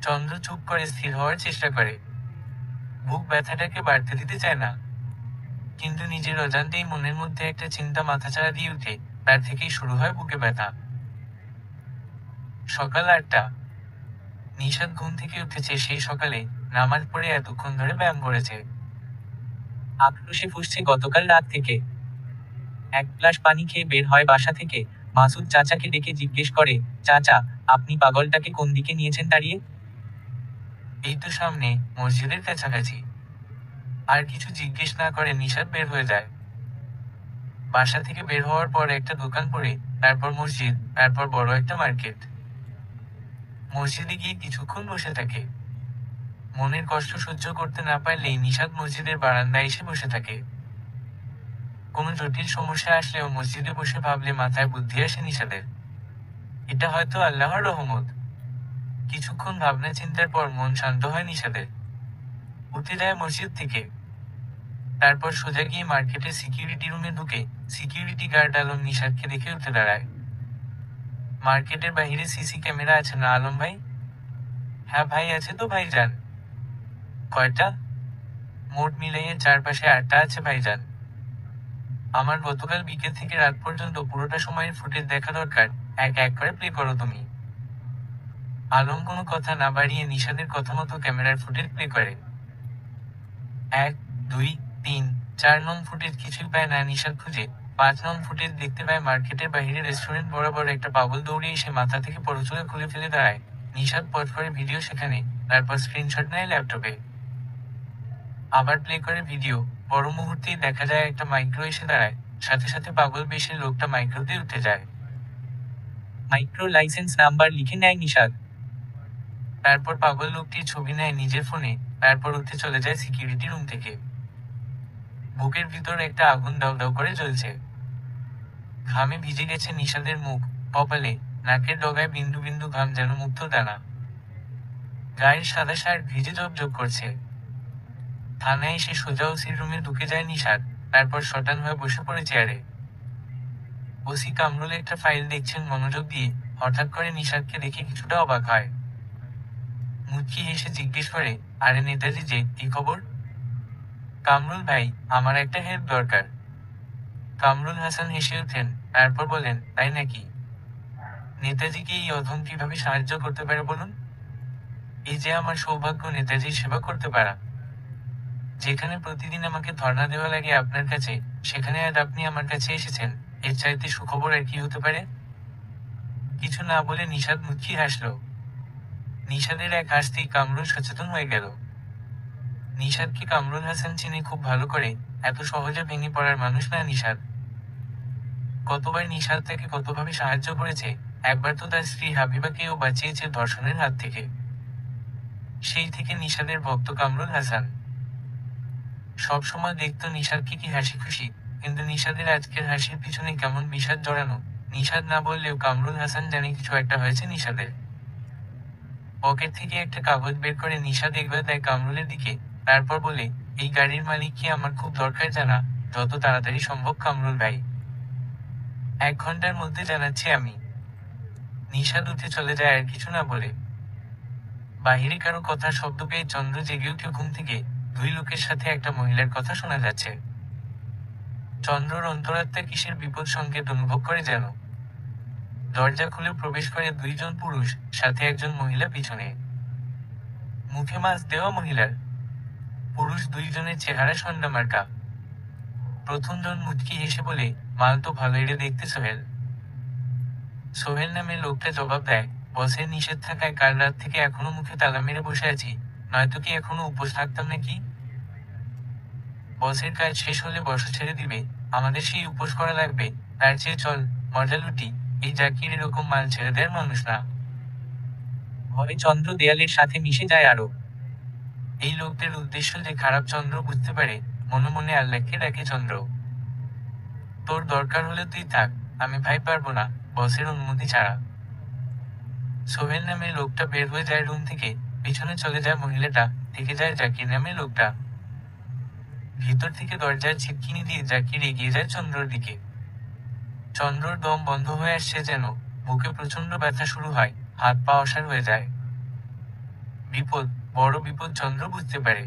চন্দ্র চুপ করে স্থির হওয়ার চেষ্টা করে। বুক ব্যথাটাকে বাড়তে দিতে চায় না। কিন্তু নিজের অজান্তেই মনের মধ্যে একটা চিন্তা মাথাচাড়া দিয়ে উঠে। তার থেকেই শুরু হয় বুকে ব্যথা। সকাল 8টা। নিষাদ ঘুম থেকে উঠেছে সেই সকালে। নামাজ পড়ে এতক্ষণ ধরে ব্যায়াম করেছে। আক্রোশে ফুঁসছে গতকাল রাত থেকে। 1 গ্লাস পানি খেয়ে বের হয় বাসা থেকে। মাসুদ চাচাকে ডেকে জিজ্ঞেস করে, চাচা, আপনি পাগলটাকে কোন দিকে নিয়েছেন তাড়িয়ে? এই তো সামনে, মসজিদের কাছাকাছি। আর কিছু জিজ্ঞেস না করে নিষাদ বের হয়ে যায়। বাসা থেকে বের হওয়ার পর একটা দোকান পড়ে, তারপর মসজিদ, তারপর বড় একটা মার্কেট। মসজিদে গিয়ে কিছুক্ষণ বসে থাকে। মনের কষ্ট সহ্য করতে না পারলেই নিষাদ মসজিদের বারান্দায় এসে বসে থাকে। কোনো জটিল সমস্যা আসলেও মসজিদে বসে ভাবলে মাথায় বুদ্ধি আসে নিষাদের। এটা হয়তো আল্লাহর রহমত। কিছুক্ষণ ভাবনা চিন্তার পর মন শান্ত হয় নিষাদের। উঠে যায় মসজিদ থেকে। তারপর সোজা গিয়ে মার্কেটের সিকিউরিটি রুমে ঢুকে সিকিউরিটি গার্ড আলম নিষাদকে দেখে উঠে দাঁড়ায়। মার্কেটের বাইরে সিসি ক্যামেরা আছে না আলম ভাই? হ্যাঁ ভাই আছে তো ভাই যান। কয়টা? মোট মিলাইয়ে চারপাশে 8টা আছে ভাইজান। আমার গতকাল বিকেল থেকে রাত পর্যন্ত পুরোটা সময়ের ফুটেজ দেখা দরকার, এক এক করে প্লে করো তুমি। আলম কোনো কথা না বাড়িয়ে নিশাদের কথা মতো ক্যামেরার ফুটেজ প্লে করে। 1, 2, 3, 4 নং ফুটেজ কিছুই পায় না নিশাদ খুঁজে। 5 নং ফুটেজ দেখতে পায় মার্কেটের বাইরে রেস্টুরেন্ট বরাবর একটা পাগল দৌড়ে এসে মাথা থেকে পরচুলা খুলে ফেলে দাঁড়ায়। নিশাদ পজ করে ভিডিও সেখানে, তারপর স্ক্রিনশট নেয় ল্যাপটপে। আবার প্লে করে ভিডিও। বড় মুহূর্তেই দেখা যায় একটা মাইক্রো এসে দাঁড়ায়, সাথে সাথে পাগল বেশের লোকটা মাইক্রোতে উঠে যায়। মাইক্রো লাইসেন্স নাম্বার লিখে নেয় নিশাদ। তারপর পাগল লোকটির ছবি নেয় নিজের ফোনে, তারপর উঠে চলে যায় সিকিউরিটি রুম থেকে। বুকের ভিতর একটা আগুন দাউ দাউ করে জ্বলছে। ঘামে ভিজে গেছে নিশাদের মুখ, কপালে, নাকের ডগায় বিন্দু বিন্দু ঘাম যেন মুক্ত দানা। গায়ের সাদা শার্ট ভিজে জবজব করছে। থানায় এসে সোজা ওসির রুমে ঢুকে যায় নিশাদ, তারপর শটান হয়ে বসে পড়ে চেয়ারে। ওসি কামরুল একটা ফাইল দেখছেন মনোযোগ দিয়ে, হঠাৎ করে নিশাদকে দেখে কিছুটা অবাক হয়। মুচকি হেসে জিজ্ঞেস করে, আরে নেতাজি যে, কি খবর? কামরুল ভাই, আমার একটা হেল্প দরকার। কামরুল হাসান হেসে ওঠেন, তারপর বলেন, তাই নাকি? নেতাজিকে এই অধম কিভাবে সাহায্য করতে পারে বলুন? এই যে আমার সৌভাগ্য নেতাজির সেবা করতে পারা। যেখানে প্রতিদিন আমাকে ধর্ণা দেওয়া লাগে আপনার কাছে, সেখানে আজ আপনি আমার কাছে এসেছেন, এর চাইতে সুখবর আর কি হতে পারে? কিছু না বলে নিশাদ মুচকি হাসল। নিশাদের এক হাসতেই কামরুল সচেতন হয়ে গেল। নিশাদকে কামরুল হাসান চিনে খুব ভালো করে, এত সহজে ভেঙে পড়ার মানুষ না নিশাদ। কতবার নিশাদ তাকে কতভাবে সাহায্য করেছে, একবার তো তার স্ত্রী হাবিবাকেও বাঁচিয়েছে ধর্ষণের হাত থেকে। সেই থেকে নিশাদের ভক্ত কামরুল হাসান। সবসময় দেখতো নিশাদকে কি হাসি খুশি, কিন্তু নিশাদের আজকের হাসির পিছনে কেমন বিষাদ জড়ানো, নিশাদ না বললেও কামরুল হাসান জানে কিছু একটা হয়েছে নিশাদের। পকেট থেকে একটা কাগজ বের করে নিশাদ একবার দেয় কামরুলের দিকে, তারপর বলে, এই গাড়ির মালিক কি আমার খুব দরকার জানা, যত তাড়াতাড়ি সম্ভব কামরুল ভাই। 1 ঘন্টার মধ্যে জানাচ্ছি আমি। নিশাদ উঠে চলে যায় আর কিছু না বলে। বাহিরে কারো কথার শব্দ পেয়ে চন্দ্র জেগে উঠে ঘুম থেকে। 2 লোকের সাথে একটা মহিলার কথা শোনা যাচ্ছে। চন্দ্রর অন্তরাত্মা কিসের বিপদ সংকেত অনুভব করে যেন। দরজা খুলে প্রবেশ করে 2 জন পুরুষ, সাথে একজন মহিলা পিছনে। মুখে মাস্ক দেওয়া মহিলার। পুরুষ 2 জনের চেহারা সন্ডামার্কা। প্রথম জন মুচকি হেসে বলে, মাল তো ভালোই রে দেখতে সোহেল। সোহেল নামে লোকটা জবাব দেয়, বসের নিষেধ থাকায় কাল রাত থেকে এখনো মুখে তালা মেরে বসে আছি, নয়তো কি এখনো উপোস থাকতাম নাকি? বসের কাজ শেষ হলে বসা ছেড়ে দিবে, আমাদের সেই উপোস করা লাগবে, তার চেয়ে চল মজা লুটি। এই জাকির এরকম মাল ছেড়ে দেওয়ার মানুষ না। ভয়ে চন্দ্র দেয়ালের সাথে মিশে যায় আরো। এই লোকদের উদ্দেশ্য যে খারাপ চন্দ্র বুঝতে পারে, মনে মনে আল্লাহকে ডাকে চন্দ্র। তোর দরকার হলে তুই থাক, আমি ভাই পারবো না, বসের অনুমতি ছাড়া। সোহেল নামে লোকটা বের হয়ে যায় রুম থেকে, পিছনে চলে যায় মহিলাটা, থেকে যায় জাকির নামে লোকটা। ভিতর থেকে দরজার ছিটকিনি দিয়ে জাকির এগিয়ে যায় চন্দ্রর দিকে। চন্দ্রর দম বন্ধ হয়ে আসছে যেন, বুকে প্রচন্ড ব্যথা শুরু হয়, হাত পা অসাড় হয়ে যায়। বিপদ, বড় বিপদ চন্দ্র বুঝতে পারে,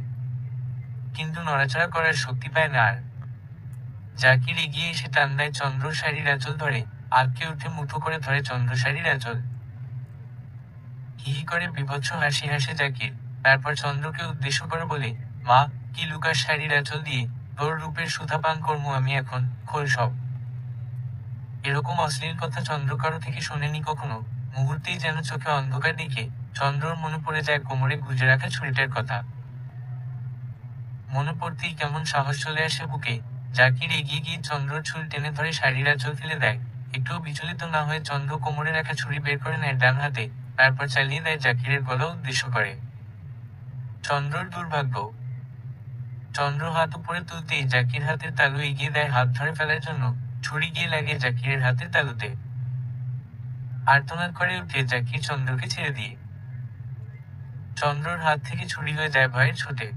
কিন্তু নড়াচড়া করার শক্তি পায় না আর। জাকির এগিয়ে এসে টান দেয় চন্দ্রর শাড়ির আঁচল ধরে, আঁতকে উঠে মুঠো করে ধরে চন্দ্র শাড়ির আঁচল। হিহি করে বিভৎস হাসি হাসে জাকির, তারপর চন্দ্রকে উদ্দেশ্য করে বলে, মা, কি লুকাস শাড়ির আঁচল দিয়ে, তোর রূপের সুধা পান করবো আমি এখন, খোল সব। এরকম অশ্লীল কথা চন্দ্র কারো থেকে শোনেনি কখনো। মুহূর্তেই যেন চোখে অন্ধকার দেখে চন্দ্রর মনে পড়ে যায় কোমরে গুঁজে রাখা ছুরিটার কথা। মনে পড়তেই কেমন সাহস চলে আসে বুকে। জাকির এগিয়ে গিয়ে চন্দ্রর চুল টেনে ধরে শাড়ির আঁচল ফেলে দেয়। একটুও বিচলিত না হয়ে চন্দ্র কোমরে রাখা ছুরি বের করে নেয় ডান হাতে, তারপর চালিয়ে দেয় জাকিরের গলা উদ্দেশ্য করে। চন্দ্রর দুর্ভাগ্য। চন্দ্র হাত উপরে তুলতেই জাকির হাতের তালু এগিয়ে দেয় হাত ধরে ফেলার জন্য, ছুরি গিয়ে লাগে জাকিরের হাতের তালুতে। আর্তনাদ করে উঠে জাকির চন্দ্রকে ছেড়ে দিয়ে। চন্দ্রর হাত থেকে ছুরি হয়ে যায় ভয়ের ছুটে।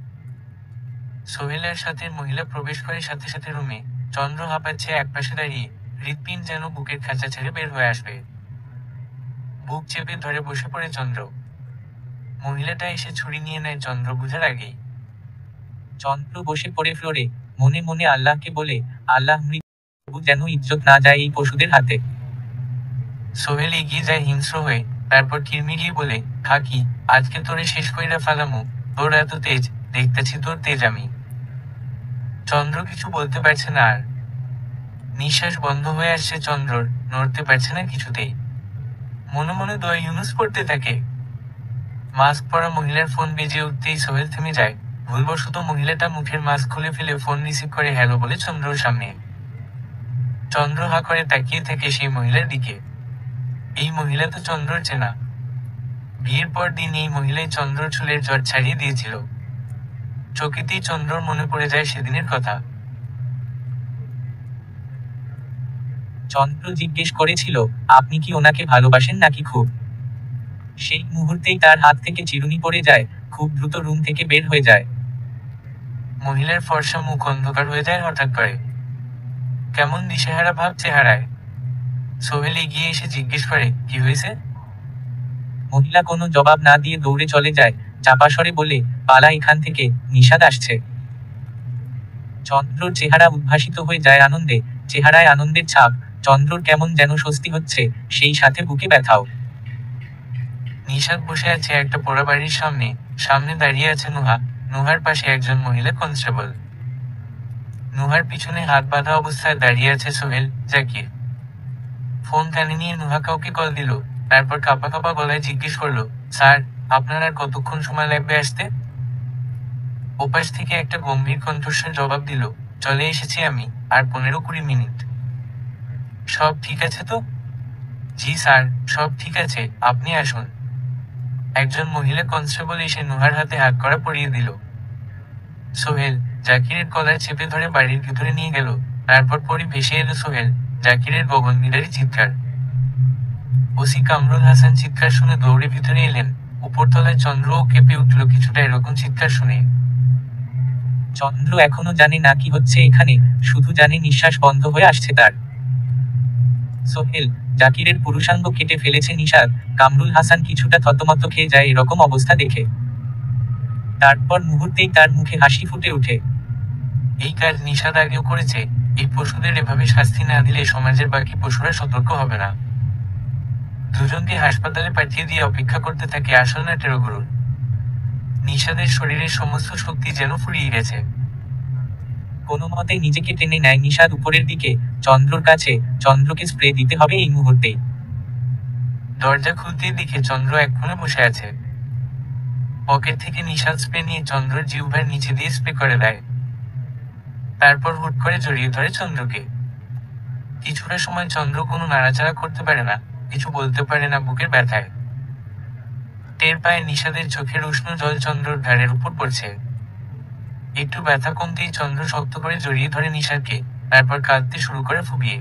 সোহেলের সাথে মহিলা প্রবেশ করে সাথে সাথে রুমে। চন্দ্র হাঁপাচ্ছে একপাশে দাঁড়িয়ে, হৃৎপিণ্ড যেন বুকের খাঁচা ছেড়ে বের হয়ে আসবে। বুক চেপে ধরে বসে পড়ে চন্দ্র। মহিলাটা এসে ছুরি নিয়ে নেয় চন্দ্র বুঝার আগেই। চন্দ্র বসে পড়ে ফ্লোরে, মনে মনে আল্লাহকে বলে, আল্লাহ মৃত্যু যেন ইজ্জত না যায় এই পশুদের হাতে। সোহেল এগিয়ে যায় হিংস্র হয়ে, তারপর কিরমিরিয়ে বলে, খাকি, আজকে তোরে শেষ কইরা ফালামু, তোর এত তেজ, দেখতেছি তোর তেজ আমি। চন্দ্র কিছু বলতে পারছে না আর। নিঃশ্বাস বন্ধ হয়ে আসছে চন্দ্রর, নড়তে পারছে না কিছুতেই। মনে মনে দোয়া ইউনুস পড়তে থাকে। মাস্ক পরা মহিলার ফোন বেজে উঠতেই সোহেল থেমে যায়। ভুলবশত মহিলাটা মুখের মাস্ক খুলে ফেলে ফোন রিসিভ করে হ্যালো বলে চন্দ্রর সামনে। চন্দ্র হা করে তাকিয়ে থাকে সেই মহিলার দিকে। এই মহিলা তো চন্দ্রর চেনা। বিয়ের পর দিন এই মহিলাই চন্দ্রর চুলের জট ছাড়িয়ে দিয়েছিল। চকিতেই চন্দ্রর মনে পড়ে যায় সেদিনের কথা। চন্দ্র জিজ্ঞেস করেছিল, আপনি কি ওনাকে ভালোবাসেন নাকি খুব? সেই মুহূর্তেই তার হাত থেকে চিরুনি পড়ে যায়, খুব দ্রুত রুম থেকে বের হয়ে যায়। মহিলার ফর্সা মুখ অন্ধকার হয়ে যায় হঠাৎ করে। কেমন দিশেহারা ভাব চেহারায়। সোহেল এগিয়ে এসে জিজ্ঞেস করে, কি হয়েছে? মহিলা কোনো জবাব না দিয়ে দৌড়ে চলে যায়, চাপা স্বরে বলে, পালা এখান থেকে, নিষাদ আসছে। চন্দ্রর চেহারা উদ্ভাসিত হয়ে যায় আনন্দে, চেহারায় আনন্দের ছাপ। চন্দ্রর কেমন যেন স্বস্তি হচ্ছে, সেই সাথে বুকে ব্যথাও। নিষাদ বসে আছে একটা পোড়া বাড়ির সামনে, সামনে দাঁড়িয়ে আছে নুহা, নুহার পাশে একজন মহিলা কনস্টেবল। নুহার পিছনে হাত বাঁধা অবস্থায় দাঁড়িয়ে আছে সোহেল, জাকির। ফোন কানে নিয়ে নুহা কাউকে কল দিল, তারপর কাঁপা কাঁপা গলায় জিজ্ঞেস করলো, স্যার, আপনার আর কতক্ষণ সময় লাগবে আসতে? ওপাশ থেকে একটা গম্ভীর কণ্ঠস্বর জবাব দিল, চলে এসেছি আমি, আর 15-20 মিনিট। সব ঠিক আছে তো? জি স্যার, সব ঠিক আছে, আপনি আসুন। একজন মহিলা কনস্টেবল এসে নুহার হাতে হাত করা পরিয়ে দিল। সোহেল জাকিরের কলার চেপে ধরে বাড়ির ভিতরে নিয়ে গেল, তারপর পরি ভেসে এলো সোহেল, জাকিরের গগনবিদারী চিৎকার। ওসি কামরুল হাসান চিৎকার শুনে দৌড়ে ভিতরে এলেন। উপরতলায় চন্দ্রও কেঁপে উঠল কিছুটা এরকম চিৎকার শুনে। চন্দ্র এখনো জানে না কি হচ্ছে এখানে, শুধু জানে নিঃশ্বাস বন্ধ হয়ে আসছে তার। সোহেল, জাকিরের পুরুষাঙ্গ কেটে ফেলেছে নিষাদ। কামরুল হাসান কিছুটা থতমত খেয়ে যায় এরকম অবস্থা দেখে। তারপর মুহূর্তেই তার মুখে হাসি ফুটে ওঠে। এই কাজ নিষাদ আগেও করেছে। এই পশুদের এভাবে শাস্তি না দিলে সমাজের বাকি পশুরা সতর্ক হবে না। দুজনকে হাসপাতালে পাঠিয়ে দিয়ে অপেক্ষা করতে থাকে আসল না টেরোগুরুর। নিষাদের শরীরের সমস্ত শক্তি যেন ফুরিয়ে গেছে। কোনো মতে নিজেকে টেনে নেয় নিষাদ উপরের দিকে, চন্দ্রর কাছে। চন্দ্রকে স্প্রে দিতে হবে এই মুহূর্তেই। দরজা খুলতেই দেখে চন্দ্র এক কোণে বসে আছে। পকেট থেকে নিষাদ স্প্রে নিয়ে চন্দ্রর জিহ্বার নিচে দিয়ে স্প্রে করে দেয়। তারপর হুট করে জড়িয়ে ধরে চন্দ্রকে। কিছুটা সময় চন্দ্র কোনো নাড়াচাড়া করতে পারে না, কিছু বলতে পারে না বুকের ব্যথায়। টের পায় নিষাদের চোখের উষ্ণ জল চন্দ্রর ঘাড়ের উপর পড়ছে। একটু ব্যথা কমতেই চন্দ্র শক্ত করে জড়িয়ে ধরে নিষাদকে, তারপর কাঁদতে শুরু করে ফুপিয়ে।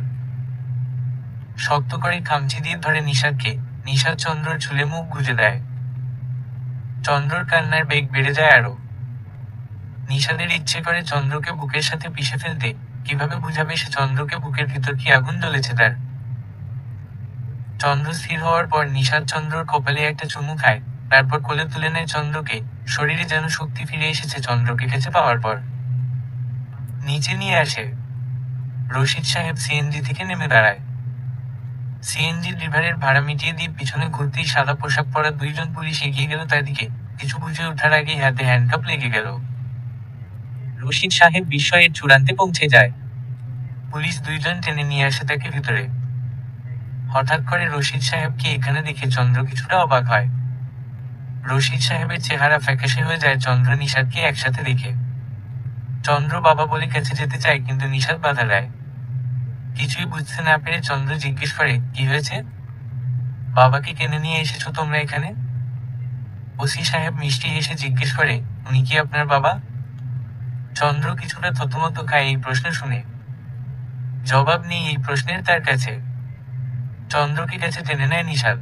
শক্ত করে খামচি দিয়ে ধরে নিষাদকে। নিষাদ চন্দ্রর চুলে মুখ গুজে দেয়। চন্দ্রর কান্নার বেগ বেড়ে যায় আরো। নিষাদের ইচ্ছে করে চন্দ্রকে বুকের সাথে পিষে ফেলতে, কিভাবে বুঝাবে সে চন্দ্রকে বুকের ভিতর কি আগুন জ্বলেছে তার। চন্দ্র স্থির হওয়ার পর নিষাদ চন্দ্রর কপালে একটা চুমু খায়, তারপর কোলে তুলে নেয় চন্দ্রকে। শরীরে যেন শক্তি ফিরে এসেছে চন্দ্রকে কাছে পাওয়ার পর। নিচে নিয়ে আসে। রশিদ সাহেব সিএনজি থেকে নেমে দাঁড়ায়। সিএনজি ড্রাইভারের ভাড়া মিটিয়ে দিয়ে পিছনে ঘুরতেই সাদা পোশাক পরা দুইজন পুলিশ এগিয়ে গেল তার দিকে। কিছু বুঝে ওঠার আগেই হাতে হ্যান্ডকাপ লেগে গেল। রশিদ সাহেব বিস্ময়ের চূড়ান্তে পৌঁছে যায়। পুলিশ দুইজন টেনে নিয়ে আসে তাকে ভিতরে। হঠাৎ করে রশিদ সাহেবকে এখানে দেখে চন্দ্র কিছুটা অবাক হয়। রশিদ সাহেবের চেহারা ফ্যাকাশে হয়ে যায় চন্দ্র নিষাদকে একসাথে দেখে। চন্দ্র বাবা বলে কাছে যেতে চায়, কিন্তু নিষাদ বাধা দেয়। কিছুই বুঝতে না পেরে চন্দ্র জিজ্ঞেস করে, কি হয়েছে? বাবাকে কেনে নিয়ে এসেছো তোমরা এখানে? ওসি সাহেব মিষ্টি হেসে জিজ্ঞেস করে, উনি কি আপনার বাবা? চন্দ্র কিছুটা থতমত খায় এই প্রশ্ন শুনে। জবাব নেই এই প্রশ্নের তার কাছে। চন্দ্রকে কাছে টেনে নেয় নিষাদ।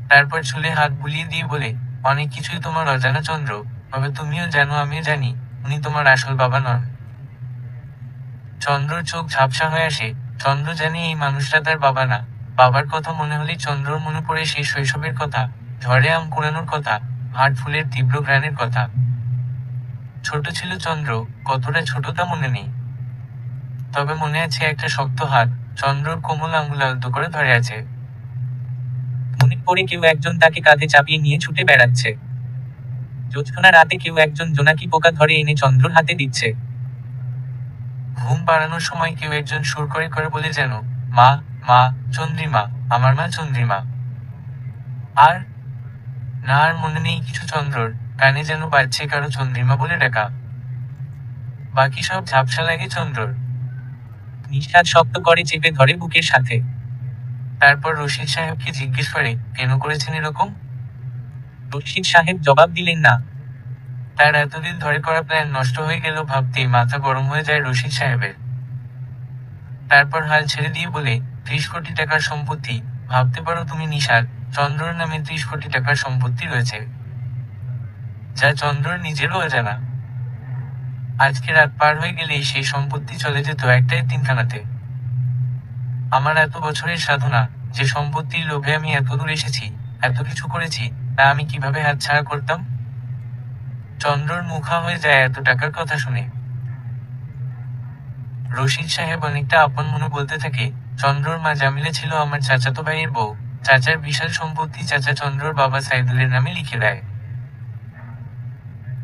তারপর চুলে হাত বুলিয়ে দিয়ে বলে, অনেক কিছুই তোমার অজানা চন্দ্র, তবে তুমিও জানো আমিও জানি, উনি তোমার আসল বাবা নন। চন্দ্রর চোখ ঝাপসা হয়ে আসে। চন্দ্র জানে এই মানুষটা তার বাবা না। বাবার কথা মনে হলেই চন্দ্রর মনে পড়ে সেই শৈশবের কথা, ঝড়ে আম কুড়ানোর কথা, হাট ফুলের তীব্র ঘ্রাণের কথা। ছোট ছিল চন্দ্র, কতটা ছোট তা মনে নেই, তবে মনে আছে একটা শক্ত হাত চন্দ্রর কোমল আঙুল আলতো করে ধরে আছে। মনে পড়ে কেউ একজন তাকে কাঁধে চাপিয়ে নিয়ে ছুটে বেড়াচ্ছে। জ্যোৎস্না রাতে কেউ একজন জোনাকি পোকা ধরে এনে চন্দ্রর হাতে দিচ্ছে। ঘুম পাড়ানোর সময় কেউ একজন সুর করে করে বলে যেন, মা, মা, চন্দ্রিমা, আমার মা চন্দ্রিমা। আর না, আর মনে নেই কিছু। চন্দ্রর কানে যেন বাজছে কারো চন্দ্রিমা বলে ডাকা। বাকি সব ঝাপসা লাগে চন্দ্রর। নিঃশ্বাস শক্ত করে চেপে ধরে বুকের সাথে। তারপর রশিদ সাহেবকে জিজ্ঞেস করে, কেন করেছেন এরকম? রশিদ সাহেব জবাব দিলেন না। তার এতদিন ধরে করা প্ল্যান নষ্ট হয়ে গেল ভাবতেই মাথা গরম হয়ে যায় রশিদ সাহেবের। তারপর হাল ছেড়ে দিয়ে বলে, 30 কোটি টাকার সম্পত্তি, ভাবতে পারো তুমি নিশার, চন্দ্রর নামে 30 কোটি টাকার সম্পত্তি রয়েছে, যা চন্দ্রর নিজেরও অজানা। আজকে রাত পার হয়ে গেলেই সেই সম্পত্তি চলে যেত একটা এতিমখানাতে। আমার এত বছরের সাধনা, যে সম্পত্তির লোভে আমি এত দূর এসেছি, এত কিছু করেছি, তা আমি কিভাবে হাতছাড়া করতাম? চন্দ্রর মুখা হয়ে যায় এত টাকার কথা শুনে। রশিদ সাহেব অনেকটা আপন মনে বলতে থাকে, চন্দ্রর মা জামিলা ছিল আমার চাচাতো ভাইয়ের বউ। চাচার বিশাল সম্পত্তি চাচা চন্দ্রর বাবা সাইদুলের নামে লিখে দেয়।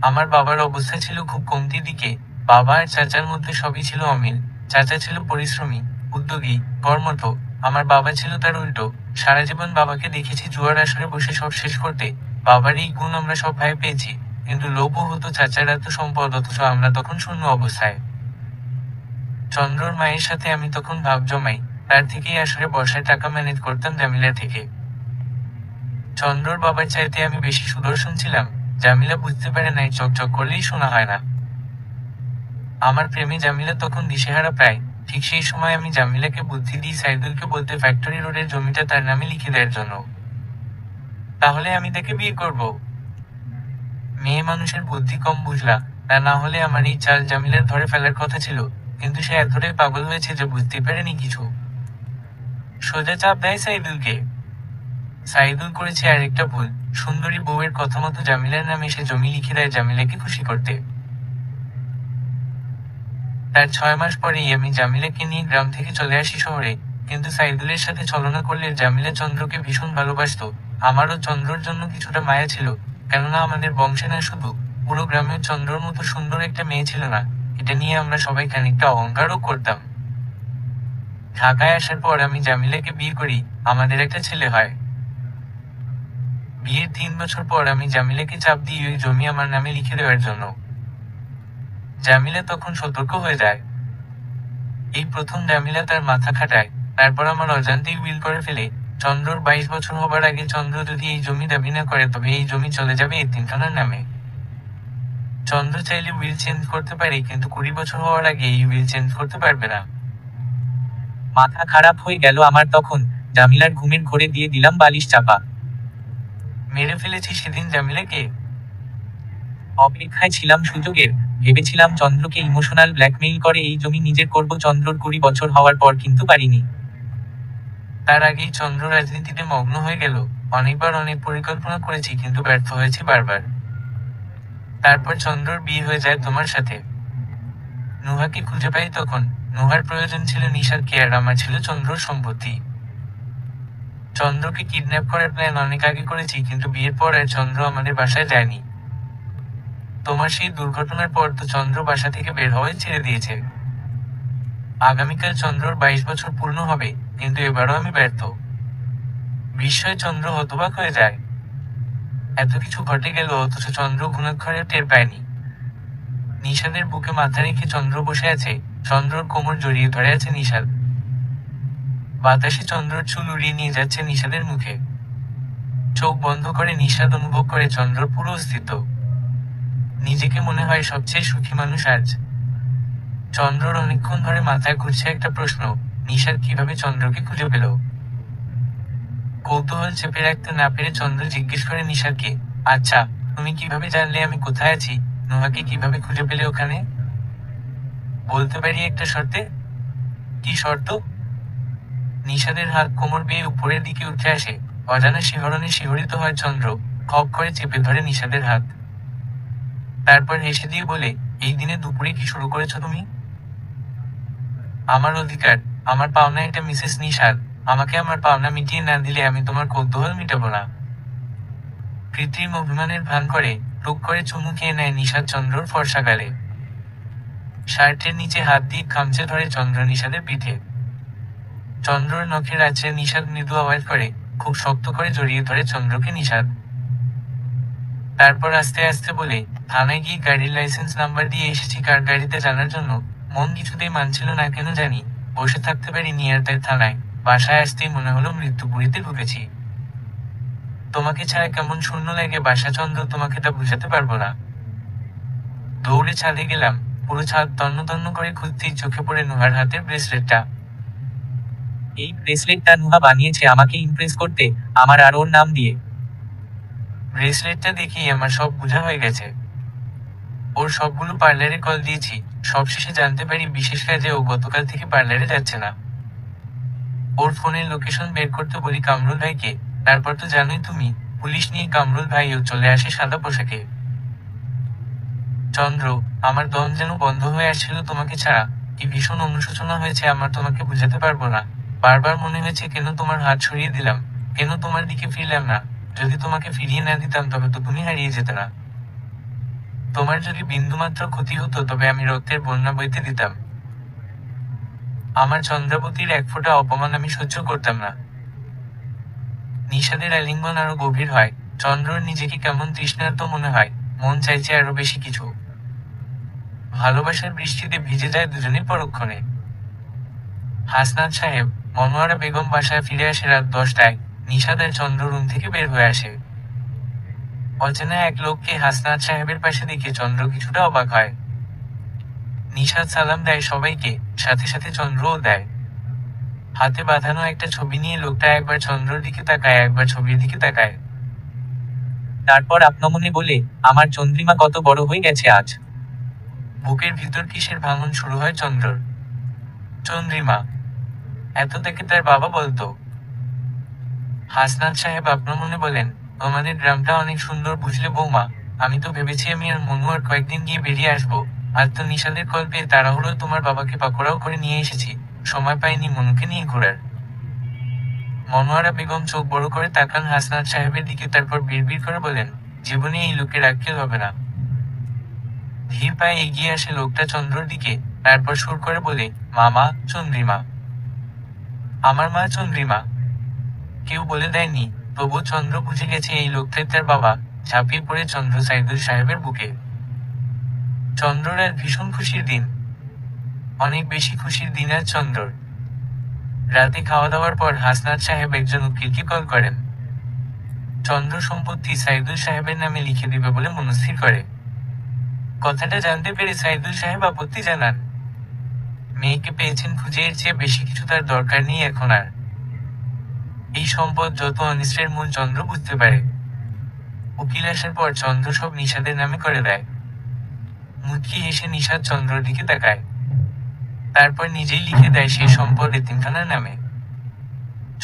আমার বাবার অবস্থা ছিল খুব কমতির দিকে। বাবা আর চাচার মধ্যে সবই ছিল অমিল। চাচা ছিল পরিশ্রমী, উদ্যোগী, কর্মঠ। আমার বাবা ছিল তার উল্টো। সারা জীবন বাবাকে দেখেছি জুয়ার আসরে বসে সব শেষ করতে। বাবার এই গুণ আমরা সব ভাই পেয়েছি, কিন্তু লোভও হতো চাচার এত সম্পদ, অথচ আমরা তখন শূন্য অবস্থায়। চন্দ্রর মায়ের সাথে আমি তখন ভাব জমাই, তার থেকেই আসরে বর্ষায় টাকা ম্যানেজ করতাম জামিলা থেকে। চন্দ্রর বাবার চাইতে আমি বেশি সুদর্শন ছিলাম। জামিলা বুঝতে পারে নাই চকচক করলেই শোনা হয় না। আমার প্রেমে জামিলা তখন দিশেহারা প্রায়। ঠিক সেই সময় আমি জামিলাকে বুদ্ধি দিই সাইদুলকে বলতে ফ্যাক্টরি রোডের জমিটা তার নামে লিখে দেওয়ার জন্য। তাহলে আমি তাকে বিয়ে করব। মেয়ে মানুষের বুদ্ধি কম বুঝলা, তা না হলে আমার এই চাল জামিলার ধরে ফেলার কথা ছিল, কিন্তু সে এতটাই পাগল হয়েছে যে বুঝতে পারেনি কিছু। সোজা চাপ দেয় সাইদুলকে। সাইদুল করেছে আরেকটা ভুল। সুন্দরী বউয়ের কথা মতো জামিলার নামে সে জমি লিখে দেয় জামিলাকে খুশি করতে। তার 6 মাস পরেই আমি জামিলাকে নিয়ে গ্রাম থেকে চলে আসি শহরে। কিন্তু সাইদুলের সাথে ছলনা করলে জামিলা চন্দ্রকে ভীষণ ভালোবাসতো। আমারও চন্দ্রর জন্য কিছুটা মায়া ছিল, কেননা আমাদের বংশে না শুধু, পুরো গ্রামের চন্দ্রর মতো সুন্দর একটা মেয়ে ছিল না। এটা নিয়ে আমরা সবাই খানিকটা অহংকারও করতাম। ঢাকায় আসার পর আমি জামিলাকে বিয়ে করি, আমাদের একটা ছেলে হয়। বিয়ের 3 বছর পর আমি জামিলাকে চাপ দিই ওই জমি আমার নামে লিখে দেওয়ার জন্য। জামিলা তখন সতর্ক হয়ে যায়। এই প্রথম জামিলা তার মাথা খাটায়। তারপর আমার অজান্তেই উইল করে ফেলে। চন্দ্রর 22 বছর হবার আগে চন্দ্র যদি এই জমি দাবি না করে, তবে এই জমি চলে যাবে এতিমখানার নামে। চন্দ্র চাইলে উইল চেঞ্জ করতে পারে, কিন্তু 20 বছর হওয়ার আগে এই উইল চেঞ্জ করতে পারবে না। মাথা খারাপ হয়ে গেল আমার তখন। জামিলার ঘুমের ঘোরে দিয়ে দিলাম বালিশ চাপা। মেরে ফেলেছি সেদিন জামিলাকে। অপেক্ষায় ছিলাম সুযোগের। ভেবেছিলাম চন্দ্রকে ইমোশনাল ব্ল্যাকমেইল করে এই জমি নিজের করব। চন্দ্রর 20 বছর হওয়ার পর কিন্তু পারিনি। তার আগেই চন্দ্র রাজনীতিতে মগ্ন হয়ে গেল। অনেকবার অনেক পরিকল্পনা করেছি, কিন্তু ব্যর্থ হয়েছি বারবার। তারপর চন্দ্রর বিয়ে হয়ে যায় তোমার সাথে। নুহাকে খুঁজে পাই তখন। নুহার প্রয়োজন ছিল নিশার কেয়ার, আমার ছিল চন্দ্রর সম্পত্তি। চন্দ্রকে কিডন্যাপ করার প্ল্যান অনেক আগে করেছি, কিন্তু বিয়ের পর আর চন্দ্র আমাদের বাসায় যায়নি। তোমার সেই দুর্ঘটনার পর তো চন্দ্র বাসা থেকে বের হওয়াই ছেড়ে দিয়েছে। আগামীকাল চন্দ্রর 22 বছর পূর্ণ হবে, কিন্তু এবারও আমি ব্যর্থ। বিস্ময়ে চন্দ্র হতবাক হয়ে যায়। এত কিছু ঘটে গেল, অথচ চন্দ্র ঘুণাক্ষরেও টের পায়নি। নিশাদের বুকে মাথা রেখে চন্দ্র বসে আছে। চন্দ্রর কোমর জড়িয়ে ধরে আছে নিশাদ। বাতাসে চন্দ্রর চুল উড়িয়ে নিয়ে যাচ্ছে নিশাদের মুখে। চোখ বন্ধ করে নিশাদ অনুভব করে চন্দ্রর পুরো অস্তিত্ব। নিজেকে মনে হয় সবচেয়ে সুখী মানুষ আজ। চন্দ্রর অনেকক্ষণ ধরে মাথায় ঘুরছে একটা প্রশ্ন, নিশাদ কিভাবে চন্দ্রকে খুঁজে পেল। কৌতূহল চেপে রাখতে না পেরে চন্দ্র জিজ্ঞেস করে নিশাদকে, আচ্ছা, তুমি কিভাবে জানলে আমি কোথায় আছি? নুহাকে কিভাবে খুঁজে পেলে ওখানে? বলতে পারি একটা শর্তে। কি শর্ত? নিশাদের হাত কোমর বেয়ে উপরের দিকে উঠে আসে। অজানা শিহরণে শিহরিত হয় চন্দ্র। খপ করে চেপে ধরে নিশাদের হাত। তারপর হেসে দিয়ে বলে, এই দিনে দুপুরে কি শুরু করেছো তুমি? আমার অধিকার, আমার পাওনা এটা মিসেস নিশাদ। আমাকে আমার পাওনা মিটিয়ে না দিলে আমি তোমার কৌতূহল মিটাবো না। কৃত্রিম অভিমানের ভান করে টুক করে চুমু খেয়ে নেয় নিশাদ চন্দ্রর ফর্সা গালে। শার্টের নিচে হাত দিয়ে খামচে ধরে চন্দ্র নিশাদের পিঠে। চন্দ্রর নখের আঁচড়ে নিশাদ মৃদু আওয়াজ করে খুব শক্ত করে জড়িয়ে ধরে চন্দ্রকে নিশাদ। তারপর আস্তে আস্তে বলে, থানায় গিয়ে গাড়ির লাইসেন্স নাম্বার দিয়ে এসেছি কার গাড়িতে জানার জন্য। মন কিছুতেই মানছিল না কেন জানি, বসে থাকতে পারিনি আর তাই থানায়। বাসায় আসতেই মনে হলো মৃত্যুপুরীতে ঢুকেছি। তোমাকে ছাড়া কেমন শূন্য লাগে বাসা চন্দ্র, তোমাকে তা বুঝাতে পারবো না। দৌড়ে ছাদে গেলাম, পুরো ছাদ তন্ন তন্ন করে খুঁজতেই চোখে পড়ে নুহার হাতের ব্রেসলেটটা। এই ব্রেসলেটটা নুহা বানিয়েছে আমাকে ইমপ্রেস করতে, আমার আর ওর নাম দিয়ে। ব্রেসলেটটা দেখেই আমার সব বোঝা হয়ে গেছে। ওর সবগুলো পার্লারে কল দিয়েছি, সবশেষে জানতে পারি বিশেষ কাজে ও গতকাল থেকে পার্লারে যাচ্ছে না। ওর ফোনের লোকেশন বের করতে বলি কামরুল ভাইকে। তারপর তো জানোই তুমি, পুলিশ নিয়ে কামরুল ভাইও চলে আসে সাদা পোশাকে। চন্দ্র, আমার দম যেন বন্ধ হয়ে আসছিল তোমাকে ছাড়া। কি ভীষণ অনুশোচনা হয়েছে আমার, তোমাকে বুঝাতে পারবো না। বারবার মনে হয়েছে কেন তোমার হাত সরিয়ে দিলাম, কেন তোমার দিকে ফিরলাম না। যদি তোমাকে ফিরিয়ে না দিতাম তবে তো তুমি হারিয়ে যেতে না। তোমার যদি বিন্দুমাত্র ক্ষতি হতো তবে আমি রক্তের বন্যা বইতে দিতাম। আমার চন্দ্রাবতীর এক ফোঁটা অপমান আমি সহ্য করতাম না। নিশাদের আলিঙ্গন আরো গভীর হয়। চন্দ্রর নিজেকে কেমন তৃষ্ণার্ত মনে হয়, মন চাইছে আরো বেশি কিছু। ভালোবাসার বৃষ্টিতে ভিজে যায় দুজনে পরক্ষণে। হাসনাত সাহেব, মনোয়ারা বেগম বাসায় ফিরে আসে রাত 10টায়। নিশাদ আর চন্দ্র রুম থেকে বের হয়ে আসে। অচেনা এক লোককে হাসনাত সাহেবের পাশে দেখে চন্দ্র কিছুটা অবাক হয়। নিশাদ সালাম দেয় সবাইকে, সাথে সাথে চন্দ্রও দেয়। হাতে বাঁধানো একটা ছবি নিয়ে লোকটা একবার চন্দ্রর দিকে তাকায়, একবার ছবির দিকে তাকায়। তারপর আপনমনে বলে, আমার চন্দ্রিমা কত বড় হয়ে গেছে আজ। বুকের ভিতর কিসের ভাঙন শুরু হয় চন্দ্রর। চন্দ্রিমা, এত থেকে তার বাবা বলতো। হাসনাত সাহেব আপনমনে বলেন, তোমাদের গ্রামটা অনেক সুন্দর বুঝলে বৌমা। আমি তো ভেবেছি আমি আর মনু আর কয়েকদিন গিয়ে বেরিয়ে আসবো। আজ তো নিশাদের কল পেয়ে তাড়াহুড়ো তোমার বাবাকে পাকোড়াও করে নিয়ে এসেছি, সময় পাইনি মনুকে নিয়ে ঘোরার। মনোয়ারা বেগম চোখ বড় করে তাকান হাসনাত সাহেবের দিকে, তারপর বিড়বিড় করে বলেন, জীবনে এই লোকের আক্কেল হবে না। ধীর পায়ে এগিয়ে আসে লোকটা চন্দ্রর দিকে, তারপর সুর করে বলে, মামা চন্দ্রিমা। আমার মা চন্দ্রিমা। কেউ বলে দেয়নি, তবু চন্দ্র বুঝে গেছে এই লোকটাই তার বাবা। ঝাঁপিয়ে পড়ে চন্দ্র সাইদুল সাহেবের বুকে। চন্দ্রর আর ভীষণ খুশির দিন, অনেক বেশি খুশির দিন আর চন্দ্রর। রাতে খাওয়া দাওয়ার পর হাসনাত সাহেব একজন উকিলকে কল করেন। চন্দ্র সম্পত্তি সাইদুল সাহেবের নামে লিখে দিবে বলে মনস্থির করে। কথাটা জানতে পেরে সাইদুল সাহেব আপত্তি জানান। মেয়েকে পেয়েছেন খুঁজে, এর চেয়ে বেশি কিছু তার দরকার নেই এখন আর। এই সম্পদ যত অনিষ্টের মূল চন্দ্র বুঝতে পারে। উকিল আসার পর চন্দ্র সব নিশাদের নামে করে দেয়। মুচকি হেসে নিশাদ চন্দ্রর দিকে তাকায়। তারপর নিজেই লিখে দেয় সেই সম্পদ এতিমখানার নামে।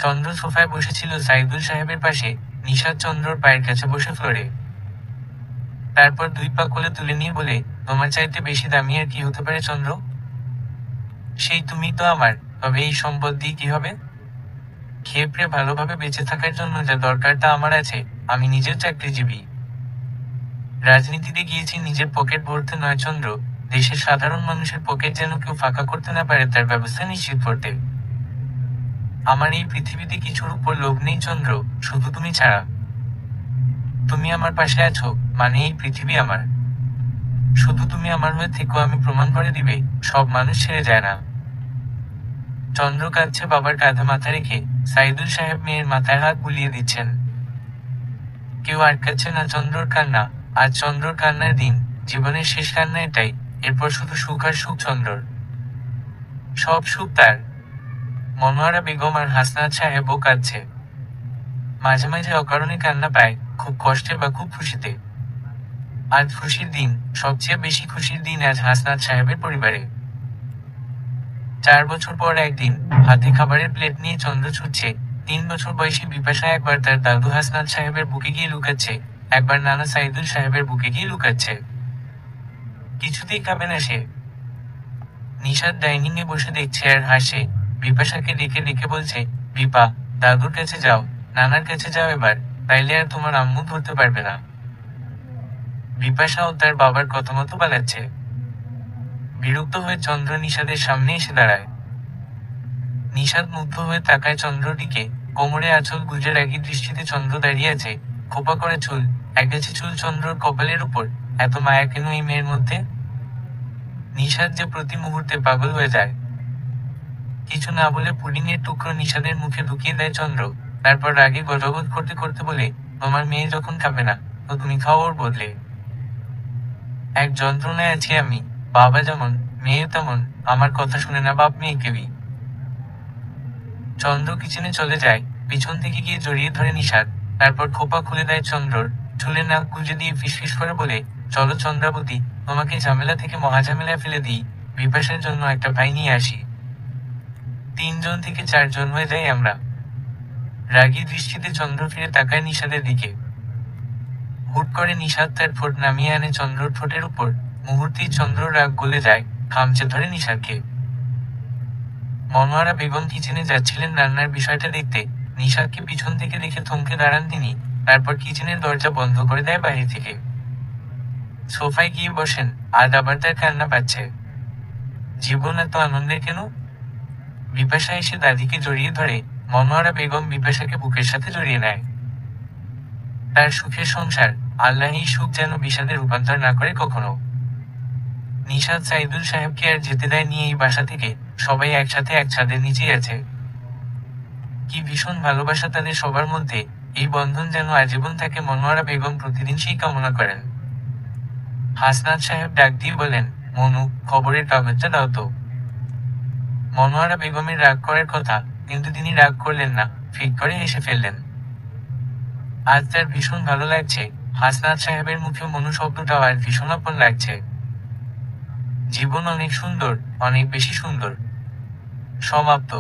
চন্দ্র সোফায় বসেছিল সাইদুল সাহেবের পাশে, নিশাদ চন্দ্রর পায়ের কাছে বসে ফ্লোরে। তারপর 2 পা কোলে তুলে নিয়ে বলে, তোমার চাইতে বেশি দামি আর কি হতে পারে চন্দ্র? সেই তুমি তো আমার। তবে এই সম্পদ দিয়ে কি হবে? খেয়ে প্রে ভালোভাবে বেঁচে থাকার জন্য যা দরকার তা আমার আছে। আমি নিজের চাকরিজীবী। রাজনীতিতে গিয়েছি নিজের পকেট ভরতে নয় চন্দ্র, দেশের সাধারণ মানুষের পকেট যেন কেউ ফাঁকা করতে না পারে তার ব্যবস্থা নিশ্চিত করতে। আমার এই পৃথিবীতে কিছুর উপর লোভ নেই চন্দ্র, শুধু তুমি ছাড়া। তুমি আমার পাশে আছো, মানে এই পৃথিবী আমার। শুধু তুমি আমার হয়ে থেকো, আমি প্রমাণ করে দিবে সব মানুষ ছেড়ে যায় না। চন্দ্র কাঁদছে বাবার কাঁধে মাথা রেখে। সাইদুল সাহেব মেয়ের মাথায় হাত বুলিয়ে দিচ্ছেন। কেউ আটকাচ্ছে না চন্দ্রর কান্না। আজ চন্দ্রর কান্নার দিন, জীবনের শেষ কান্না এটাই। এরপর শুধু সুখ আর সুখ চন্দ্রর। সব সুখ তার। মনোয়ারা বেগম আর হাসনাত সাহেবও কাঁদছে। মাঝে মাঝে অকারণে কান্না পায়, খুব কষ্টে বা খুব খুশিতে। আজ খুশির দিন, সবচেয়ে বেশি খুশির দিন আজ হাসনাত সাহেবের পরিবারে। 4 বছর পর একদিন, হাতে খাবারের প্লেট নিয়ে চন্দ্র ছুটছে। 3 বছর বয়সী বিপাশা একবার তার দাদু হাসনাত সাহেবের বুকে গিয়ে লুকাচ্ছে, একবার নানা সাইদুল সাহেবের বুকে গিয়ে লুকাচ্ছে। কিছুতেই খাবে না সে। নিশাদ ডাইনিং এ বসে দেখছে আর হাসে। বিপাশাকে ডেকে ডেকে বলছে, বিপা, দাদুর কাছে যাও, নানার কাছে যাও এবার, তাইলে আর তোমার আম্মু ধরতে পারবে না। বিপাশাও তার বাবার কথা মতো পালাচ্ছে। বিরক্ত হয়ে চন্দ্র নিশাদের সামনে এসে দাঁড়ায়। নিশাদ মুগ্ধ হয়ে তাকায় চন্দ্রর দিকে। কোমরে আঁচল গুজে রাগী দৃষ্টিতে চন্দ্র দাঁড়িয়ে আছে। খোপা করে চুল, একগাছি চুল চন্দ্রর কপালের উপর। এত মায়া কেন এই মেয়ের মধ্যে? নিশাদ যে প্রতি মুহূর্তে পাগল হয়ে যায়। কিছু না বলে পুডিং এর টুকরো নিশাদের মুখে ঢুকিয়ে দেয় চন্দ্র। তারপর রাগে গজগজ করতে করতে বলে, তোমার মেয়ে যখন খাবে না, তো তুমি খাও ওর বদলে। এক যন্ত্রণায় আছি আমি। বাবা যেমন, মেয়ে তেমন, আমার কথা শুনে না বাপ মেয়ে কেউই। চন্দ্র কিচেনে চলে যায়। পিছন থেকে গিয়ে জড়িয়ে ধরে নিশাদ। তারপর খোপা খুলে দেয় চন্দ্রর। চুলে নাক গুঁজে দিয়ে ফিসফিস করে বলে, চলো চন্দ্রাবতী, তোমাকে ঝামেলা থেকে মহাঝামেলায় ফেলে দিই, বিপাশের জন্য একটা ভাই নিয়ে আসি। 3 জন থেকে 4 জন হয়ে যাই আমরা। রাগী দৃষ্টিতে চন্দ্র ফিরে তাকায় নিশাদের দিকে। হুট করে নিশাদ তার ঠোঁট নামিয়ে আনে চন্দ্রর ঠোঁটের উপর। মুহূর্তেই চন্দ্র রাগ গলে যায়, খামচে ধরে নিশাদকে। মনোয়ারা বেগম কিচেনে যাচ্ছিলেন রান্নার বিষয়টা দেখতে। নিশাদকে পিছন থেকে দেখে থমকে দাঁড়ান তিনি। তারপর কিচেনের দরজা বন্ধ করে দেয় বাইরে থেকে। সোফায় গিয়ে বসেন। আজ আবার তার কান্না পাচ্ছে। জীবন এত আনন্দের কেন? বিপাশা এসে দাদিকে জড়িয়ে ধরে। মনোয়ারা বেগম বিপাশাকে বুকের সাথে জড়িয়ে নেয়। তার সুখের সংসার, আল্লাহ এই সুখ যেন বিষাদে রূপান্তর না করে কখনো। নিশাদ সাইদুল সাহেবকে আর যেতে দেয় নিয়ে এই বাসা থেকে। সবাই একসাথে এক ছাদের নিচেই আছে। কি ভীষণ ভালোবাসা তাদের সবার মধ্যে। এই বন্ধন যেন আজীবন থাকে। মনোয়ারা বেগম প্রতিদিন সেই কামনা করেন। হাসনাত সাহেব ডাক দিয়ে বলেন, মনু, খবরের কাগজটা দাও তো। মনোয়ারা বেগমের রাগ করার কথা, কিন্তু তিনি রাগ করলেন না, ফিক করে হেসে ফেললেন। আজ তার ভীষণ ভালো লাগছে। হাসনাত সাহেবের মুখে মনু শব্দটাও আর ভীষণ আপন লাগছে। জীবন অনেক সুন্দর, অনেক বেশি সুন্দর। সমাপ্ত।